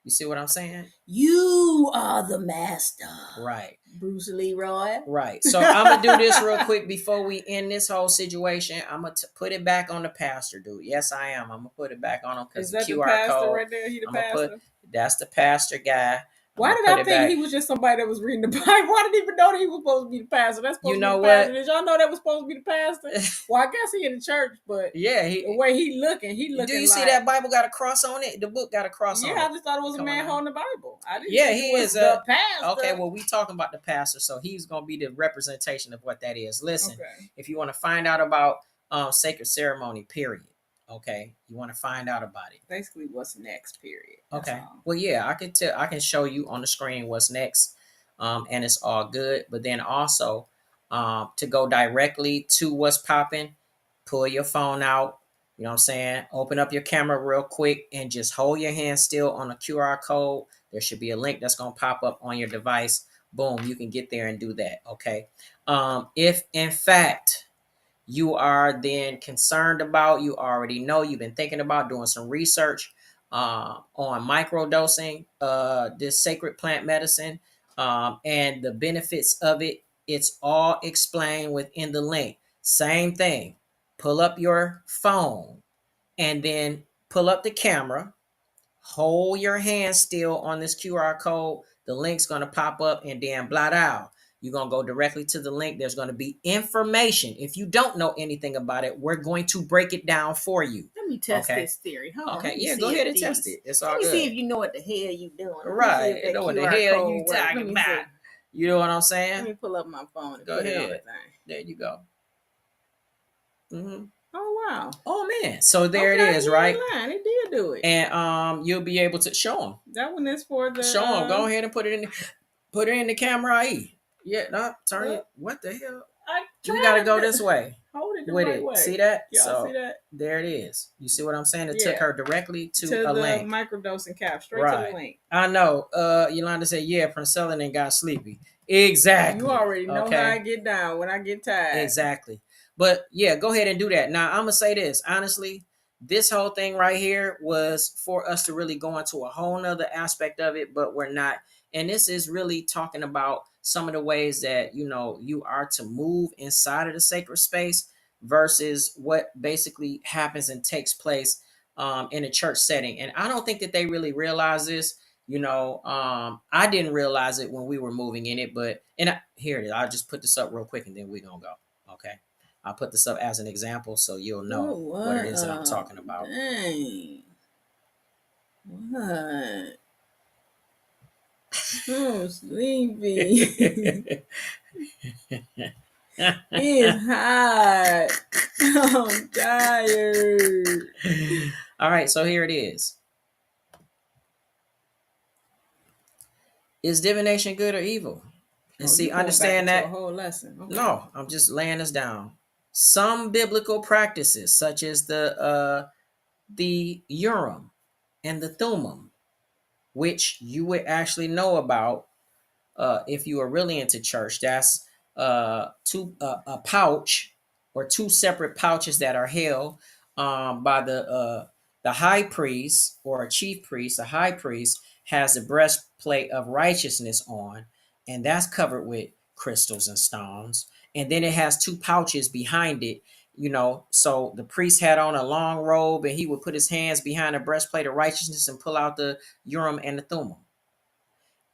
You see what I'm saying? You are the master. Right. Bruce Leroy. Right. So I'm gonna do this real quick before we end this whole situation. I'm gonna put it back on the pastor, dude. Yes, I am. I'm gonna put it back on him because the QR pastor code right there? He the pastor. That's the pastor guy. Why did I think he was just somebody that was reading the Bible? I didn't even know that he was supposed to be the pastor. That's supposed to be the pastor. Did y'all know that was supposed to be the pastor? Well, I guess he in the church, but yeah, the way he looking. Do you see that Bible got a cross on it? The book got a cross on it. Yeah, I just thought it was a man holding the Bible. I didn't think he is the pastor. Okay, well, we talking about the pastor, so he's going to be the representation of what that is. Listen, if you want to find out about sacred ceremony, period. Okay, you want to find out about it. Basically, what's next? Period. Okay. Well, yeah, I can show you on the screen what's next, and it's all good. But then also, to go directly to what's popping, pull your phone out. You know what I'm saying? Open up your camera real quick and just hold your hand still on a QR code. There should be a link that's gonna pop up on your device. Boom, you can get there and do that. Okay. If in fact you are then concerned about, you already know, you've been thinking about doing some research on microdosing this sacred plant medicine and the benefits of it It's all explained within the link. Same thing. Pull up your phone and then pull up the camera. Hold your hand still on this QR code. The link's going to pop up and then blot out. You're going to go directly to the link. There's going to be information. If you don't know anything about it, we're going to break it down for you. Let me test this theory. Hold Okay, on, yeah, go ahead and test it. It's all let me good. see if you know what the hell you doing. Right, you know what the hell you talking about. See. You know what I'm saying? Let me pull up my phone and go put ahead. it on the thing. There you go. Mm-hmm. Oh wow. Oh man. So there it is, right? It did do it. And you'll be able to show them. That one is for the show them. Go ahead and put it in the camera. Yeah, no, turn it. What the hell? You gotta go this way. Hold it the with right it. way. See that? Y'all see that? There it is. You see what I'm saying? It took her directly to a the link. microdosing cap, straight to the link. I know. Yolanda said, yeah, Princella and got sleepy. Exactly. You already know how I get down when I get tired. Exactly. But yeah, go ahead and do that. Now, I'm going to say this. Honestly, this whole thing right here was for us to really go into a whole nother aspect of it, but we're not. And this is really talking about some of the ways that, you are to move inside of the sacred space versus what basically happens and takes place in a church setting. And I don't think that they really realize this. I didn't realize it when we were moving in it, but here it is. I'll just put this up real quick and then we're going to go. Okay. I'll put this up as an example so you'll know what it is that I'm talking about. Dang. What? I'm sleepy. It's hot. I'm tired. All right, so here it is. Is divination good or evil? And see, understand that. A whole lesson. Okay. No, I'm just laying this down. Some biblical practices, such as the Urim and the Thummim, which you would actually know about if you are really into church. That's a pouch or two separate pouches that are held by the high priest or a chief priest. The high priest has the breastplate of righteousness on, and that's covered with crystals and stones. And then it has two pouches behind it. So the priest had on a long robe, and he would put his hands behind a breastplate of righteousness and pull out the Urim and the Thummim.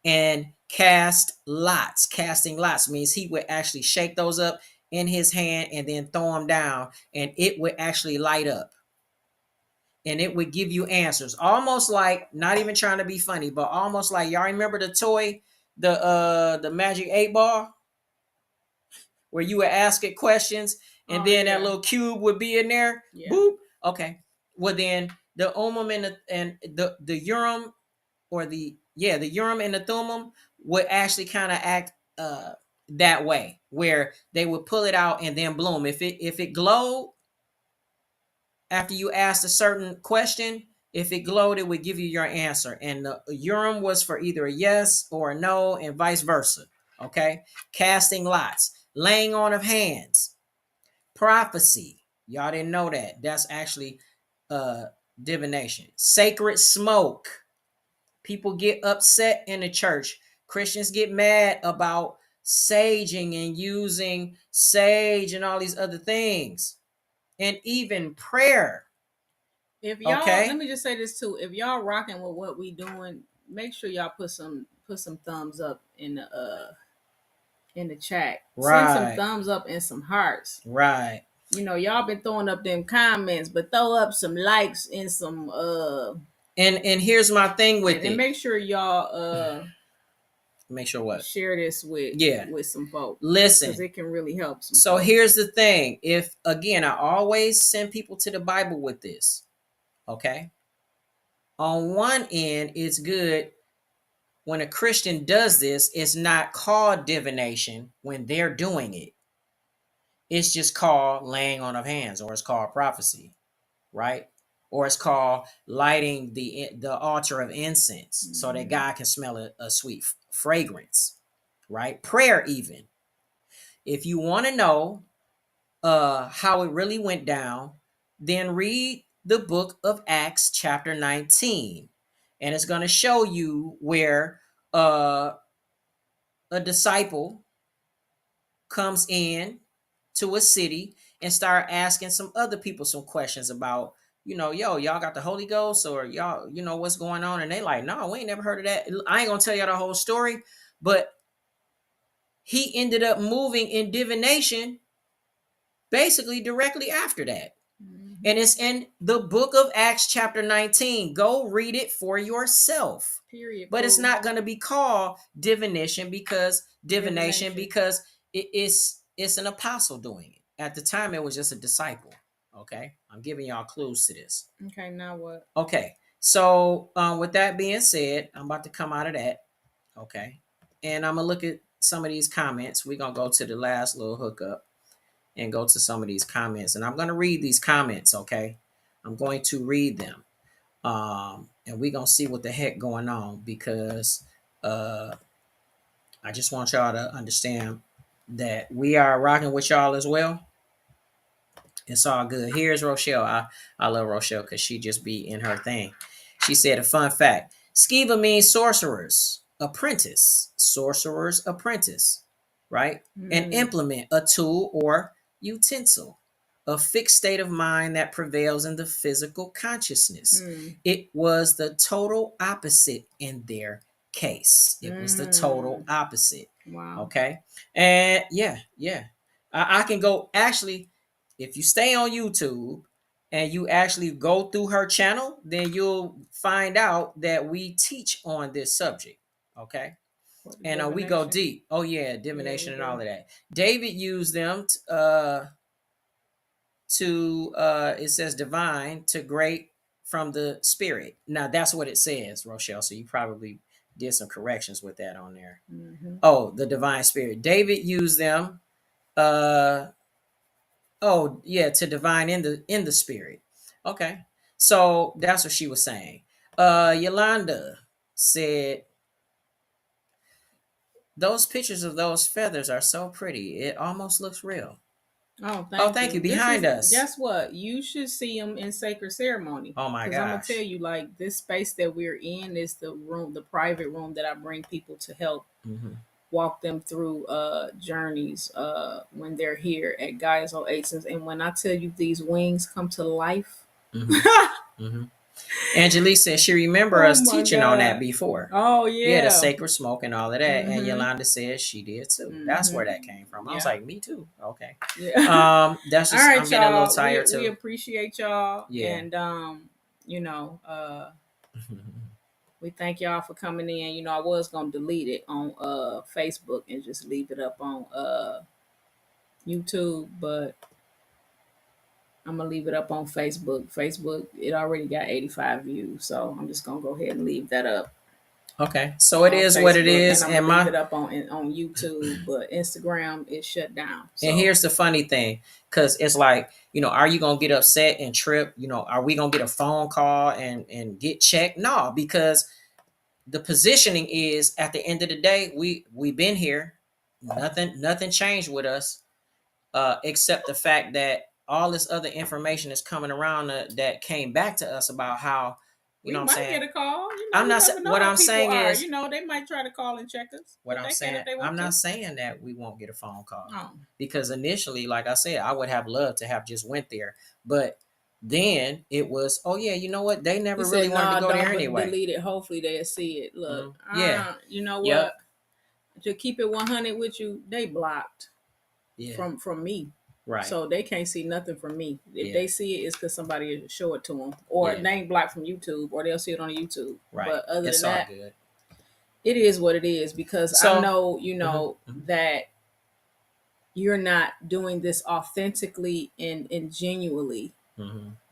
And cast lots. Casting lots means he would actually shake those up in his hand and then throw them down, and it would actually light up. And it would give you answers. Almost like, not even trying to be funny, but almost like, y'all remember the toy, the Magic 8-Ball? Where you would ask it questions, and then that little cube would be in there. Yeah. Boop. Okay. Well, then the Urim and the Urim, or the Urim and the Thummim would actually kind of act that way, where they would pull it out and then bloom. If it glowed after you asked a certain question, if it glowed, it would give you your answer. And the Urim was for either a yes or a no, and vice versa. Okay. Casting lots, laying on of hands, prophecy. Y'all didn't know that. That's actually divination. Sacred smoke. People get upset in the church. Christians get mad about saging and using sage and all these other things. And even prayer. If y'all, let me just say this too. If y'all rocking with what we doing, make sure y'all put some thumbs up in the chat. Right. Send some thumbs up and some hearts. Right. Y'all been throwing up them comments, but throw up some likes and some And here's my thing with it. And make sure y'all make sure what? Share this with some folks. Listen. Because it can really help some So folks. Here's the thing. If again, I always send people to the Bible with this. Okay? On one end, it's good when a Christian does this. It's not called divination when they're doing it. It's just called laying on of hands, or it's called prophecy, right? Or it's called lighting the altar of incense, so that God can smell a sweet fragrance, right? Prayer even. If you want to know how it really went down, then read the book of Acts chapter 19. And it's going to show you where a disciple comes in to a city and start asking some other people some questions about, yo, y'all got the Holy Ghost, or y'all, what's going on? And they like, no, we ain't never heard of that. I ain't gonna tell y'all the whole story, but he ended up moving in divination basically directly after that. Mhm. And it's in the book of Acts, chapter 19. Go read it for yourself. Period. But it's Pooh. not going to be called divination Divination. because it's an apostle doing it. At the time, it was just a disciple. Okay, I'm giving y'all clues to this. Okay, now what? Okay, so with that being said, I'm about to come out of that. Okay, and I'm gonna look at some of these comments. We're gonna go to the last little hookup and go to some of these comments, and I'm gonna read these comments. Okay, I'm going to read them, and we're gonna see what the heck going on, because I just want y'all to understand that we are rocking with y'all as well. It's all good. Here's Rochelle. I love Rochelle because she just be in her thing. She said a fun fact. Skiva means sorcerer's apprentice. Sorcerer's apprentice, right? An implement, a tool or utensil. A fixed state of mind that prevails in the physical consciousness. It was the total opposite in their case. It was the total opposite. Wow. Okay. And yeah. I can go, actually, if you stay on YouTube and you actually go through her channel, then you'll find out that we teach on this subject. Okay. And we go deep. Oh yeah, divination and all of that. David used them to it says divine, to great from the spirit. Now that's what it says, Rochelle. So you probably did some corrections with that on there. Oh, the divine spirit. David used them oh yeah, to divine in the spirit. Okay. So that's what she was saying. Yolanda said, those pictures of those feathers are so pretty. It almost looks real. Oh, Thank you. This Behind is, us. guess what? You should see them in sacred ceremony. Oh my Because I'm gonna gosh. tell you, like, this space that we're in is the room, the private room that I bring people to help walk them through journeys when they're here at Gaia's Oasis. And when I tell you these wings come to life, Angelique said she remember oh us my teaching on that God. before. Oh Yeah, the yeah. sacred smoke and all of that. And Yolanda says she did too. That's where that came from. I was like, me too. Okay. Yeah. That's All just, right, I'm getting a little y'all. tired We too. appreciate y'all. Yeah. And you know, we thank y'all for coming in. You know, I was gonna delete it on Facebook and just leave it up on YouTube, but I'm gonna leave it up on Facebook. Facebook, it already got 85 views, so I'm just gonna go ahead and leave that up. Okay, so it is Facebook, what it is, and I'm gonna leave it up on YouTube, but Instagram is shut down. So. And here's the funny thing, because it's like, are you gonna get upset and trip? Are we gonna get a phone call and get checked? No, because the positioning is, at the end of the day, we've been here. Nothing changed with us, except the fact that all this other information is coming around that came back to us about how, we know what I'm might saying? get a call. I'm not saying what I'm saying is, they might try to call and check us. what I'm saying, I'm not saying that we won't get a phone call. Oh. Because initially, like I said, I would have loved to have just went there, but then it was, oh yeah, you know what? They never really wanted to go there anyway. Delete it. Hopefully they'll see it. Look, yeah, you know what? To keep it 100 with you, they blocked from me. Right. So they can't see nothing from me. If they see it, it's because somebody will show it to them, or name blocked from YouTube, or they'll see it on YouTube. Right. But other than that, good. It is what it is, because I know, that you're not doing this authentically and genuinely.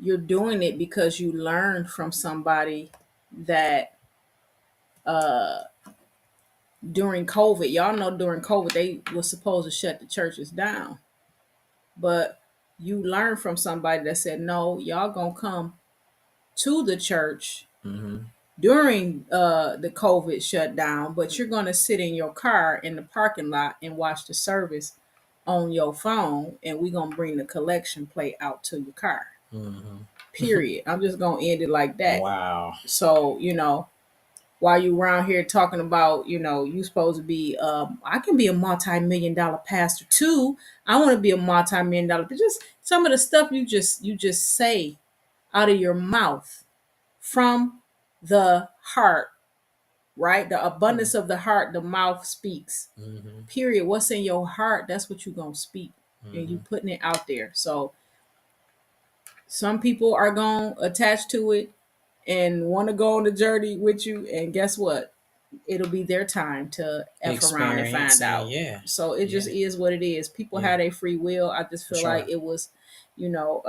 You're doing it because you learned from somebody that during COVID, y'all know during COVID, they were supposed to shut the churches down. But you learn from somebody that said, no, y'all gonna come to the church during the COVID shutdown, but you're gonna sit in your car in the parking lot and watch the service on your phone, and we're gonna bring the collection plate out to your car. Period. I'm just gonna end it like that. Wow. So, while you around here talking about, you supposed to be, I can be a multi-million dollar pastor too. I want to be a multi-million dollar, but just some of the stuff you just say out of your mouth from the heart, right? The Hmm. abundance of the heart, the mouth speaks. Hmm. Period. What's in your heart, that's what you're gonna speak. And you Hmm. putting it out there. So some people are gonna attach to it and want to go on the journey with you. And guess what? It'll be their time to F around and find Experiencing, out. yeah, So it just yeah, is what it is. People yeah, have a free will. I just for feel like sure. it was, you know,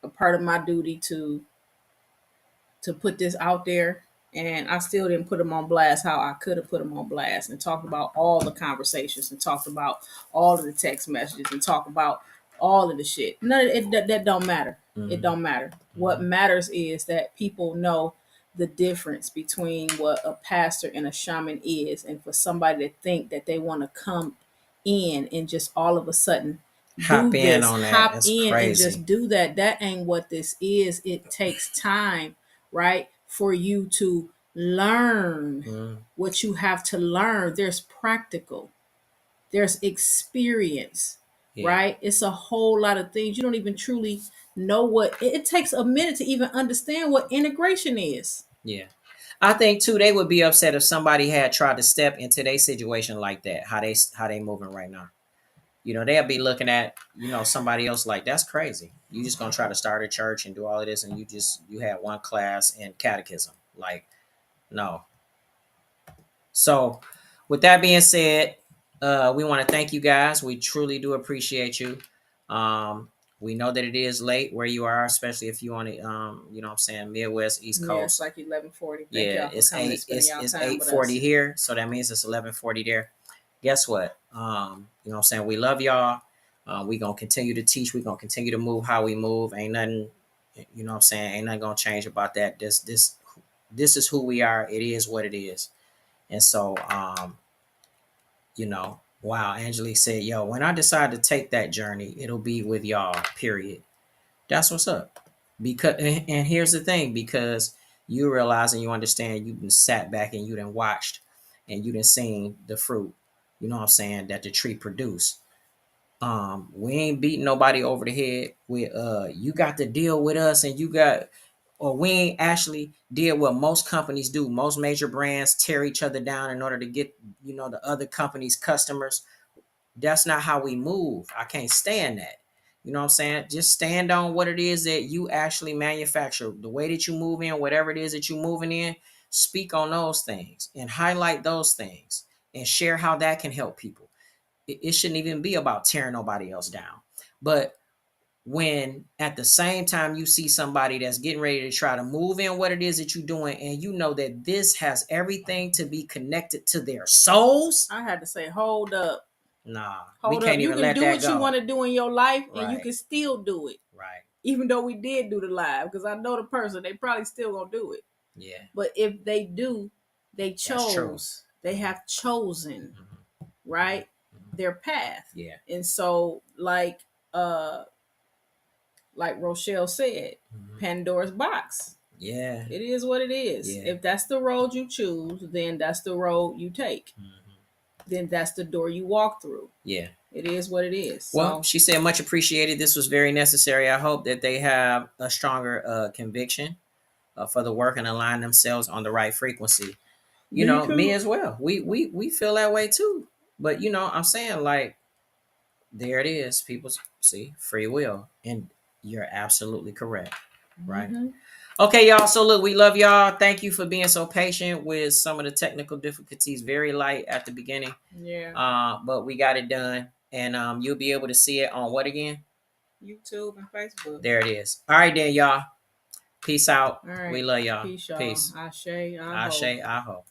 a part of my duty to put this out there. And I still didn't put them on blast how I could have put them on blast and talked about all the conversations and talked about all of the text messages and talked about all of the shit. None of it, that don't matter. It Hmm. don't matter. What Hmm. matters is that people know the difference between what a pastor and a shaman is, and for somebody to think that they want to come in and just all of a sudden do Hop in this, on that. hop That's in and crazy. just do that. That ain't what this is. It takes time, right? For you to learn Mm. what you have to learn. There's practical, there's experience, Yeah, right? It's a whole lot of things. You don't even truly know what it takes a minute to even understand what integration is. yeah. I think too they would be upset if somebody had tried to step into their situation like that. How they moving right now. They'll be looking at somebody else like that's crazy. You just gonna try to start a church and do all of this, and you had one class in catechism. Like, no. So, with that being said, we want to thank you guys. We truly do appreciate you. Um, we know that it is late where you are, especially if you want to, what I'm saying, Midwest, East Yeah, it's Coast. like 11:40. Thank Yeah, y'all for it's coming and eight. spending It's y'all it's time eight with forty us. here, so that means it's 11:40 there. Guess what? What I'm saying, we love y'all. We gonna continue to teach. We gonna continue to move how we move. Ain't nothing, what I'm saying, ain't nothing gonna change about that. This is who we are. It is what it is. And so, wow, Angelique said, yo, when I decide to take that journey, it'll be with y'all, period. That's what's up. Because and here's the thing, because you realize and you understand you've been sat back and you done watched and you done seen the fruit, what I'm saying, that the tree produced. We ain't beating nobody over the head with you got to deal with us and you got or we ain't actually did what most companies do. Most major brands tear each other down in order to get, the other company's customers. That's not how we move. I can't stand that. You know what I'm saying? Just stand on what it is that you actually manufacture. The way that you move in, whatever it is that you're moving in, speak on those things and highlight those things and share how that can help people. It shouldn't even be about tearing nobody else down. But when at the same time you see somebody that's getting ready to try to move in what it is that you're doing, and you know that this has everything to be connected to their souls, I had to say, hold up, nah, we hold up. can't You even can let do that what you go. want to do in your life, and you Right, can still do it, right. even though we did do the live. Because I know the person, they probably still gonna do it. Yeah, But if they do, they that's true. chose. They have chosen, Hmm. right, Hmm. their path. Yeah. And so, uh, like Rochelle said, Hmm. Pandora's box. Yeah. It is what it is. Yeah. If that's the road you choose, then that's the road you take. Hmm. Then that's the door you walk through. Yeah. It is what it is. Well, So she said much appreciated. This was very necessary. I hope that they have a stronger conviction for the work and align themselves on the right frequency. me Me too. as well. We feel that way too. But I'm saying, like, there it is. People see free will, and you're absolutely correct, right? Hmm. Okay, y'all. So look, we love y'all. Thank you for being so patient with some of the technical difficulties. Very light at the beginning, Yeah. but we got it done, and you'll be able to see it on what again? YouTube and Facebook. There it is. All right, then, y'all. Peace out. All We right. love y'all. Peace, y'all. Peace. Ashe, Ashe, aho. aho.